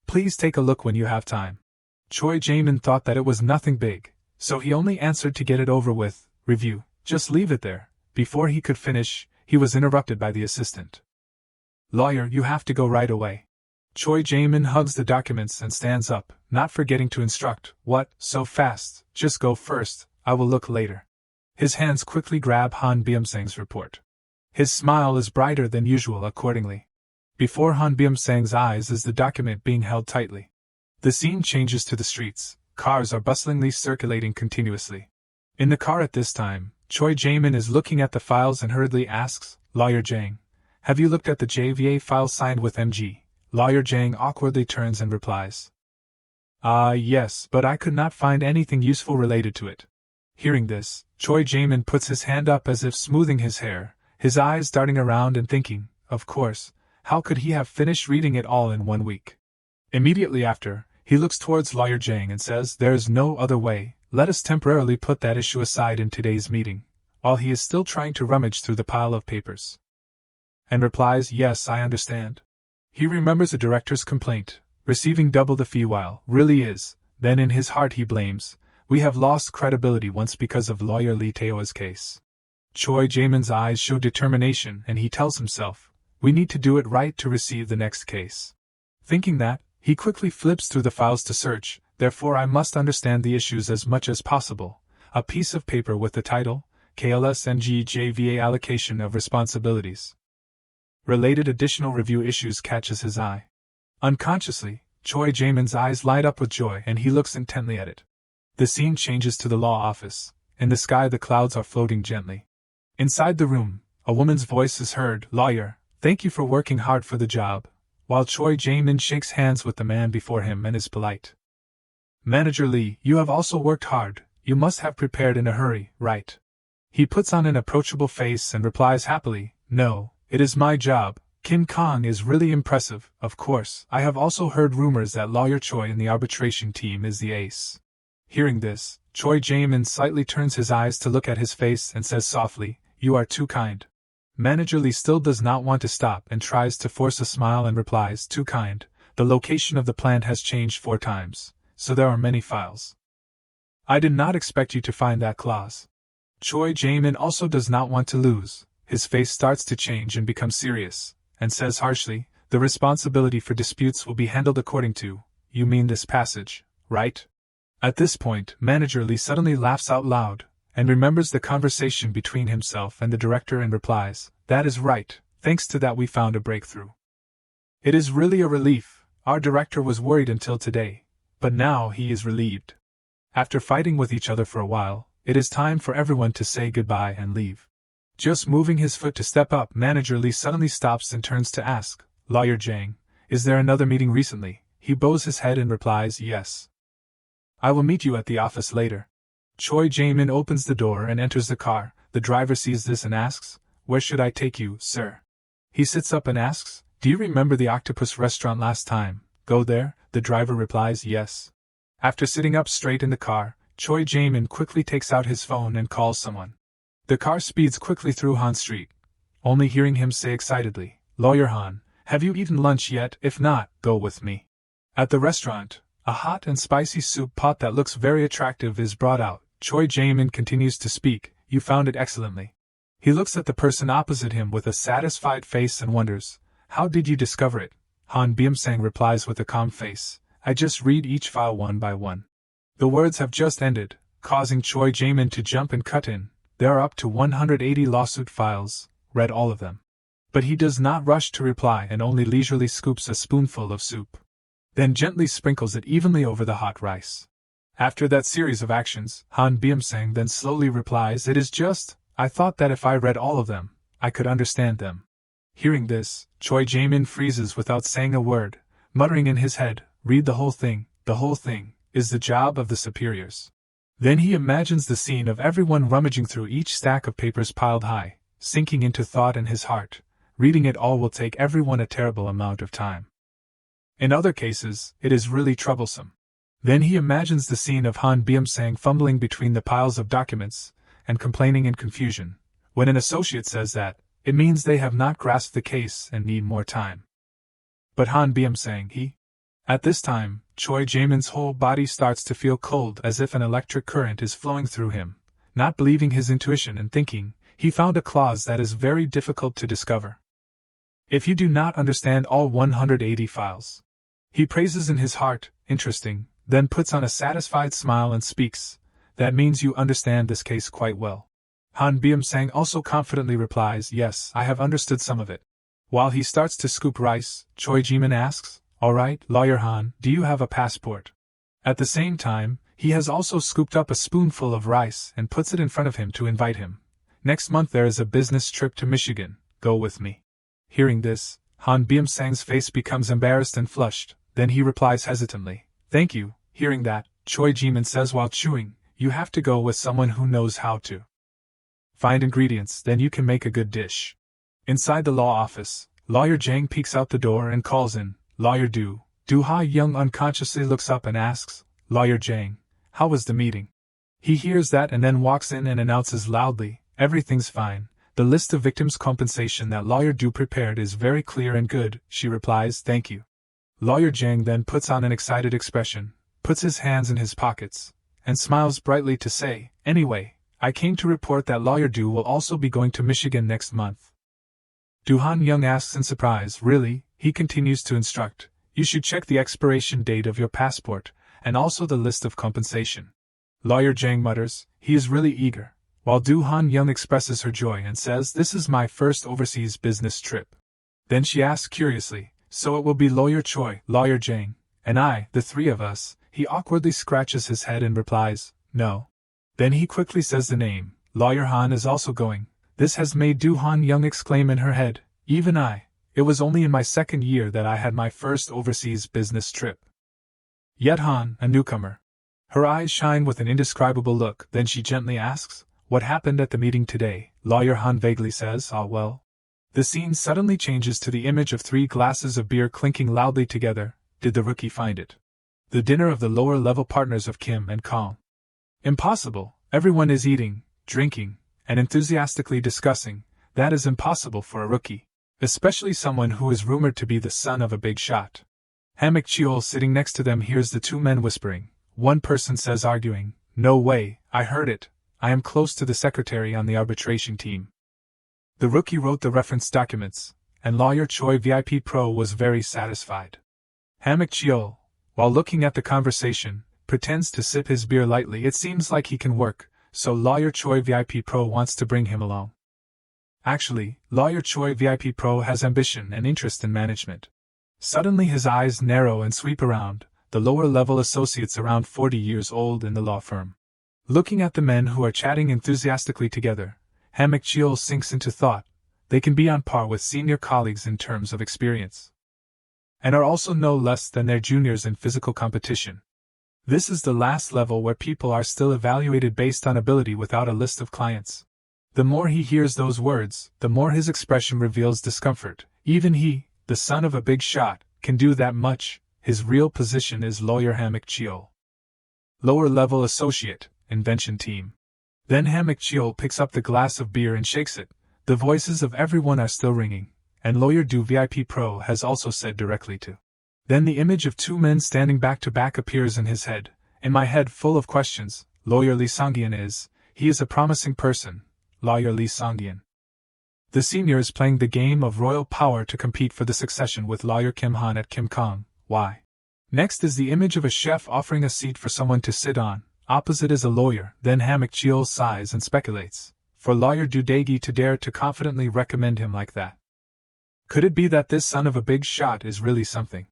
Please take a look when you have time. Choi Jae-min thought that it was nothing big, so he only answered to get it over with. Review, just leave it there. Before he could finish, he was interrupted by the assistant. Lawyer, you have to go right away. Choi Jae-min hugs the documents and stands up, not forgetting to instruct. What, so fast? Just go first, I will look later. His hands quickly grab Han Byung-sang's report. His smile is brighter than usual accordingly. Before Han Byung-sang's eyes is the document being held tightly. The scene changes to the streets. Cars are bustlingly circulating continuously. In the car at this time, Choi Jae-min is looking at the files and hurriedly asks, Lawyer Jang, have you looked at the JVA file signed with MG? Lawyer Jang awkwardly turns and replies. Yes, but I could not find anything useful related to it. Hearing this, Choi Jae-min puts his hand up as if smoothing his hair, his eyes darting around and thinking, of course, how could he have finished reading it all in 1 week? Immediately after, he looks towards Lawyer Jang and says, there is no other way, let us temporarily put that issue aside in today's meeting, while he is still trying to rummage through the pile of papers. And replies, yes, I understand. He remembers the director's complaint, receiving double the fee while really is, then in his heart he blames, we have lost credibility once because of lawyer Lee Taeo's case. Choi Jaemin's eyes show determination and he tells himself, we need to do it right to receive the next case. Thinking that, he quickly flips through the files to search, therefore I must understand the issues as much as possible. A piece of paper with the title, KLSNGJVA Allocation of Responsibilities. Related additional review issues catches his eye. Unconsciously, Choi Jaemin's eyes light up with joy and he looks intently at it. The scene changes to the law office. In the sky the clouds are floating gently. Inside the room, a woman's voice is heard, lawyer, thank you for working hard for the job, while Choi Jaemin shakes hands with the man before him and is polite. Manager Lee, you have also worked hard, you must have prepared in a hurry, right? He puts on an approachable face and replies happily, no, it is my job. Kim Kong is really impressive, of course. I have also heard rumors that lawyer Choi in the arbitration team is the ace. Hearing this, Choi Jaemin slightly turns his eyes to look at his face and says softly, you are too kind. Manager Lee still does not want to stop and tries to force a smile and replies, too kind. The location of the plant has changed 4 times, so there are many files. I did not expect you to find that clause. Choi Jaemin also does not want to lose. His face starts to change and become serious, and says harshly, the responsibility for disputes will be handled according to, you mean this passage, right? At this point, Manager Lee suddenly laughs out loud, and remembers the conversation between himself and the director and replies, that is right, thanks to that we found a breakthrough. It is really a relief, our director was worried until today, but now he is relieved. After fighting with each other for a while, it is time for everyone to say goodbye and leave. Just moving his foot to step up, Manager Lee suddenly stops and turns to ask, Lawyer Jang, is there another meeting recently? He bows his head and replies, yes. I will meet you at the office later. Choi Jaemin opens the door and enters the car. The driver sees this and asks, where should I take you, sir? He sits up and asks, do you remember the octopus restaurant last time? Go there? The driver replies, yes. After sitting up straight in the car, Choi Jaemin quickly takes out his phone and calls someone. The car speeds quickly through Han Street, only hearing him say excitedly, Lawyer Han, have you eaten lunch yet? If not, go with me. At the restaurant, a hot and spicy soup pot that looks very attractive is brought out. Choi Jaemin continues to speak, you found it excellently. He looks at the person opposite him with a satisfied face and wonders, how did you discover it? Han Byum-sang replies with a calm face, I just read each file one by one. The words have just ended, causing Choi Jaemin to jump and cut in. There are up to 180 lawsuit files, read all of them. But he does not rush to reply and only leisurely scoops a spoonful of soup. Then gently sprinkles it evenly over the hot rice. After that series of actions, Han Byum-sang then slowly replies, it is just, I thought that if I read all of them, I could understand them. Hearing this, Choi Jaemin freezes without saying a word, muttering in his head, read the whole thing is the job of the superiors. Then he imagines the scene of everyone rummaging through each stack of papers piled high, sinking into thought in his heart. Reading it all will take everyone a terrible amount of time. In other cases, it is really troublesome. Then he imagines the scene of Han Byum-sang fumbling between the piles of documents, and complaining in confusion. When an associate says that, it means they have not grasped the case and need more time. But Han Byum-sang, At this time, Choi Jaemin's whole body starts to feel cold as if an electric current is flowing through him. Not believing his intuition and thinking, he found a clause that is very difficult to discover. If you do not understand all 180 files. He praises in his heart, interesting, then puts on a satisfied smile and speaks, that means you understand this case quite well. Han Byum-sang also confidently replies, yes, I have understood some of it. While he starts to scoop rice, Choi Jaemin asks, all right, Lawyer Han, do you have a passport? At the same time, he has also scooped up a spoonful of rice and puts it in front of him to invite him. Next month there is a business trip to Michigan, go with me. Hearing this, Han Byum-sang's face becomes embarrassed and flushed, then he replies hesitantly, thank you. Hearing that, Choi Jaemin says while chewing, you have to go with someone who knows how to find ingredients, then you can make a good dish. Inside the law office, Lawyer Jang peeks out the door and calls in, Lawyer Do Ha Young unconsciously looks up and asks, Lawyer Jang, how was the meeting? He hears that and then walks in and announces loudly, everything's fine. The list of victims' compensation that Lawyer Do prepared is very clear and good. She replies, thank you. Lawyer Jang then puts on an excited expression, puts his hands in his pockets, and smiles brightly to say, anyway, I came to report that Lawyer Du will also be going to Michigan next month. Du Han Young asks in surprise, really? He continues to instruct, you should check the expiration date of your passport, and also the list of compensation. Lawyer Zhang mutters, he is really eager, while Du Han Young expresses her joy and says, this is my first overseas business trip. Then she asks curiously, so it will be Lawyer Choi, Lawyer Zhang, and I, the three of us? He awkwardly scratches his head and replies, no. Then he quickly says the name, Lawyer Han is also going. This has made Du Han Young exclaim in her head, even I. It was only in my second year that I had my first overseas business trip. Yet Han, a newcomer. Her eyes shine with an indescribable look, then she gently asks, what happened at the meeting today? Lawyer Han vaguely says, ah well. The scene suddenly changes to the image of 3 glasses of beer clinking loudly together. Did the rookie find it? The dinner of the lower-level partners of Kim and Kong. Impossible. Everyone is eating, drinking, and enthusiastically discussing. That is impossible for a rookie, especially someone who is rumored to be the son of a big shot. Hammock Cheol sitting next to them hears the 2 men whispering. One person says arguing, no way, I heard it. I am close to the secretary on the arbitration team. The rookie wrote the reference documents, and Lawyer Choi VIP Pro was very satisfied. Hammock Cheol, while looking at the conversation, pretends to sip his beer lightly. It seems like he can work, so Lawyer Choi VIP Pro wants to bring him along. Actually, Lawyer Choi VIP Pro has ambition and interest in management. Suddenly his eyes narrow and sweep around, the lower-level associates around 40 years old in the law firm. Looking at the men who are chatting enthusiastically together, Hammock Cheol sinks into thought. They can be on par with senior colleagues in terms of experience, and are also no less than their juniors in physical competition. This is the last level where people are still evaluated based on ability without a list of clients. The more he hears those words, the more his expression reveals discomfort. Even he, the son of a big shot, can do that much. His real position is Lawyer Hammock Cheol. Lower-level associate, invention team. Then Hammock Cheol picks up the glass of beer and shakes it. The voices of everyone are still ringing, and Lawyer Du VIP Pro has also said directly to. Then the image of 2 men standing back to back appears in his head. In my head full of questions, Lawyer Lee Songyan he is a promising person, Lawyer Lee Songyan. The senior is playing the game of royal power to compete for the succession with Lawyer Kim Han at Kim Kong. Why? Next is the image of a chef offering a seat for someone to sit on. Opposite is a lawyer. Then Hammock Cheol sighs and speculates. For Lawyer Du Daegi to dare to confidently recommend him like that. Could it be that this son of a big shot is really something?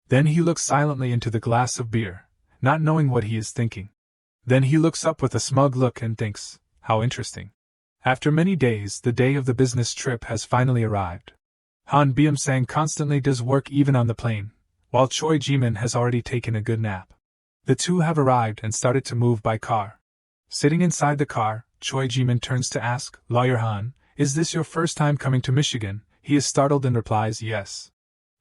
Then he looks silently into the glass of beer, not knowing what he is thinking. Then he looks up with a smug look and thinks, how interesting. After many days, the day of the business trip has finally arrived. Han Byum-sang constantly does work even on the plane, while Choi Ji-min has already taken a good nap. The 2 have arrived and started to move by car. Sitting inside the car, Choi Ji-min turns to ask, Lawyer Han, is this your first time coming to Michigan? He is startled and replies, yes.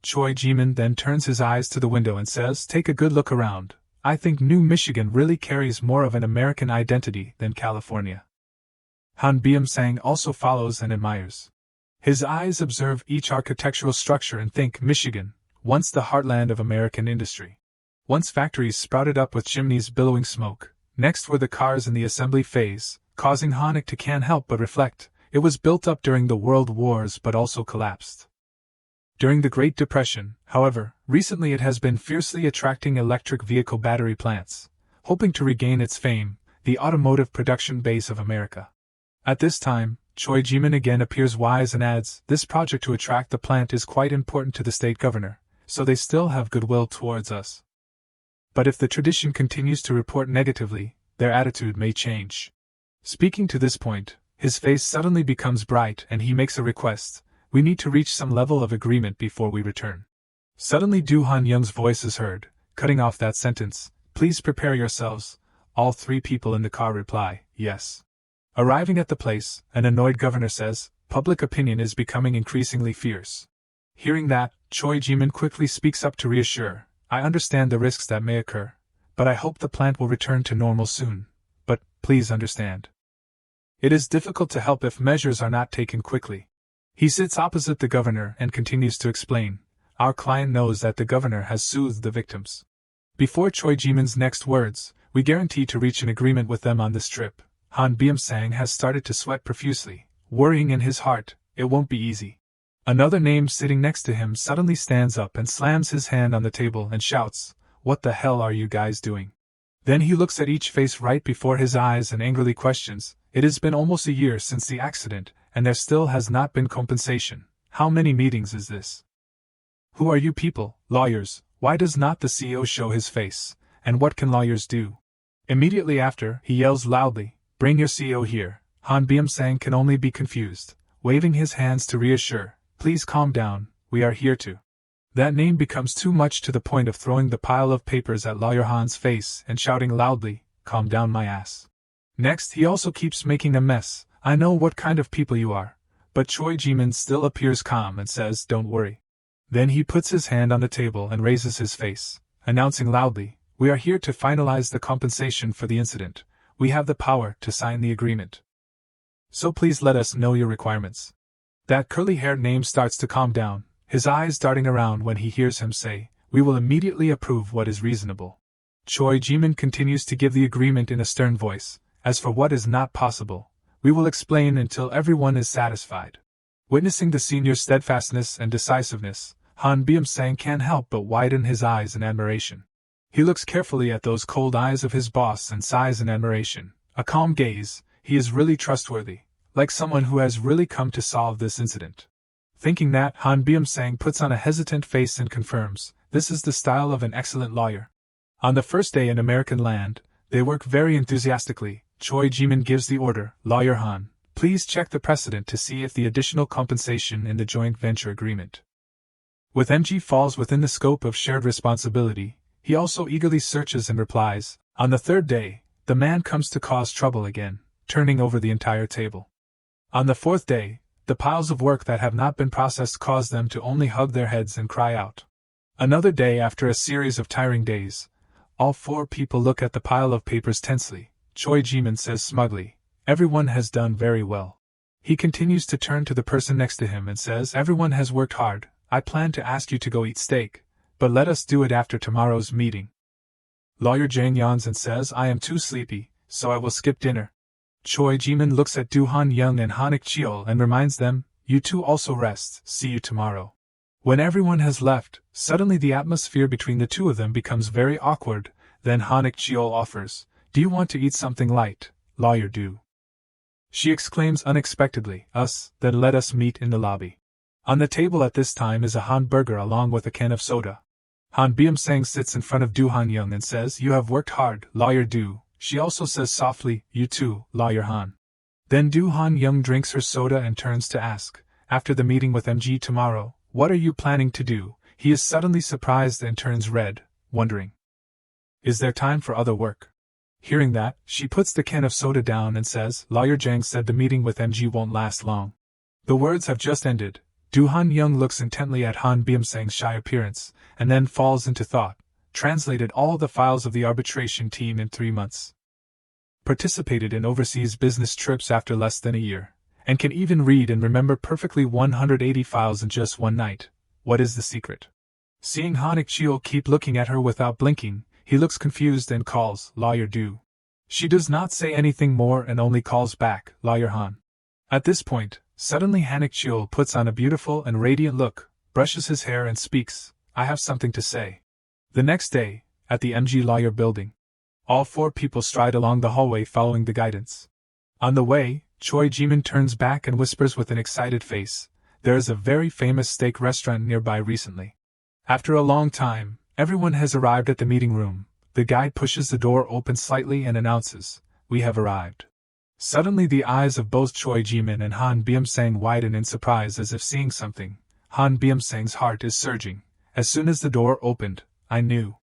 Choi Ji-min then turns his eyes to the window and says, take a good look around. I think New Michigan really carries more of an American identity than California. Han Byum-sang also follows and admires. His eyes observe each architectural structure and think, Michigan, once the heartland of American industry. Once factories sprouted up with chimneys billowing smoke. Next were the cars in the assembly phase, causing Honeck to can't help but reflect. It was built up during the World Wars but also collapsed during the Great Depression. However, recently it has been fiercely attracting electric vehicle battery plants, hoping to regain its fame, the automotive production base of America. At this time, Choi Ji-min again appears wise and adds, this project to attract the plant is quite important to the state governor, so they still have goodwill towards us. But if the tradition continues to report negatively, their attitude may change. Speaking to this point, his face suddenly becomes bright and he makes a request. We need to reach some level of agreement before we return. Suddenly Du Han Young's voice is heard, cutting off that sentence. Please prepare yourselves. All 3 people in the car reply, yes. Arriving at the place, an annoyed governor says, public opinion is becoming increasingly fierce. Hearing that, Choi Ji-min quickly speaks up to reassure, I understand the risks that may occur, but I hope the plant will return to normal soon. But, please understand. It is difficult to help if measures are not taken quickly. He sits opposite the governor and continues to explain, our client knows that the governor has soothed the victims. Before Choi Ji-min's next words, we guarantee to reach an agreement with them on this trip. Han Byung-sang has started to sweat profusely, worrying in his heart, it won't be easy. Another name sitting next to him suddenly stands up and slams his hand on the table and shouts, "What the hell are you guys doing?" Then he looks at each face right before his eyes and angrily questions, "It has been almost a year since the accident, and there still has not been compensation. How many meetings is this? Who are you people, lawyers? Why does not the CEO show his face? And what can lawyers do?" Immediately after, he yells loudly, "Bring your CEO here." Han Byung-sang can only be confused, waving his hands to reassure, "Please calm down, we are here to." That name becomes too much to the point of throwing the pile of papers at Lawyer Han's face and shouting loudly, "Calm down my ass." Next, he also keeps making a mess. "I know what kind of people you are." But Choi Ji-min still appears calm and says, "Don't worry." Then he puts his hand on the table and raises his face, announcing loudly, "We are here to finalize the compensation for the incident. We have the power to sign the agreement. So please let us know your requirements." That curly-haired name starts to calm down, his eyes darting around when he hears him say, "We will immediately approve what is reasonable." Choi Ji-min continues to give the agreement in a stern voice, "As for what is not possible, we will explain until everyone is satisfied." Witnessing the senior's steadfastness and decisiveness, Han Byung-sang can't help but widen his eyes in admiration. He looks carefully at those cold eyes of his boss and sighs in admiration, a calm gaze. He is really trustworthy, like someone who has really come to solve this incident. Thinking that, Han Byung-sang puts on a hesitant face and confirms, "This is the style of an excellent lawyer." On the first day in American land, they work very enthusiastically. Choi Ji-min gives the order, "Lawyer Han, please check the precedent to see if the additional compensation in the joint venture agreement with MG falls within the scope of shared responsibility." He also eagerly searches and replies. On the third day, the man comes to cause trouble again, turning over the entire table. On the fourth day, the piles of work that have not been processed cause them to only hug their heads and cry out. Another day after a series of tiring days, all four people look at the pile of papers tensely. Choi Ji-min says smugly, "Everyone has done very well." He continues to turn to the person next to him and says, "Everyone has worked hard. I plan to ask you to go eat steak, but let us do it after tomorrow's meeting." Lawyer Jang yawns and says, "I am too sleepy, so I will skip dinner." Choi Ji-min looks at Do Han Young and Hanek Cheol and reminds them, "You two also rest, see you tomorrow." When everyone has left, suddenly the atmosphere between the two of them becomes very awkward. Then Hanek Cheol offers, "Do you want to eat something light, Lawyer Do?" She exclaims unexpectedly, "Us, then let us meet in the lobby." On the table at this time is a Han burger along with a can of soda. Han Byung-sang sits in front of Do Han Young and says, "You have worked hard, Lawyer Do." She also says softly, "You too, Lawyer Han." Then Do Han Young drinks her soda and turns to ask, "After the meeting with MG tomorrow, what are you planning to do?" He is suddenly surprised and turns red, wondering, "Is there time for other work?" Hearing that, she puts the can of soda down and says, "Lawyer Jang said the meeting with MG won't last long." The words have just ended. Do Han Young looks intently at Han Byung-sang's shy appearance, and then falls into thought. Translated all the files of the arbitration team in 3 months. Participated in overseas business trips after less than a year. And can even read and remember perfectly 180 files in just one night. What is the secret? Seeing Hanek Cheol keep looking at her without blinking, he looks confused and calls, "Lawyer Do." She does not say anything more and only calls back, "Lawyer Han." At this point, suddenly Hanek Cheol puts on a beautiful and radiant look, brushes his hair and speaks, "I have something to say." The next day, at the MG Lawyer building, all four people stride along the hallway following the guidance. On the way, Choi Ji-min turns back and whispers with an excited face, "There is a very famous steak restaurant nearby recently." After a long time, everyone has arrived at the meeting room. The guide pushes the door open slightly and announces, "We have arrived." Suddenly the eyes of both Choi Ji-min and Han Byung-sang widen in surprise as if seeing something. Han Byung-sang's heart is surging. As soon as the door opened, I knew.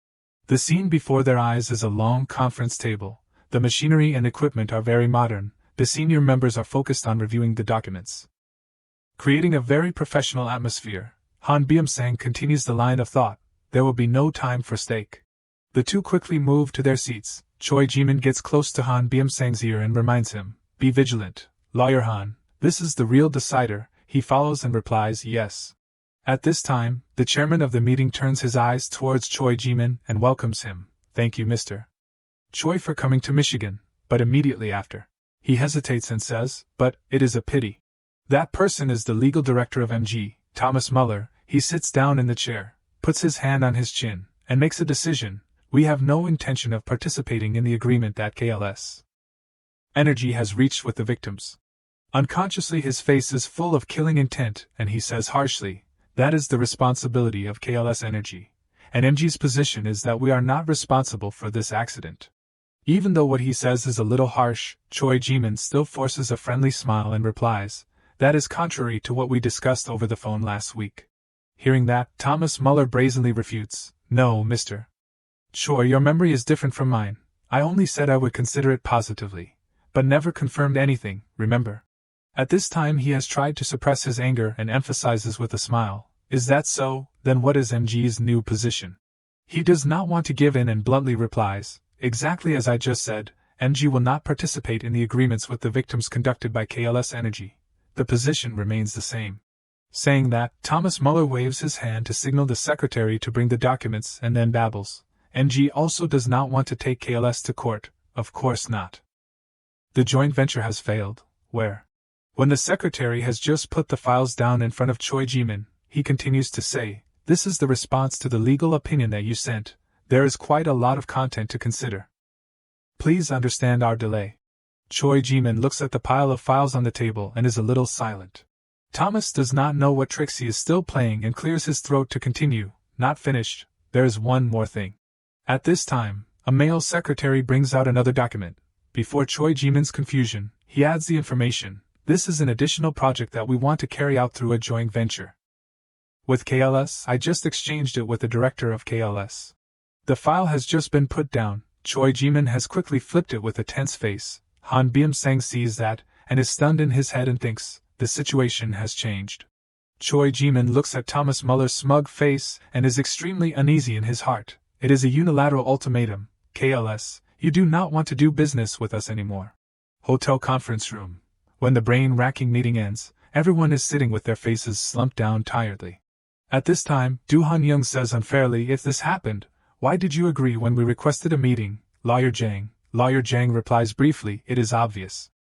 The scene before their eyes is a long conference table. The machinery and equipment are very modern. The senior members are focused on reviewing the documents, creating a very professional atmosphere. Han Byung-sang continues the line of thought, "There will be no time for steak." The two quickly move to their seats. Choi Ji-min gets close to Han Byung-sang's ear and reminds him, "Be vigilant, Lawyer Han, this is the real decider." He follows and replies, "Yes." At this time, the chairman of the meeting turns his eyes towards Choi Ji-min and welcomes him, "Thank you Mr. Choi for coming to Michigan," but immediately after, He hesitates and says, "But, it is a pity. That person is the legal director of MG, Thomas Muller." He sits down in the chair, puts his hand on his chin, and makes a decision. "We have no intention of participating in the agreement that KLS Energy has reached with the victims." Unconsciously his face is full of killing intent, and he says harshly, "That is the responsibility of KLS Energy, and MG's position is that we are not responsible for this accident." Even though what he says is a little harsh, Choi Jimin still forces a friendly smile and replies, "That is contrary to what we discussed over the phone last week." Hearing that, Thomas Muller brazenly refutes, "No, Mr. Choi, your memory is different from mine. I only said I would consider it positively, but never confirmed anything, remember?" At this time he has tried to suppress his anger and emphasizes with a smile, "Is that so? Then what is MG's new position?" He does not want to give in and bluntly replies, "Exactly as I just said, MG will not participate in the agreements with the victims conducted by KLS Energy. The position remains the same." Saying that, Thomas Muller waves his hand to signal the secretary to bring the documents and then babbles, "MG also does not want to take KLS to court, of course not. The joint venture has failed, where?" When the secretary has just put the files down in front of Choi Jimin, he continues to say, "This is the response to the legal opinion that you sent. There is quite a lot of content to consider. Please understand our delay." Choi Jimin looks at the pile of files on the table and is a little silent. Thomas does not know what tricks he is still playing and clears his throat to continue, "Not finished, there is one more thing." At this time, a male secretary brings out another document. Before Choi Jimin's confusion, he adds the information, "This is an additional project that we want to carry out through a joint venture with KLS. I just exchanged it with the director of KLS." The file has just been put down. Choi Jimin has quickly flipped it with a tense face. Han Byum-sang sees that, and is stunned in his head and thinks, the situation has changed. Choi Jimin looks at Thomas Muller's smug face and is extremely uneasy in his heart. It is a unilateral ultimatum. KLS, you do not want to do business with us anymore. Hotel conference room. When the brain-racking meeting ends, everyone is sitting with their faces slumped down tiredly. At this time, Do Han-young says unfairly, "If this happened, why did you agree when we requested a meeting?" Lawyer Jang replies briefly, "It is obvious."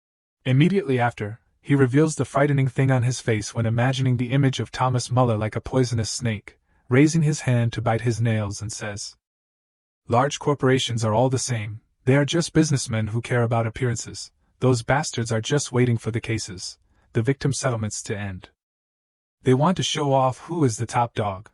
Immediately after, he reveals the frightening thing on his face when imagining the image of Thomas Muller like a poisonous snake, raising his hand to bite his nails, and says, "Large corporations are all the same, they are just businessmen who care about appearances. Those bastards are just waiting for the cases, the victim settlements to end. They want to show off who is the top dog."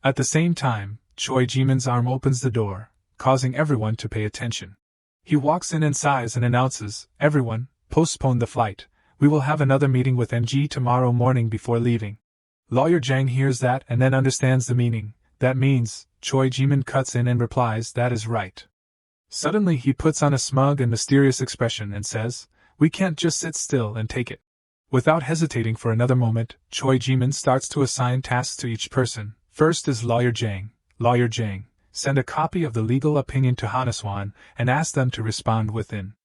At the same time, Choi Jimin's arm opens the door, causing everyone to pay attention. He walks in and sighs and announces, "Everyone, postpone the flight. We will have another meeting with MG tomorrow morning before leaving." Lawyer Jang hears that and then understands the meaning. "That means," Choi Jimin cuts in and replies, "That is right." Suddenly he puts on a smug and mysterious expression and says, "We can't just sit still and take it." Without hesitating for another moment, Choi Jimin starts to assign tasks to each person. First is Lawyer Jang. "Lawyer Jang, send a copy of the legal opinion to Hanaswan and ask them to respond within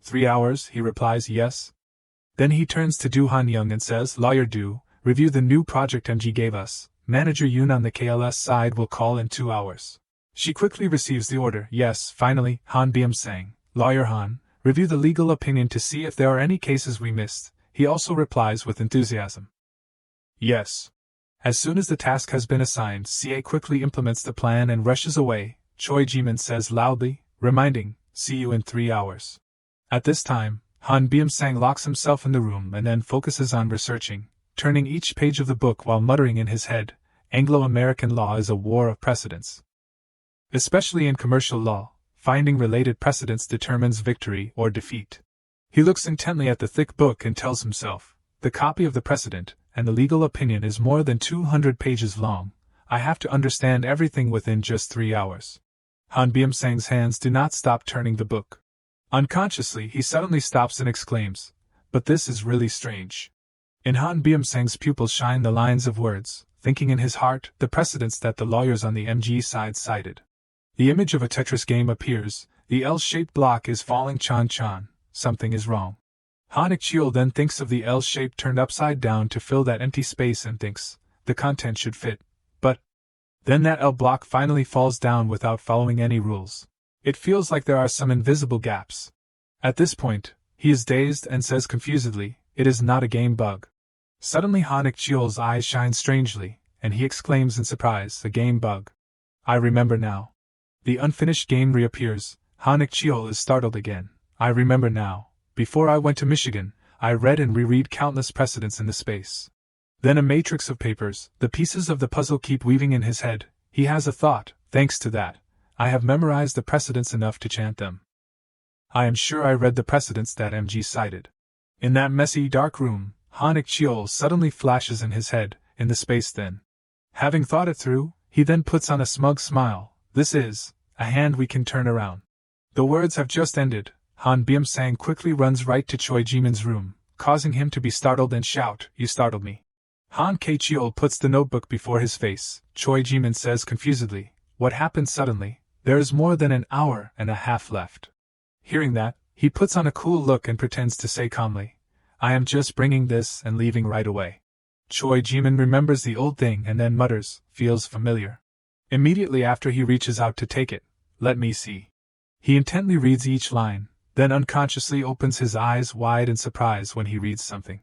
3 hours, he replies, "Yes." Then he turns to Do Han-young and says, "Lawyer Do, review the new project MG gave us. Manager Yoon on the KLS side will call in 2 hours." She quickly receives the order. "Yes." Finally, Han Byum-sang, "Lawyer Han, review the legal opinion to see if there are any cases we missed." He also replies with enthusiasm, "Yes." As soon as the task has been assigned, CA quickly implements the plan and rushes away. Choi Jimin says loudly, reminding, "See you in 3 hours." At this time, Han Byum-sang locks himself in the room and then focuses on researching, turning each page of the book while muttering in his head, "Anglo-American law is a war of precedents. Especially in commercial law, finding related precedents determines victory or defeat." He looks intently at the thick book and tells himself, "The copy of the precedent and the legal opinion is more than 200 pages long. I have to understand everything within just 3 hours." Han Byum-sang's hands do not stop turning the book. Unconsciously, he suddenly stops and exclaims, "But this is really strange." In Han Byum-sang's pupils shine the lines of words, thinking in his heart, the precedents that the lawyers on the MG side cited. The image of a Tetris game appears, the L-shaped block is falling. Chan. Something is wrong. Han Ik-cheol then thinks of the L shape turned upside down to fill that empty space and thinks, the content should fit, but then that L block finally falls down without following any rules. It feels like there are some invisible gaps. At this point, He is dazed and says confusedly, "It is not a game bug." Suddenly Han Ik-cheol's eyes shine strangely, and he exclaims in surprise, "A game bug. I remember now." The unfinished game reappears. Han Ik-cheol is startled again. "I remember now. Before I went to Michigan, I read and reread countless precedents in the space." Then a matrix of papers, the pieces of the puzzle keep weaving in his head. He has a thought, "Thanks to that, I have memorized the precedents enough to chant them. I am sure I read the precedents that MG cited." In that messy, dark room, Han Ik-cheol suddenly flashes in his head, in the space then. Having thought it through, he then puts on a smug smile. "This is a hand we can turn around." The words have just ended. Han Byum-sang quickly runs right to Choi Ji-min's room, causing him to be startled and shout, "You startled me." Han K-cheol puts the notebook before his face. Choi Ji-min says confusedly, "What happened suddenly? There is more than an hour and a half left." Hearing that, he puts on a cool look and pretends to say calmly, "I am just bringing this and leaving right away." Choi Ji-min remembers the old thing and then mutters, "Feels familiar." Immediately after he reaches out to take it. "Let me see." He intently reads each line, then unconsciously opens his eyes wide in surprise when he reads something.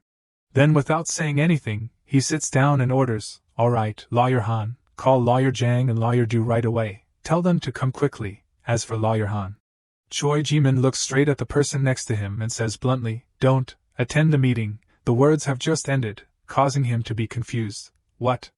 Then without saying anything, he sits down and orders, "All right, Lawyer Han, call Lawyer Jang and Lawyer Du right away. Tell them to come quickly." As for Lawyer Han, Choi Ji-min looks straight at the person next to him and says bluntly, "Don't attend the meeting." The words have just ended, causing him to be confused. What?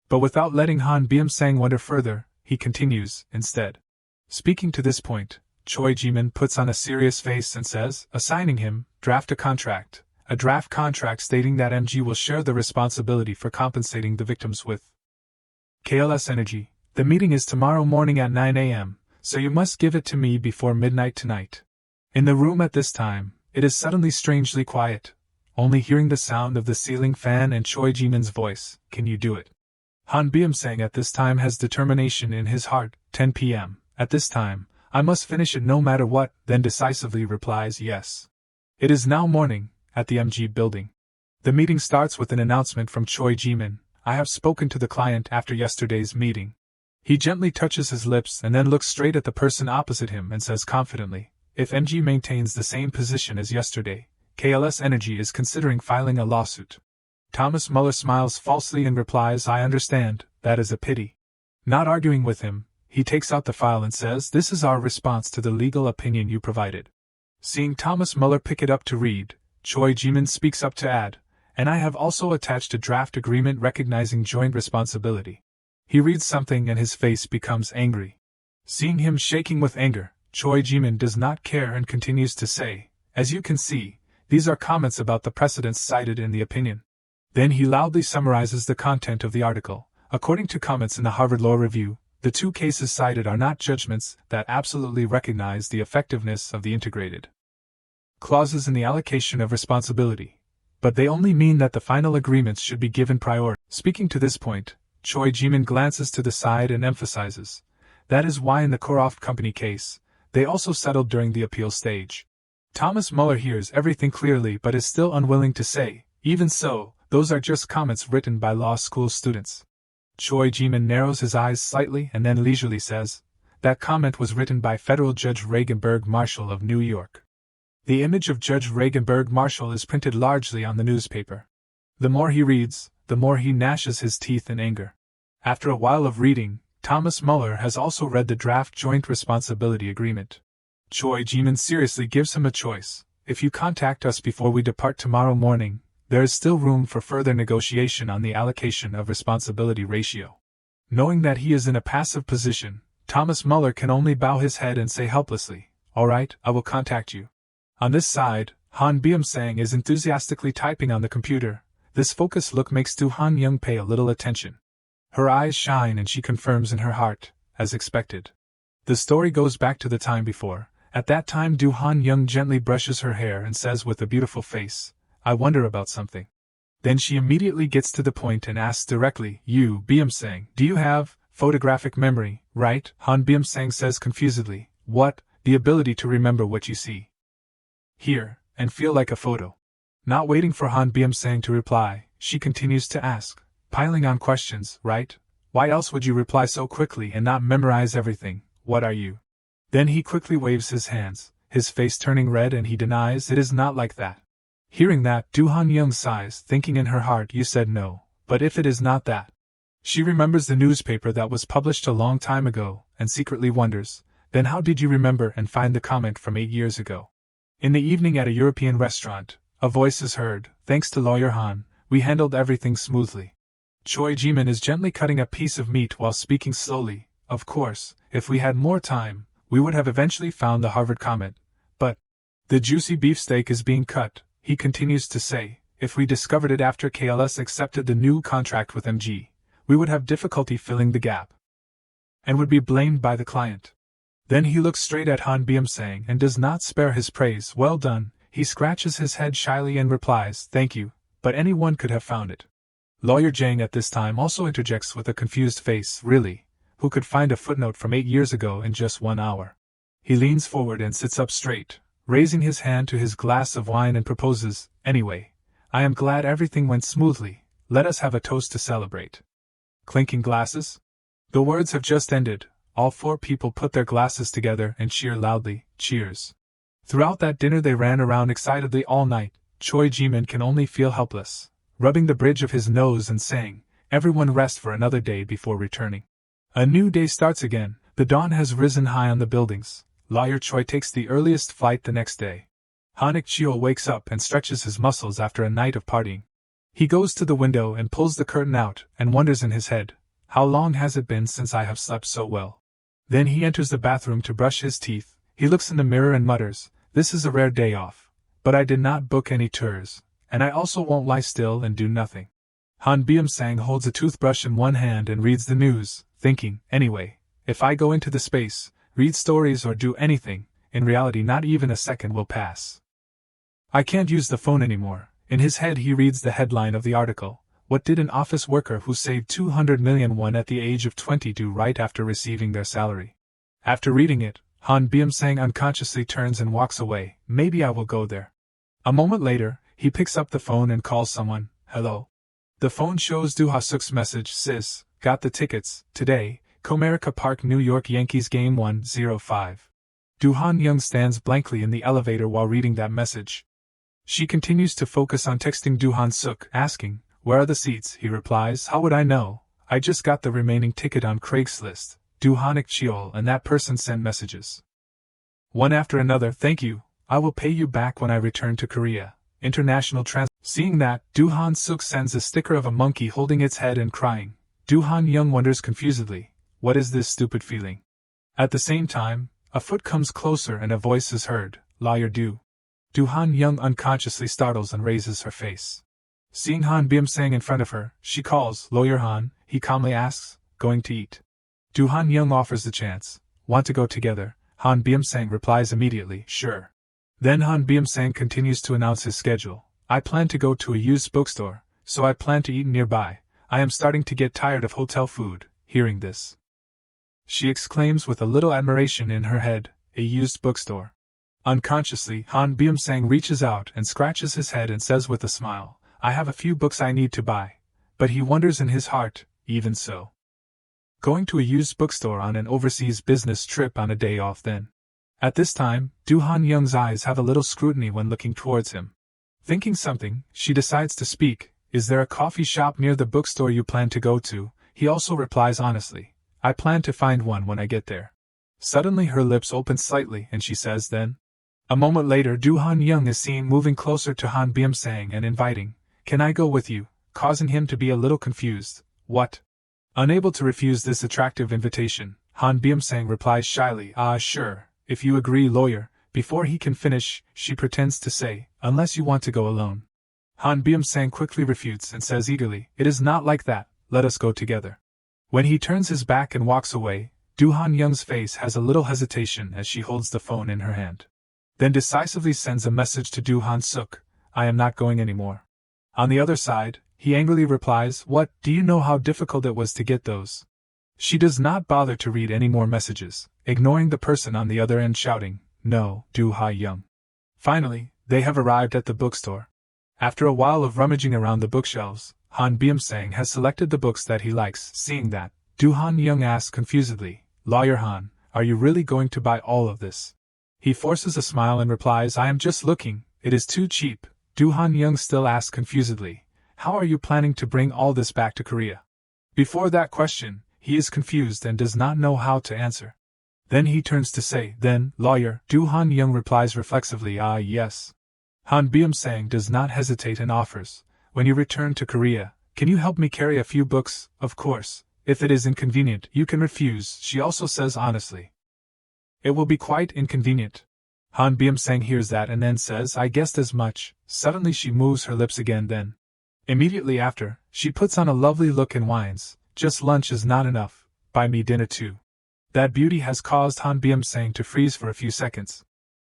But without letting Han Byum-sang wonder further, he continues, instead. Speaking to this point, Choi Ji-min puts on a serious face and says, assigning him, draft a draft contract stating that MG will share the responsibility for compensating the victims with KLS Energy. The meeting is tomorrow morning at 9 a.m., so you must give it to me before midnight tonight. In the room at this time, it is suddenly strangely quiet, only hearing the sound of the ceiling fan and Choi Ji-min's voice, "Can you do it?" Han Byum-sang at this time has determination in his heart. 10 p.m. At this time, I must finish it no matter what, then decisively replies yes. It is now morning, at the MG building. The meeting starts with an announcement from Choi Ji-min. "I have spoken to the client after yesterday's meeting." He gently touches his lips and then looks straight at the person opposite him and says confidently, "If MG maintains the same position as yesterday, KLS Energy is considering filing a lawsuit." Thomas Muller smiles falsely and replies, "I understand, that is a pity." Not arguing with him, he takes out the file and says, "This is our response to the legal opinion you provided." Seeing Thomas Muller pick it up to read, Choi Ji-min speaks up to add, "And I have also attached a draft agreement recognizing joint responsibility." He reads something and his face becomes angry. Seeing him shaking with anger, Choi Ji-min does not care and continues to say, "As you can see, these are comments about the precedents cited in the opinion." Then he loudly summarizes the content of the article. According to comments in the Harvard Law Review, the two cases cited are not judgments that absolutely recognize the effectiveness of the integrated clauses in the allocation of responsibility, but they only mean that the final agreements should be given priority. Speaking to this point, Choi Ji-min glances to the side and emphasizes, "That is why in the Koroft Company case, they also settled during the appeal stage." Thomas Muller hears everything clearly but is still unwilling to say, "Even so, those are just comments written by law school students." Choi Ji-min narrows his eyes slightly and then leisurely says, "That comment was written by Federal Judge Regenberg Marshall of New York." The image of Judge Regenberg Marshall is printed largely on the newspaper. The more he reads, the more he gnashes his teeth in anger. After a while of reading, Thomas Muller has also read the draft joint responsibility agreement. Choi Ji-min seriously gives him a choice. "If you contact us before we depart tomorrow morning, there is still room for further negotiation on the allocation of responsibility ratio." Knowing that he is in a passive position, Thomas Muller can only bow his head and say helplessly, "All right, I will contact you." On this side, Han Byum-sang is enthusiastically typing on the computer. This focused look makes Do Han-young pay a little attention. Her eyes shine and she confirms in her heart, as expected. The story goes back to the time before. At that time Do Han-young gently brushes her hair and says with a beautiful face, "I wonder about something." Then she immediately gets to the point and asks directly, "You, Byum-sang, do you have photographic memory, right?" Han Byum-sang says confusedly, "What? The ability to remember what you see, hear, and feel like a photo." Not waiting for Han Byum-sang to reply, she continues to ask, piling on questions, "Right? Why else would you reply so quickly and not memorize everything? What are you?" Then he quickly waves his hands. his face turning red, and he denies it is not like that. Hearing that, Do-han Young sighs, thinking in her heart, you said no, but if it is not that. She remembers the newspaper that was published a long time ago, and secretly wonders, then how did you remember and find the comment from 8 years ago? In the evening at a European restaurant, a voice is heard, thanks to Lawyer Han, we handled everything smoothly. Choi Jimin is gently cutting a piece of meat while speaking slowly. Of course, if we had more time, we would have eventually found the Harvard comment, but the juicy beefsteak is being cut, he continues to say. If we discovered it after KLS accepted the new contract with MG, we would have difficulty filling the gap and would be blamed by the client. Then he looks straight at Han Byum-sang and does not spare his praise. Well done. He scratches his head shyly and replies, thank you, but anyone could have found it. Lawyer Jang at this time also interjects with a confused face, really, who could find a footnote from 8 years ago in just 1 hour? He leans forward and sits up straight, raising his hand to his glass of wine and proposes, anyway, I am glad everything went smoothly, let us have a toast to celebrate. Clinking glasses? The words have just ended, all 4 people put their glasses together and cheer loudly, cheers. Throughout that dinner they ran around excitedly all night. Choi Jimin can only feel helpless, rubbing the bridge of his nose and saying, everyone rest for another day before returning. A new day starts again, the dawn has risen high on the buildings. Lawyer Choi takes the earliest flight the next day. Han Ik-cheol wakes up and stretches his muscles after a night of partying. He goes to the window and pulls the curtain out and wonders in his head, how long has it been since I have slept so well? Then he enters the bathroom to brush his teeth. He looks in the mirror and mutters, this is a rare day off, but I did not book any tours, and I also won't lie still and do nothing. Han Byum-sang holds a toothbrush in one hand and reads the news, thinking, anyway, if I go into the space, read stories or do anything, in reality not even a second will pass. I can't use the phone anymore. In his head he reads the headline of the article, what did an office worker who saved 200 million won at the age of 20 do right after receiving their salary? After reading it, Han Byum-sang unconsciously turns and walks away, maybe I will go there. A moment later, he picks up the phone and calls someone, hello. The phone shows Do Ha-suk's message, sis, got the tickets, today, Comerica Park New York Yankees Game 105. Do-han Young stands blankly in the elevator while reading that message. She continues to focus on texting Do-han Suk, asking, where are the seats? He replies, how would I know? I just got the remaining ticket on Craigslist. Do-han Ik-cheol and that person sent messages. One after another, thank you, I will pay you back when I return to Korea. International trans. Seeing that, Do-han Suk sends a sticker of a monkey holding its head and crying. Do-han Young wonders confusedly, what is this stupid feeling? At the same time, a foot comes closer and a voice is heard, Lawyer Do. Do-han Young unconsciously startles and raises her face. Seeing Han Byum-sang in front of her, she calls, Lawyer Han. He calmly asks, going to eat? Do-han Young offers the chance, want to go together? Han Byum-sang replies immediately, sure. Then Han Byum-sang continues to announce his schedule. I plan to go to a used bookstore, so I plan to eat nearby. I am starting to get tired of hotel food. Hearing this, she exclaims with a little admiration in her head, a used bookstore. Unconsciously, Han Byum-sang reaches out and scratches his head and says with a smile, I have a few books I need to buy. But he wonders in his heart, even so. Going to a used bookstore on an overseas business trip on a day off then. At this time, Do-han Young's eyes have a little scrutiny when looking towards him. Thinking something, she decides to speak, is there a coffee shop near the bookstore you plan to go to? He also replies honestly, I plan to find one when I get there. Suddenly her lips open slightly and she says then. A moment later Do-han Young is seen moving closer to Han Byum-sang and inviting, can I go with you, causing him to be a little confused. What? Unable to refuse this attractive invitation, Han Byum-sang replies shyly, sure, if you agree, lawyer. Before he can finish, she pretends to say, unless you want to go alone. Han Byum-sang quickly refutes and says eagerly, it is not like that, let us go together. When he turns his back and walks away, Do-han Young's face has a little hesitation as she holds the phone in her hand. Then decisively sends a message to Do-han Suk, I am not going anymore. On the other side, he angrily replies, what, do you know how difficult it was to get those? She does not bother to read any more messages, ignoring the person on the other end shouting, no, Do-ha Young. Finally, they have arrived at the bookstore. After a while of rummaging around the bookshelves, Han Byum-sang has selected the books that he likes. Seeing that, Do-han Young asks confusedly, Lawyer Han, are you really going to buy all of this? He forces a smile and replies, I am just looking, it is too cheap. Do-han Young still asks confusedly, how are you planning to bring all this back to Korea? Before that question, he is confused and does not know how to answer. Then he turns to say, then, lawyer, Do-han Young replies reflexively, ah yes. Han Byum-sang does not hesitate and offers, when you return to Korea, can you help me carry a few books? Of course, if it is inconvenient, you can refuse, she also says honestly. It will be quite inconvenient. Han Byum-sang hears that and then says, I guessed as much. Suddenly she moves her lips again, then. Immediately after, she puts on a lovely look and whines, just lunch is not enough, buy me dinner too. That beauty has caused Han Byum-sang to freeze for a few seconds.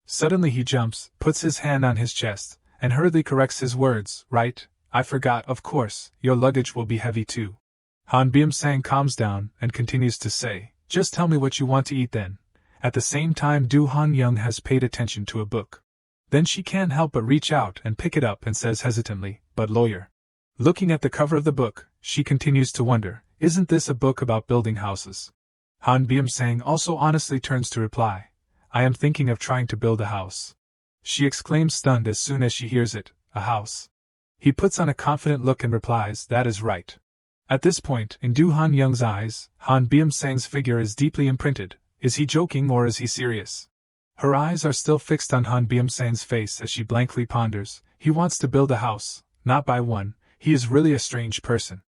Suddenly he jumps, puts his hand on his chest, and hurriedly corrects his words, right, I forgot, of course, your luggage will be heavy too. Han Byum-sang calms down and continues to say, just tell me what you want to eat then. At the same time Do-han Young has paid attention to a book. Then she can't help but reach out and pick it up and says hesitantly, but lawyer. Looking at the cover of the book, she continues to wonder, isn't this a book about building houses? Han Byum-sang also honestly turns to reply, I am thinking of trying to build a house. She exclaims stunned as soon as she hears it, a house. He puts on a confident look and replies, that is right. At this point, in Do-han Young's eyes, Han Byum-sang's figure is deeply imprinted. Is he joking or is he serious? Her eyes are still fixed on Han Byum-sang's face as she blankly ponders, he wants to build a house, not buy one, he is really a strange person.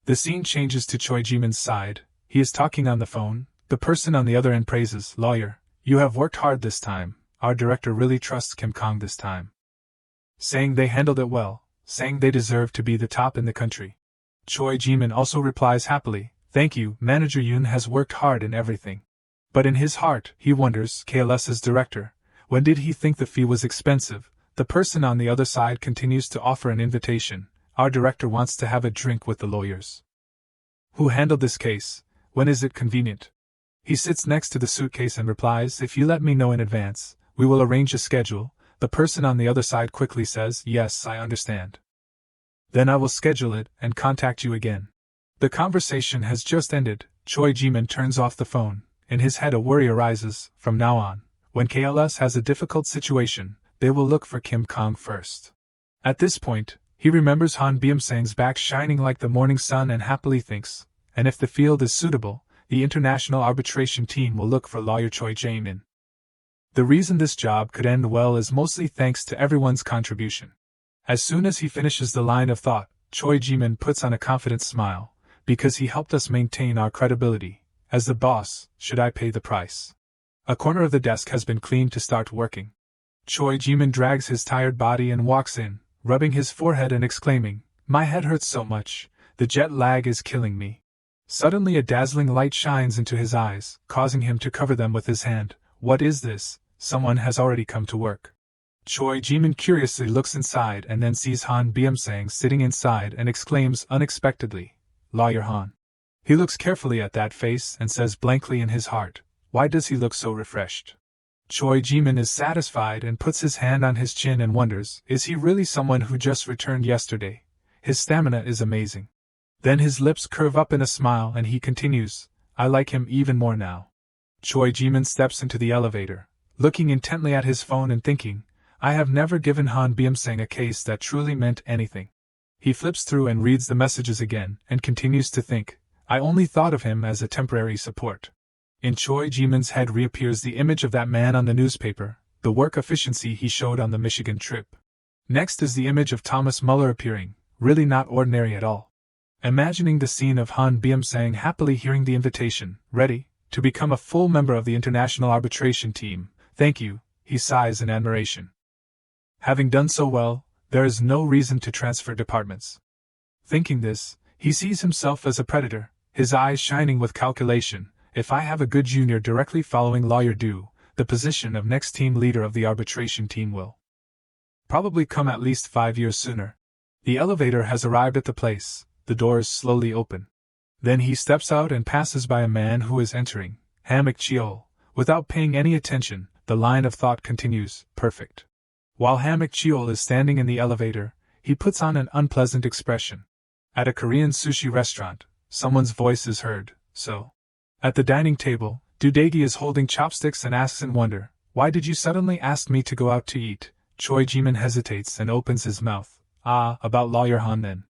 The scene changes to Choi Ji-min's side, he is talking on the phone, the person on the other end praises, lawyer, you have worked hard this time, our director really trusts Kim Kong this time. Saying they handled it well, saying they deserve to be the top in the country. Choi Ji-min also replies happily, thank you, Manager Yoon has worked hard in everything. But in his heart, he wonders, KLS's director, when did he think the fee was expensive? The person on the other side continues to offer an invitation, our director wants to have a drink with the lawyers. Who handled this case? When is it convenient? He sits next to the suitcase and replies, if you let me know in advance, we will arrange a schedule. The person on the other side quickly says, yes, I understand. Then I will schedule it and contact you again. The conversation has just ended, Choi Ji-min turns off the phone. In his head a worry arises, from now on, when KLS has a difficult situation, they will look for Kim Kong first. At this point, he remembers Han Byum-sang's back shining like the morning sun and happily thinks, and if the field is suitable, the international arbitration team will look for lawyer Choi Ji-min. The reason this job could end well is mostly thanks to everyone's contribution. As soon as he finishes the line of thought, Choi Ji-min puts on a confident smile, because he helped us maintain our credibility. As the boss, should I pay the price? A corner of the desk has been cleaned to start working. Choi Ji-min drags his tired body and walks in, rubbing his forehead and exclaiming, my head hurts so much, the jet lag is killing me. Suddenly a dazzling light shines into his eyes, causing him to cover them with his hand. What is this? Someone has already come to work. Choi Ji-min curiously looks inside and then sees Han Byum-sang sitting inside and exclaims unexpectedly, Lawyer Han. He looks carefully at that face and says blankly in his heart, why does he look so refreshed? Choi Ji-min is satisfied and puts his hand on his chin and wonders, is he really someone who just returned yesterday? His stamina is amazing. Then his lips curve up in a smile and he continues, I like him even more now. Choi Ji-min steps into the elevator, looking intently at his phone and thinking, I have never given Han Byum-sang a case that truly meant anything. He flips through and reads the messages again and continues to think, I only thought of him as a temporary support. In Choi Ji-min's head reappears the image of that man on the newspaper, the work efficiency he showed on the Michigan trip. Next is the image of Thomas Muller appearing, really not ordinary at all. Imagining the scene of Han Byum-sang happily hearing the invitation, ready to become a full member of the international arbitration team, thank you, he sighs in admiration. Having done so well, there is no reason to transfer departments. Thinking this, he sees himself as a predator, his eyes shining with calculation. If I have a good junior directly following Lawyer Do, the position of next team leader of the arbitration team will probably come at least 5 years sooner. The elevator has arrived at the place, the doors slowly open. Then he steps out and passes by a man who is entering, Hammock Cheol. Without paying any attention, the line of thought continues, perfect. While Hammock Cheol is standing in the elevator, he puts on an unpleasant expression. At a Korean sushi restaurant, someone's voice is heard, so. At the dining table, Dudegi is holding chopsticks and asks in wonder, Why did you suddenly ask me to go out to eat? Choi Jimin hesitates and opens his mouth. Ah, about Lawyer Han then.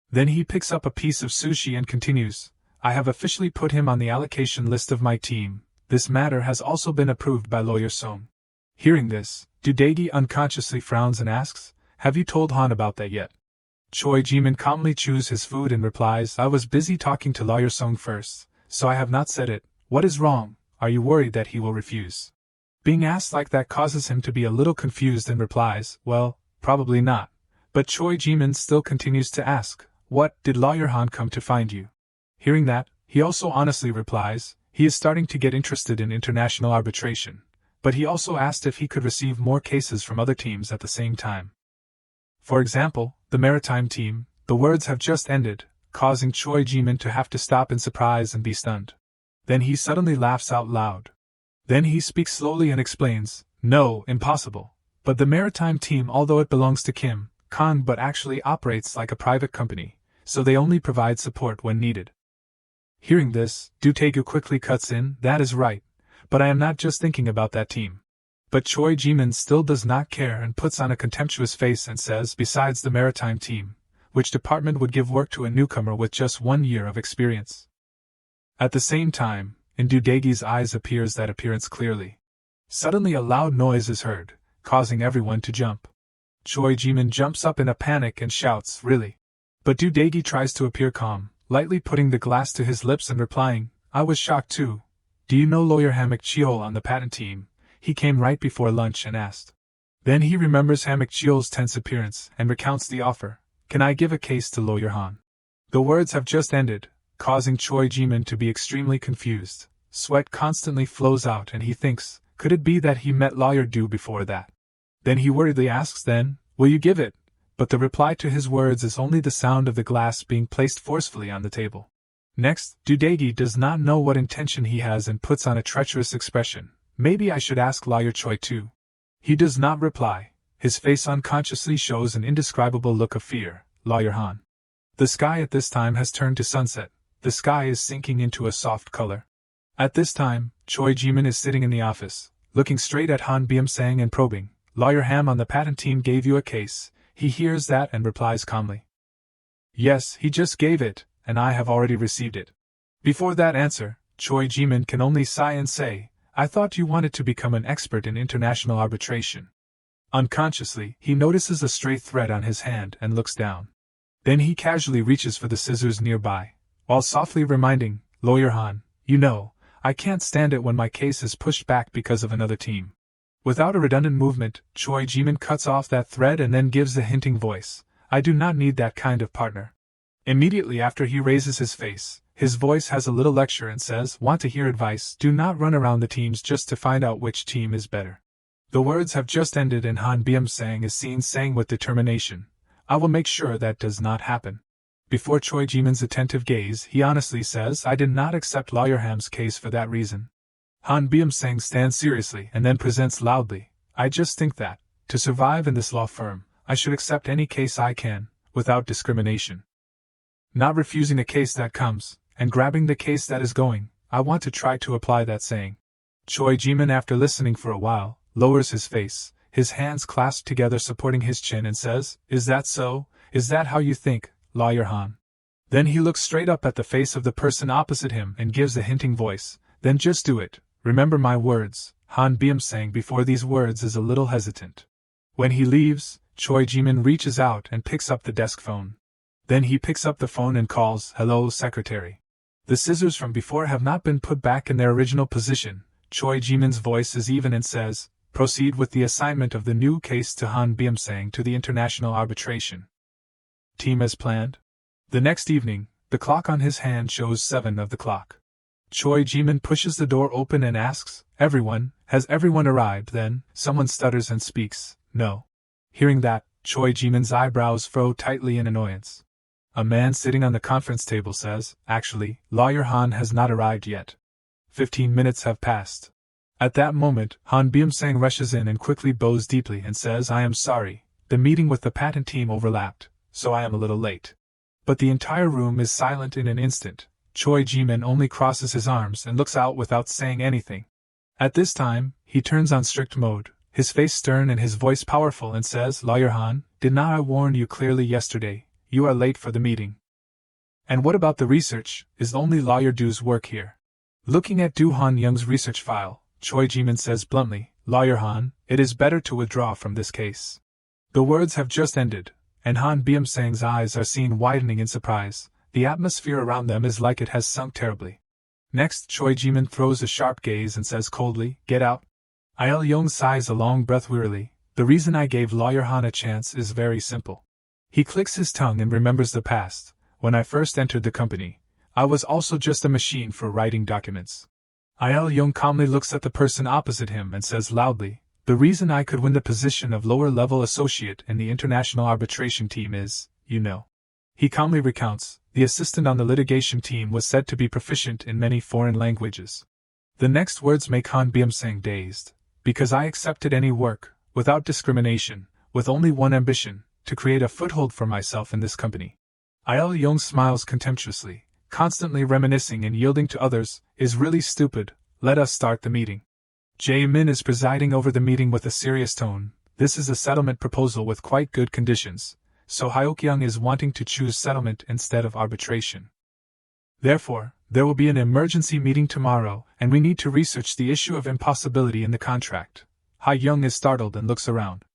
Then he picks up a piece of sushi and continues. I have officially put him on the allocation list of my team. This matter has also been approved by Lawyer Song. Hearing this, Daegi unconsciously frowns and asks, have you told Han about that yet? Choi Jimin calmly chews his food and replies, I was busy talking to Lawyer Song first, so I have not said it. What is wrong? Are you worried that he will refuse? Being asked like that causes him to be a little confused and replies, well, probably not. But Choi Jimin still continues to ask, what did Lawyer Han come to find you? Hearing that, he also honestly replies, he is starting to get interested in international arbitration, but he also asked if he could receive more cases from other teams at the same time. For example, the maritime team. The words have just ended, causing Choi Jimin to have to stop in surprise and be stunned. Then he suddenly laughs out loud. Then he speaks slowly and explains, no, impossible. But the maritime team, although it belongs to Kim Kang, but actually operates like a private company, so they only provide support when needed. Hearing this, Daegu quickly cuts in, that is right, but I am not just thinking about that team. But Choi Jimin still does not care and puts on a contemptuous face and says, besides the maritime team, which department would give work to a newcomer with just 1 year of experience? At the same time, in Daegi's eyes appears that appearance clearly. Suddenly a loud noise is heard, causing everyone to jump. Choi Jimin jumps up in a panic and shouts, really? But Daegi tries to appear calm, lightly putting the glass to his lips and replying, I was shocked too. Do you know Lawyer Hammock Cheol on the patent team? He came right before lunch and asked. Then he remembers Hammock Cheol's tense appearance and recounts the offer. Can I give a case to Lawyer Han? The words have just ended, causing Choi Jimin to be extremely confused. Sweat constantly flows out and he thinks, could it be that he met Lawyer Du before that? Then he worriedly asks then, will you give it? But the reply to his words is only the sound of the glass being placed forcefully on the table. Next, Daegi does not know what intention he has and puts on a treacherous expression. Maybe I should ask Lawyer Choi too. He does not reply. His face unconsciously shows an indescribable look of fear. Lawyer Han. The sky at this time has turned to sunset. The sky is sinking into a soft color. At this time, Choi Jimin is sitting in the office, looking straight at Han Byum-sang and probing. Lawyer Ham on the patent team gave you a case. He hears that and replies calmly. Yes, he just gave it, and I have already received it. Before that answer, Choi Jimin can only sigh and say, I thought you wanted to become an expert in international arbitration. Unconsciously, he notices a stray thread on his hand and looks down. Then he casually reaches for the scissors nearby, while softly reminding, Lawyer Han, you know, I can't stand it when my case is pushed back because of another team. Without a redundant movement, Choi Jimin cuts off that thread and then gives a hinting voice, I do not need that kind of partner. Immediately after he raises his face, his voice has a little lecture and says, want to hear advice, do not run around the teams just to find out which team is better. The words have just ended and Han Byum-sang is seen saying with determination, I will make sure that does not happen. Before Choi Jimin's attentive gaze, he honestly says, I did not accept Lawyer Ham's case for that reason. Han Byum-sang stands seriously and then presents loudly, I just think that, to survive in this law firm, I should accept any case I can, without discrimination. Not refusing a case that comes, and grabbing the case that is going, I want to try to apply that saying. Choi Jimin, after listening for a while, lowers his face, his hands clasped together supporting his chin and says, is that so? Is that how you think, Lawyer Han? Then he looks straight up at the face of the person opposite him and gives a hinting voice, then just do it. Remember my words. Han Byum-sang before these words is a little hesitant. When he leaves, Choi Jimin reaches out and picks up the desk phone. Then he picks up the phone and calls, hello secretary. The scissors from before have not been put back in their original position. Choi Jimin's voice is even and says, proceed with the assignment of the new case to Han Byum-sang to the international arbitration team as planned. The next evening, the clock on his hand shows 7 of the clock. Choi Jimin pushes the door open and asks, everyone, has everyone arrived? Then, someone stutters and speaks, no. Hearing that, Choi Jimin's eyebrows furrow tightly in annoyance. A man sitting on the conference table says, actually, Lawyer Han has not arrived yet. 15 minutes have passed. At that moment, Han Byum-sang rushes in and quickly bows deeply and says, I am sorry, the meeting with the patent team overlapped, so I am a little late. But the entire room is silent in an instant. Choi Jimin only crosses his arms and looks out without saying anything. At this time, he turns on strict mode, his face stern and his voice powerful, and says, Lawyer Han, did not I warn you clearly yesterday? You are late for the meeting. And what about the research? Is only Lawyer Do's work here? Looking at Do Han Young's research file, Choi Ji-min says bluntly, Lawyer Han, it is better to withdraw from this case. The words have just ended, and Han Byum-sang's eyes are seen widening in surprise. The atmosphere around them is like it has sunk terribly. Next, Choi Ji-min throws a sharp gaze and says coldly, Get out. Il Young sighs a long breath wearily. The reason I gave Lawyer Han a chance is very simple. He clicks his tongue and remembers the past. When I first entered the company, I was also just a machine for writing documents. Il Young calmly looks at the person opposite him and says loudly, The reason I could win the position of lower-level associate in the international arbitration team is, you know. He calmly recounts, the assistant on the litigation team was said to be proficient in many foreign languages. The next words make Han Byum-sang dazed. Because I accepted any work, without discrimination, with only one ambition, to create a foothold for myself in this company. Il Young smiles contemptuously, constantly reminiscing and yielding to others, is really stupid. Let us start the meeting. Jae-min is presiding over the meeting with a serious tone. This is a settlement proposal with quite good conditions, so Hyeok-young is wanting to choose settlement instead of arbitration. Therefore, there will be an emergency meeting tomorrow, and we need to research the issue of impossibility in the contract. Ha-young is startled and looks around.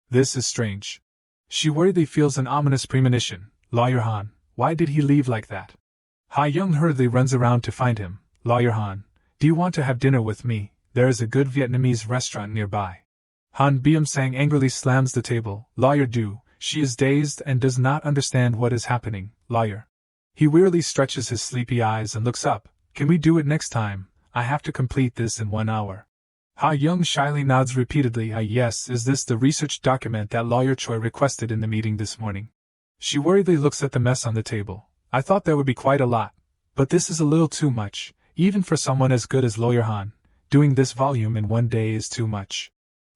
This is strange. She worriedly feels an ominous premonition. Lawyer Han, why did he leave like that? Ha-young hurriedly runs around to find him. Lawyer Han, do you want to have dinner with me? There is a good Vietnamese restaurant nearby. Han Byum-sang angrily slams the table. Lawyer Do, she is dazed and does not understand what is happening. Lawyer. He wearily stretches his sleepy eyes and looks up. Can we do it next time? I have to complete this in 1 hour. Ha-young shyly nods repeatedly. Yes, is this the research document that Lawyer Choi requested in the meeting this morning? She worriedly looks at the mess on the table. I thought there would be quite a lot, but this is a little too much, even for someone as good as Lawyer Han. Doing this volume in 1 day is too much.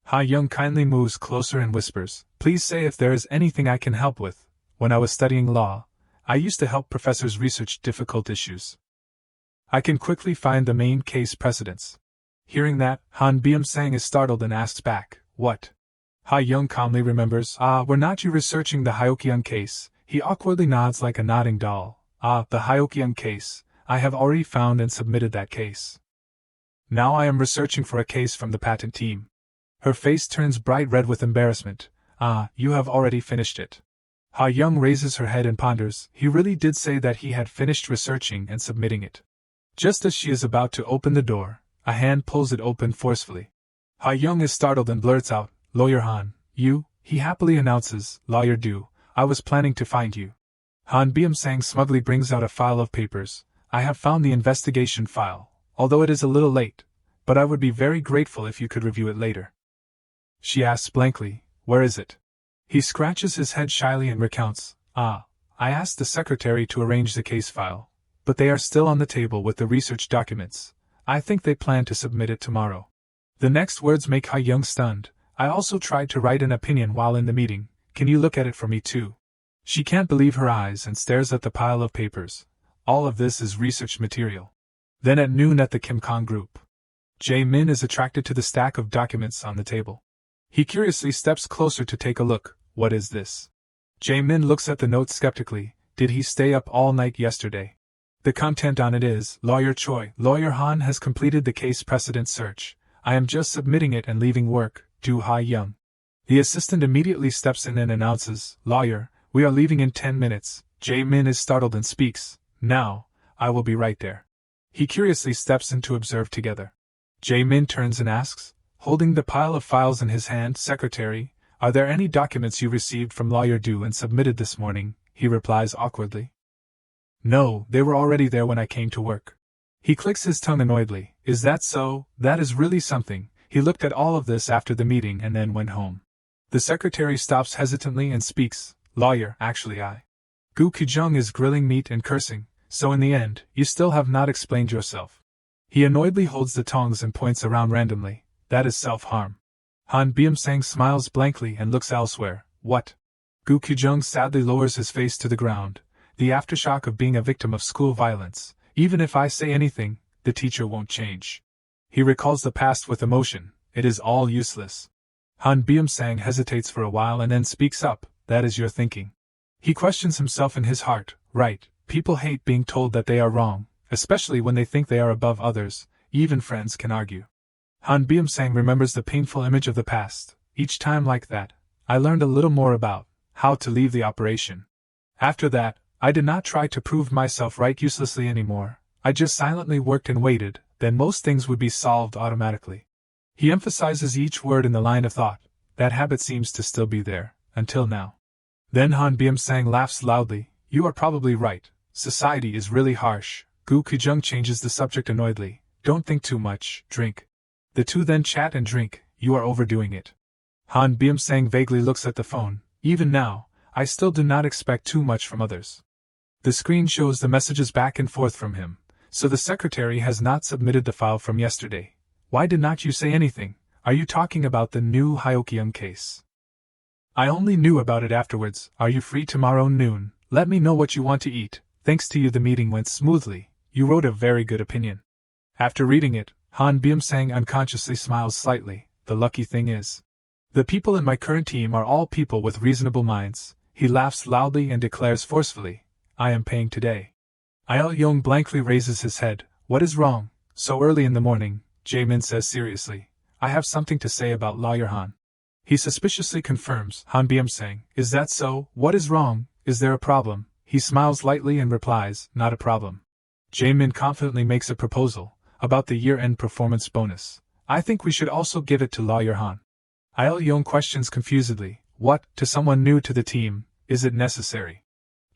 Ha-young kindly moves closer and whispers, Please say if there is anything I can help with. When I was studying law, I used to help professors research difficult issues. I can quickly find the main case precedents. Hearing that, Han Byum-sang is startled and asks back, What? Ha-young calmly remembers, were not you researching the Hyeok-young case? He awkwardly nods like a nodding doll. The Hyeok-young case. I have already found and submitted that case. Now I am researching for a case from the patent team. Her face turns bright red with embarrassment. You have already finished it. Ha-young raises her head and ponders. He really did say that he had finished researching and submitting it. Just as she is about to open the door, a hand pulls it open forcefully. Ha-young is startled and blurts out, Lawyer Han, you, he happily announces, Lawyer Do, I was planning to find you. Han Byum-sang smugly brings out a file of papers. I have found the investigation file, although it is a little late, but I would be very grateful if you could review it later. She asks blankly, Where is it? He scratches his head shyly and recounts, I asked the secretary to arrange the case file, but they are still on the table with the research documents. I think they plan to submit it tomorrow. The next words make Ha-young stunned. I also tried to write an opinion while in the meeting. Can you look at it for me too? She can't believe her eyes and stares at the pile of papers. All of this is research material. Then at noon at the Kim Kong group, Jae-min is attracted to the stack of documents on the table. He curiously steps closer to take a look. What is this? Jae-min looks at the note skeptically. Did he stay up all night yesterday? The content on it is, Lawyer Choi, Lawyer Han has completed the case precedent search. I am just submitting it and leaving work. Do Ha-young. The assistant immediately steps in and announces, Lawyer, we are leaving in 10 minutes. Jae-min is startled and speaks, Now, I will be right there. He curiously steps in to observe together. Jae-min turns and asks, holding the pile of files in his hand, Secretary, are there any documents you received from Lawyer Do and submitted this morning? He replies awkwardly. No, they were already there when I came to work. He clicks his tongue annoyedly. Is that so? That is really something. He looked at all of this after the meeting and then went home. The secretary stops hesitantly and speaks, Lawyer, actually Gu Kujung is grilling meat and cursing, so in the end, you still have not explained yourself. He annoyedly holds the tongs and points around randomly. That is self-harm. Han Byum-sang smiles blankly and looks elsewhere. What? Gu Kujung sadly lowers his face to the ground. The aftershock of being a victim of school violence. Even if I say anything, the teacher won't change. He recalls the past with emotion. It is all useless. Han Byung-sang hesitates for a while and then speaks up. That is your thinking. He questions himself in his heart. Right, people hate being told that they are wrong, especially when they think they are above others. Even friends can argue. Han Byung-sang remembers the painful image of the past. Each time like that, I learned a little more about how to leave the operation. After that, I did not try to prove myself right uselessly anymore. I just silently worked and waited, then most things would be solved automatically. He emphasizes each word in the line of thought. That habit seems to still be there, until now. Then Han Byung-sang laughs loudly. You are probably right. Society is really harsh. Gu Kujung changes the subject annoyedly. Don't think too much, drink. The two then chat and drink. You are overdoing it. Han Byung-sang vaguely looks at the phone. Even now, I still do not expect too much from others. The screen shows the messages back and forth from him, so the secretary has not submitted the file from yesterday. Why did not you say anything? Are you talking about the new Hyeokyung case? I only knew about it afterwards. Are you free tomorrow noon? Let me know what you want to eat. Thanks to you the meeting went smoothly. You wrote a very good opinion. After reading it, Han Byung-sang unconsciously smiles slightly. The lucky thing is, the people in my current team are all people with reasonable minds. He laughs loudly and declares forcefully, I am paying today. Il-yong blankly raises his head. What is wrong? So early in the morning, Jae-min says seriously. I have something to say about Lawyer Han. He suspiciously confirms. Han Byung-sang, is that so? What is wrong? Is there a problem? He smiles lightly and replies, not a problem. Jae-min confidently makes a proposal about the year-end performance bonus. I think we should also give it to Lawyer Han. Il-yong questions confusedly. What, to someone new to the team, is it necessary?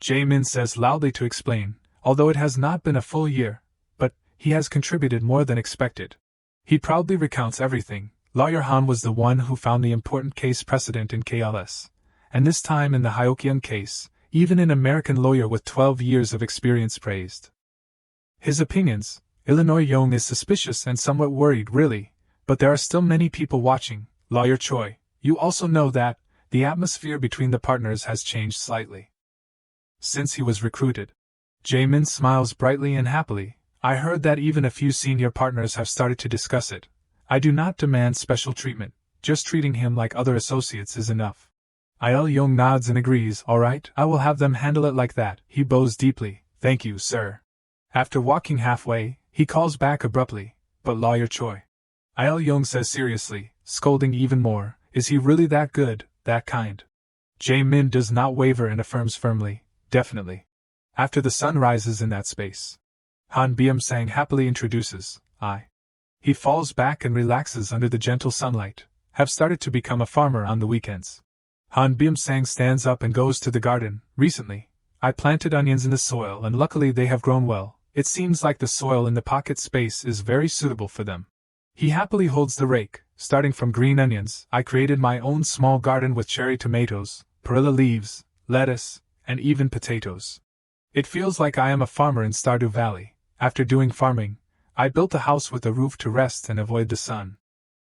Jae-min says loudly to explain, although it has not been a full year, but he has contributed more than expected. He proudly recounts everything. Lawyer Han was the one who found the important case precedent in KLS, and this time in the Hyeokyung case, even an American lawyer with 12 years of experience praised his opinions. Illinois Yong is suspicious and somewhat worried, really, but there are still many people watching. Lawyer Choi, you also know that the atmosphere between the partners has changed slightly since he was recruited. Jae-min smiles brightly and happily. I heard that even a few senior partners have started to discuss it. I do not demand special treatment, just treating him like other associates is enough. Il-yong nods and agrees. All right, I will have them handle it like that. He bows deeply. Thank you, sir. After walking halfway, he calls back abruptly. But Lawyer Choi. Il-yong says seriously, scolding even more, is he really that good, that kind? Jae-min does not waver and affirms firmly, definitely. After the sun rises in that space, Han Byung-sang happily introduces, He falls back and relaxes under the gentle sunlight. Have started to become a farmer on the weekends. Han Byung-sang stands up and goes to the garden. Recently, I planted onions in the soil and luckily they have grown well. It seems like the soil in the pocket space is very suitable for them. He happily holds the rake. Starting from green onions, I created my own small garden with cherry tomatoes, perilla leaves, lettuce, and even potatoes. It feels like I am a farmer in Stardew Valley. After doing farming, I built a house with a roof to rest and avoid the sun.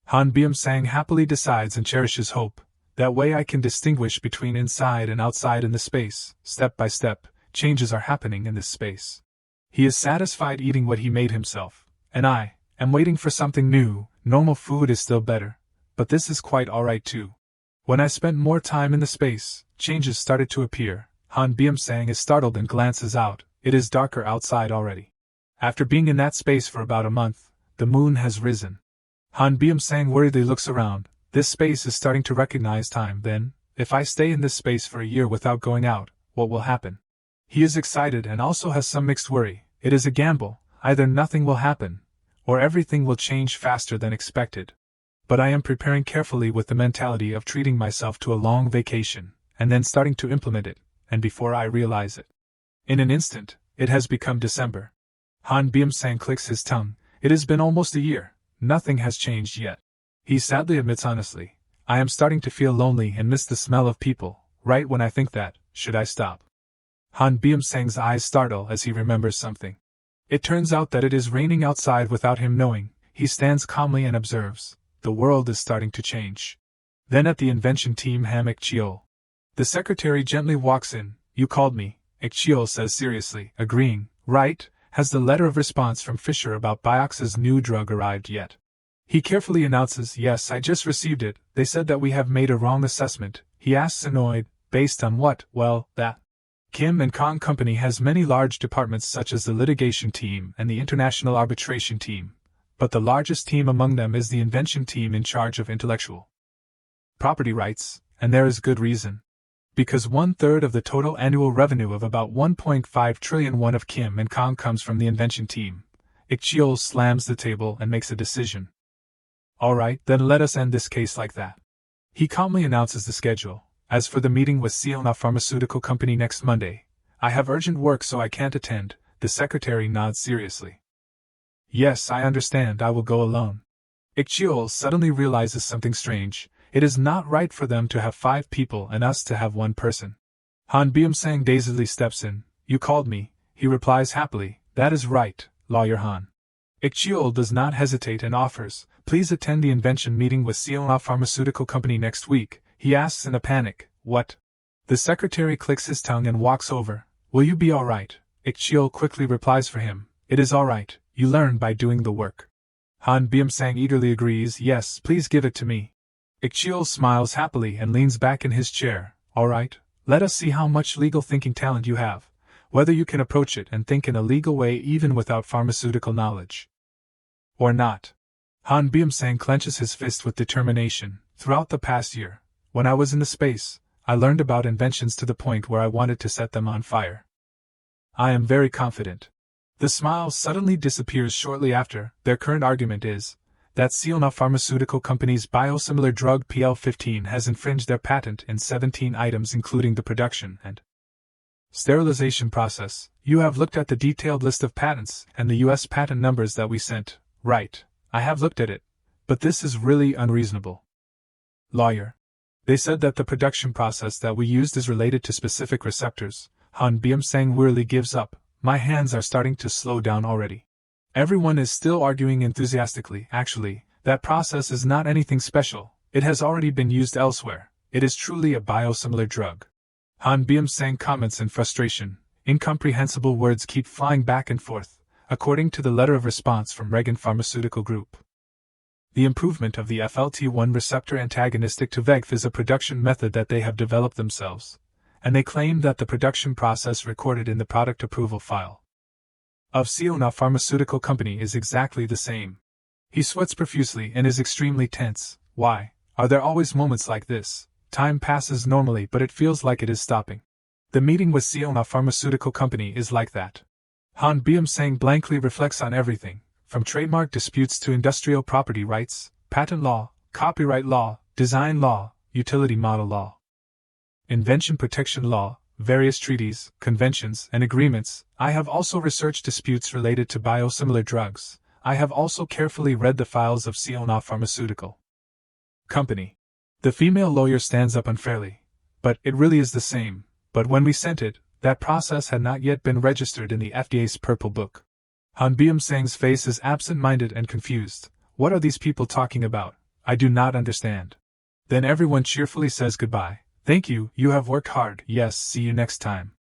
Han Byung-sang happily decides and cherishes hope. That way I can distinguish between inside and outside in the space. Step by step, changes are happening in this space. He is satisfied eating what he made himself, and I am waiting for something new. Normal food is still better, but this is quite alright too. When I spent more time in the space, changes started to appear. Han Byung-sang is startled and glances out. It is darker outside already. After being in that space for about a month, the moon has risen. Han Byung-sang worriedly looks around. This space is starting to recognize time. Then, if I stay in this space for a year without going out, what will happen? He is excited and also has some mixed worry. It is a gamble. Either nothing will happen, or everything will change faster than expected. But I am preparing carefully with the mentality of treating myself to a long vacation, and then starting to implement it, and before I realize it, in an instant, it has become December. Han Byung-sang clicks his tongue. It has been almost a year. Nothing has changed yet. He sadly admits honestly, I am starting to feel lonely and miss the smell of people. Right when I think that, should I stop? Han Byung-sang's eyes startle as he remembers something. It turns out that it is raining outside without him knowing. He stands calmly and observes. The world is starting to change. Then at the invention team Ek Cheol. The secretary gently walks in. You called me, Ek Cheol says seriously, agreeing. Right, has the letter of response from Fisher about Biox's new drug arrived yet? He carefully announces, yes, I just received it, they said that we have made a wrong assessment. He asks annoyed, based on what? Well, that Kim and Kong Company has many large departments such as the litigation team and the international arbitration team, but the largest team among them is the invention team in charge of intellectual property rights, and there is good reason. Because 1/3 of the total annual revenue of about 1.5 trillion won of Kim and Kong comes from the invention team. Ik Cheol slams the table and makes a decision. Alright, then let us end this case like that. He calmly announces the schedule. As for the meeting with Seona Pharmaceutical Company next Monday, I have urgent work so I can't attend. The secretary nods seriously. Yes, I understand, I will go alone. Ik Cheol suddenly realizes something strange. It is not right for them to have 5 people and us to have 1 person. Han Byum-sang dazedly steps in. You called me, he replies happily. That is right, Lawyer Han. Ik Cheol does not hesitate and offers, please attend the invention meeting with Seona Pharmaceutical Company next week. He asks in a panic, what? The secretary clicks his tongue and walks over. Will you be alright? Ik Cheol quickly replies for him, it is alright, you learn by doing the work. Han Byum-sang eagerly agrees, yes, please give it to me. Ik Cheol smiles happily and leans back in his chair. Alright, let us see how much legal thinking talent you have, whether you can approach it and think in a legal way even without pharmaceutical knowledge. Or not. Han Byum-sang clenches his fist with determination. Throughout the past year, when I was in the space, I learned about inventions to the point where I wanted to set them on fire. I am very confident. The smile suddenly disappears shortly after. Their current argument is that Seona Pharmaceutical Company's biosimilar drug PL-15 has infringed their patent in 17 items including the production and sterilization process. You have looked at the detailed list of patents and the US patent numbers that we sent, right? I have looked at it, but this is really unreasonable. Lawyer. They said that the production process that we used is related to specific receptors. Han Byum-sang wearily gives up. My hands are starting to slow down already. Everyone is still arguing enthusiastically. Actually, that process is not anything special. It has already been used elsewhere. It is truly a biosimilar drug. Han Byum-sang comments in frustration. Incomprehensible words keep flying back and forth, according to the letter of response from Reagan Pharmaceutical Group. The improvement of the FLT1 receptor antagonistic to VEGF is a production method that they have developed themselves, and they claim that the production process recorded in the product approval file of Seona Pharmaceutical Company is exactly the same. He sweats profusely and is extremely tense. Why are there always moments like this? Time passes normally, but it feels like it is stopping. The meeting with Seona Pharmaceutical Company is like that. Han Byum-sang blankly reflects on everything, from trademark disputes to industrial property rights, patent law, copyright law, design law, utility model law, invention protection law, various treaties, conventions, and agreements. I have also researched disputes related to biosimilar drugs. I have also carefully read the files of Seona Pharmaceutical Company. The female lawyer stands up unfairly. But it really is the same. But when we sent it, that process had not yet been registered in the FDA's Purple Book. Han Byum-sang's face is absent-minded and confused. What are these people talking about? I do not understand. Then everyone cheerfully says goodbye. Thank you, you have worked hard. Yes, see you next time.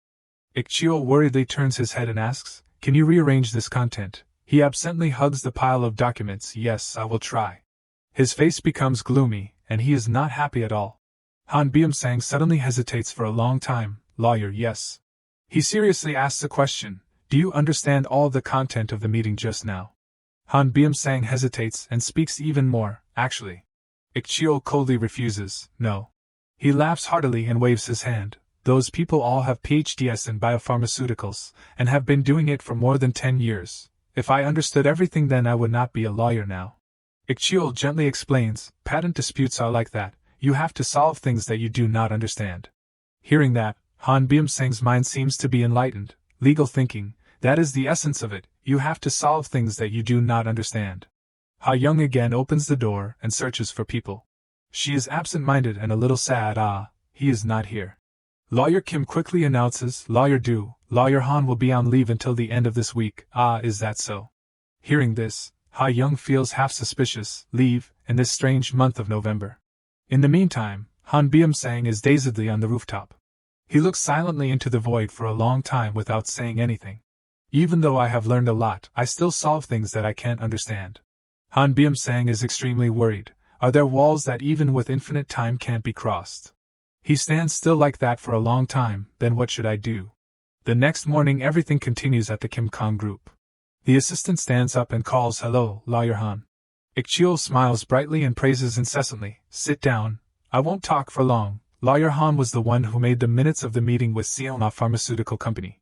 Ik Cheol worriedly turns his head and asks, can you rearrange this content? He absently hugs the pile of documents. Yes, I will try. His face becomes gloomy, and he is not happy at all. Han Byum-sang suddenly hesitates for a long time. Lawyer, yes. He seriously asks a question. Do you understand all the content of the meeting just now? Han Byum-sang hesitates and speaks even more. Actually. Ik Cheol coldly refuses. No. He laughs heartily and waves his hand. Those people all have PhDs in biopharmaceuticals, and have been doing it for more than 10 years. If I understood everything, then I would not be a lawyer now. Ik Cheol gently explains, patent disputes are like that. You have to solve things that you do not understand. Hearing that, Han Byum-sang's mind seems to be enlightened. Legal thinking, that is the essence of it. You have to solve things that you do not understand. Ha Young again opens the door and searches for people. She is absent-minded and a little sad. He is not here. Lawyer Kim quickly announces, Lawyer Do, Lawyer Han will be on leave until the end of this week. Is that so? Hearing this, Ha Young feels half suspicious. Leave, in this strange month of November. In the meantime, Han Byum-sang is dazedly on the rooftop. He looks silently into the void for a long time without saying anything. Even though I have learned a lot, I still solve things that I can't understand. Han Byung-sang is extremely worried. Are there walls that even with infinite time can't be crossed? He stands still like that for a long time. Then what should I do? The next morning everything continues at the Kim Kong group. The assistant stands up and calls, "Hello, Lawyer Han." Ik-cheol smiles brightly and praises incessantly. "Sit down. I won't talk for long." Lawyer Han was the one who made the minutes of the meeting with Seona Pharmaceutical Company.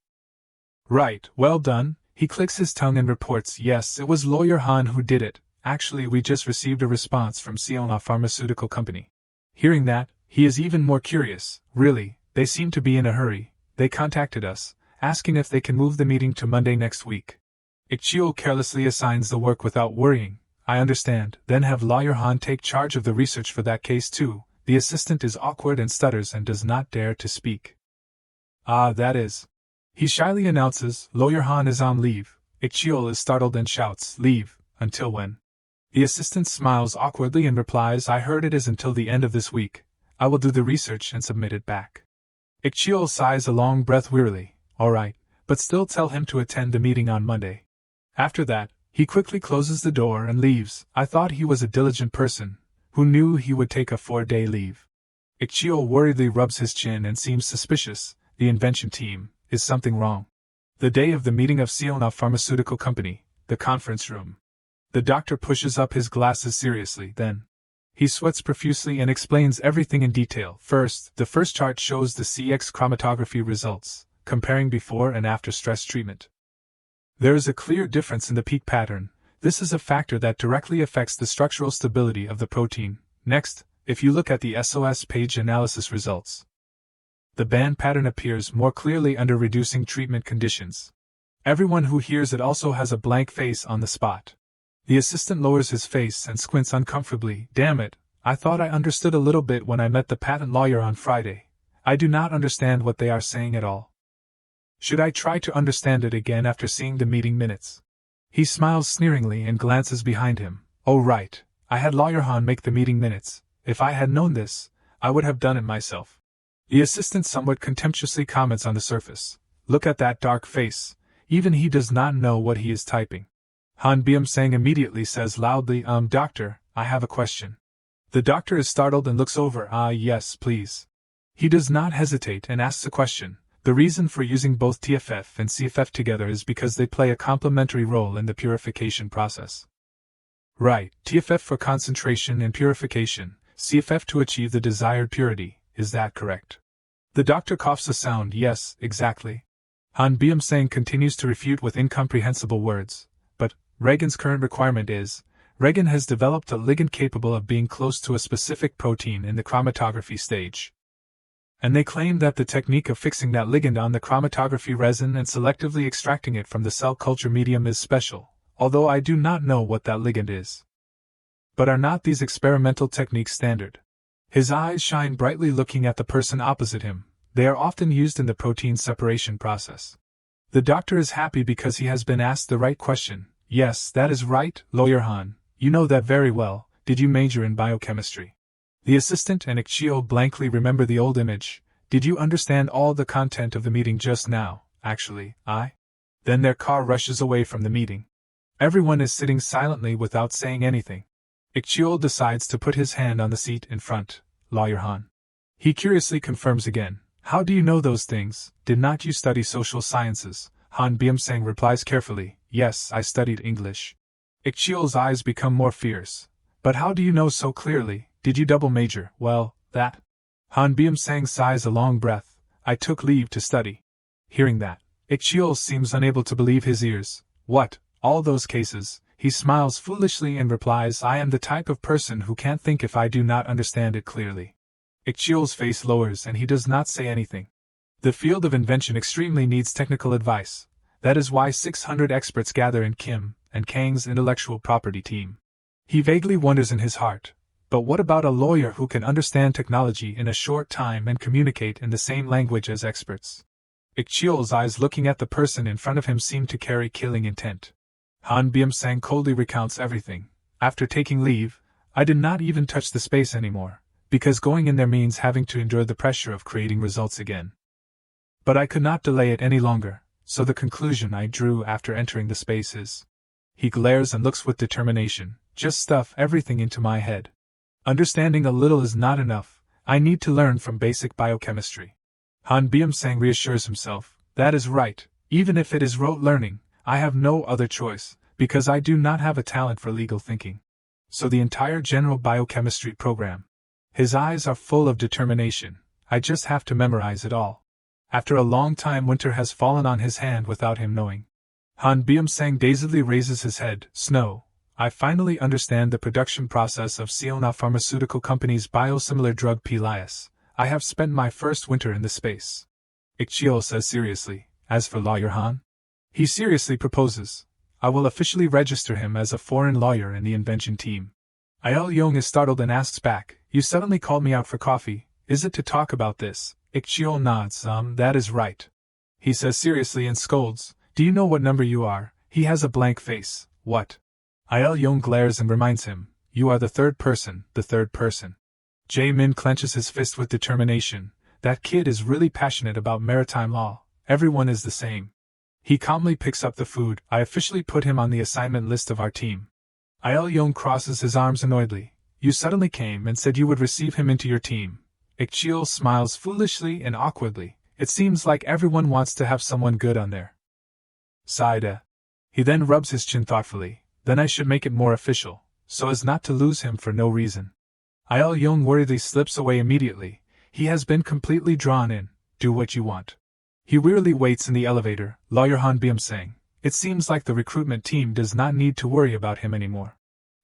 "Right, well done." He clicks his tongue and reports, "Yes, it was Lawyer Han who did it. Actually, we just received a response from Seona Pharmaceutical Company." Hearing that, he is even more curious. "Really, they seem to be in a hurry. They contacted us, asking if they can move the meeting to Monday next week." Ik-cheol carelessly assigns the work without worrying. "I understand. Then have Lawyer Han take charge of the research for that case too." The assistant is awkward and stutters and does not dare to speak. "Ah, that is." He shyly announces, "Lawyer Han is on leave." Ik-cheol is startled and shouts, "Leave? Until when?" The assistant smiles awkwardly and replies, "I heard it is until the end of this week. I will do the research and submit it back." Ik-cheol sighs a long breath wearily. "All right, but still tell him to attend the meeting on Monday." After that, he quickly closes the door and leaves. I thought he was a diligent person, who knew he would take a 4-day leave. Ik-cheol worriedly rubs his chin and seems suspicious. The invention team, is something wrong? The day of the meeting of Seona Pharmaceutical Company, the conference room. The doctor pushes up his glasses seriously, then he sweats profusely and explains everything in detail. First, the first chart shows the CX chromatography results, comparing before and after stress treatment. There is a clear difference in the peak pattern. This is a factor that directly affects the structural stability of the protein. Next, if you look at the SOS page analysis results, the band pattern appears more clearly under reducing treatment conditions. Everyone who hears it also has a blank face on the spot. The assistant lowers his face and squints uncomfortably. "Damn it, I thought I understood a little bit when I met the patent lawyer on Friday. I do not understand what they are saying at all. Should I try to understand it again after seeing the meeting minutes?" He smiles sneeringly and glances behind him. "Oh right, I had Lawyer Han make the meeting minutes. If I had known this, I would have done it myself." The assistant somewhat contemptuously comments on the surface. "Look at that dark face. Even he does not know what he is typing." Han Byung-sang immediately says loudly, "Doctor, I have a question." The doctor is startled and looks over. "Ah, yes, please." He does not hesitate and asks a question. The reason for using both TFF and CFF together is because they play a complementary role in the purification process. Right, TFF for concentration and purification, CFF to achieve the desired purity, is that correct? The doctor coughs a sound. "Yes, exactly." Han Byung-sang continues to refute with incomprehensible words. "But Reagan's current requirement is, Reagan has developed a ligand capable of being close to a specific protein in the chromatography stage. And they claim that the technique of fixing that ligand on the chromatography resin and selectively extracting it from the cell culture medium is special, although I do not know what that ligand is. But are not these experimental techniques standard?" His eyes shine brightly looking at the person opposite him. "They are often used in the protein separation process." The doctor is happy because he has been asked the right question. "Yes, that is right, Lawyer Han. You know that very well. Did you major in biochemistry?" The assistant and Ik-cheol blankly remember the old image. "Did you understand all the content of the meeting just now?" "Actually, I." Then their car rushes away from the meeting. Everyone is sitting silently without saying anything. Ik-cheol decides to put his hand on the seat in front. "Lawyer Han." He curiously confirms again. "How do you know those things? Did not you study social sciences?" Han Byung-sang replies carefully, "Yes, I studied English." Ik-cheol's eyes become more fierce. "But how do you know so clearly? Did you double major?" "Well, that." Han Byung-sang sighs a long breath. "I took leave to study." Hearing that, Ik-cheol seems unable to believe his ears. "What, all those cases?" He smiles foolishly and replies, "I am the type of person who can't think if I do not understand it clearly." Ik-cheol's face lowers and he does not say anything. The field of invention extremely needs technical advice. That is why 600 experts gather in Kim and Kang's intellectual property team. He vaguely wonders in his heart, but what about a lawyer who can understand technology in a short time and communicate in the same language as experts? Ik-cheol's eyes looking at the person in front of him seem to carry killing intent. Han Byung-sang coldly recounts everything. "After taking leave, I did not even touch the space anymore, because going in there means having to endure the pressure of creating results again. But I could not delay it any longer, so the conclusion I drew after entering the space is..." He glares and looks with determination. just stuff everything into my head. Understanding a little is not enough, I need to learn from basic biochemistry. Han Byung-sang reassures himself, that is right, even if it is rote learning, I have no other choice, because I do not have a talent for legal thinking. So the entire general biochemistry program. His eyes are full of determination, I just have to memorize it all. After a long time winter has fallen on his hand without him knowing. Han Byung-sang dazedly raises his head, Snow, I finally understand the production process of Seona Pharmaceutical Company's biosimilar drug Pelias. I have spent my first winter in the space. Ik-cheol says seriously, as for Lawyer Han? He seriously proposes, I will officially register him as a foreign lawyer in the invention team. Il-young is startled and asks back, you suddenly called me out for coffee, is it to talk about this? Ik-cheol nods, that is right. He says seriously and scolds, do you know what number you are? He has a blank face, what? Il-young glares and reminds him, you are the third person, the third person. Jae-min clenches his fist with determination, that kid is really passionate about maritime law, everyone is the same. He calmly picks up the food, I officially put him on the assignment list of our team. Il-young crosses his arms annoyedly, you suddenly came and said you would receive him into your team. Ik-cheol smiles foolishly and awkwardly, it seems like everyone wants to have someone good on their side. He then rubs his chin thoughtfully, then I should make it more official, so as not to lose him for no reason. Il-young worriedly slips away immediately, he has been completely drawn in, do what you want. He wearily waits in the elevator, Lawyer Han Byung-sang, it seems like the recruitment team does not need to worry about him anymore.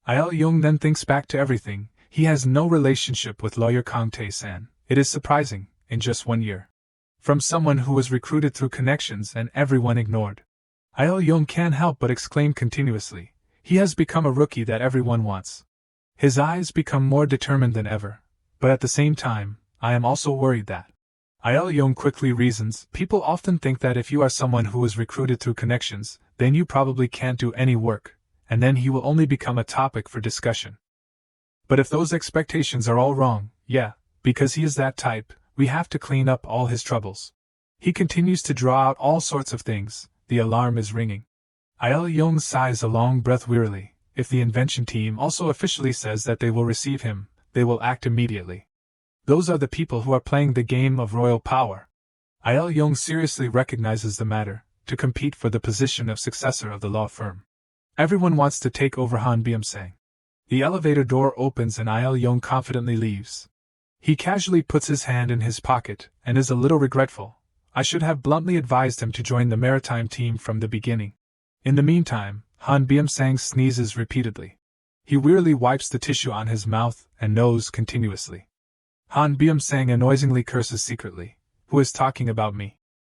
Il-young then thinks back to everything, he has no relationship with Lawyer Kang Tae-san, it is surprising, in just 1 year. From someone who was recruited through connections and everyone ignored. Il-young can't help but exclaim continuously, he has become a rookie that everyone wants. His eyes become more determined than ever, but at the same time, I am also worried that. Il-young quickly reasons, people often think that if you are someone who was recruited through connections, then you probably can't do any work, and then he will only become a topic for discussion. But if those expectations are all wrong, yeah, because he is that type, we have to clean up all his troubles. He continues to draw out all sorts of things, the alarm is ringing. Il-young sighs a long breath wearily, if the invention team also officially says that they will receive him, they will act immediately. Those are the people who are playing the game of royal power. Il-young seriously recognizes the matter, to compete for the position of successor of the law firm. Everyone wants to take over Han Byung-sang. The elevator door opens and Il-young confidently leaves. He casually puts his hand in his pocket, and is a little regretful. I should have bluntly advised him to join the maritime team from the beginning. In the meantime, Han Byung-sang sneezes repeatedly. He wearily wipes the tissue on his mouth and nose continuously. Han Byung-sang annoyingly curses secretly, who is talking about me?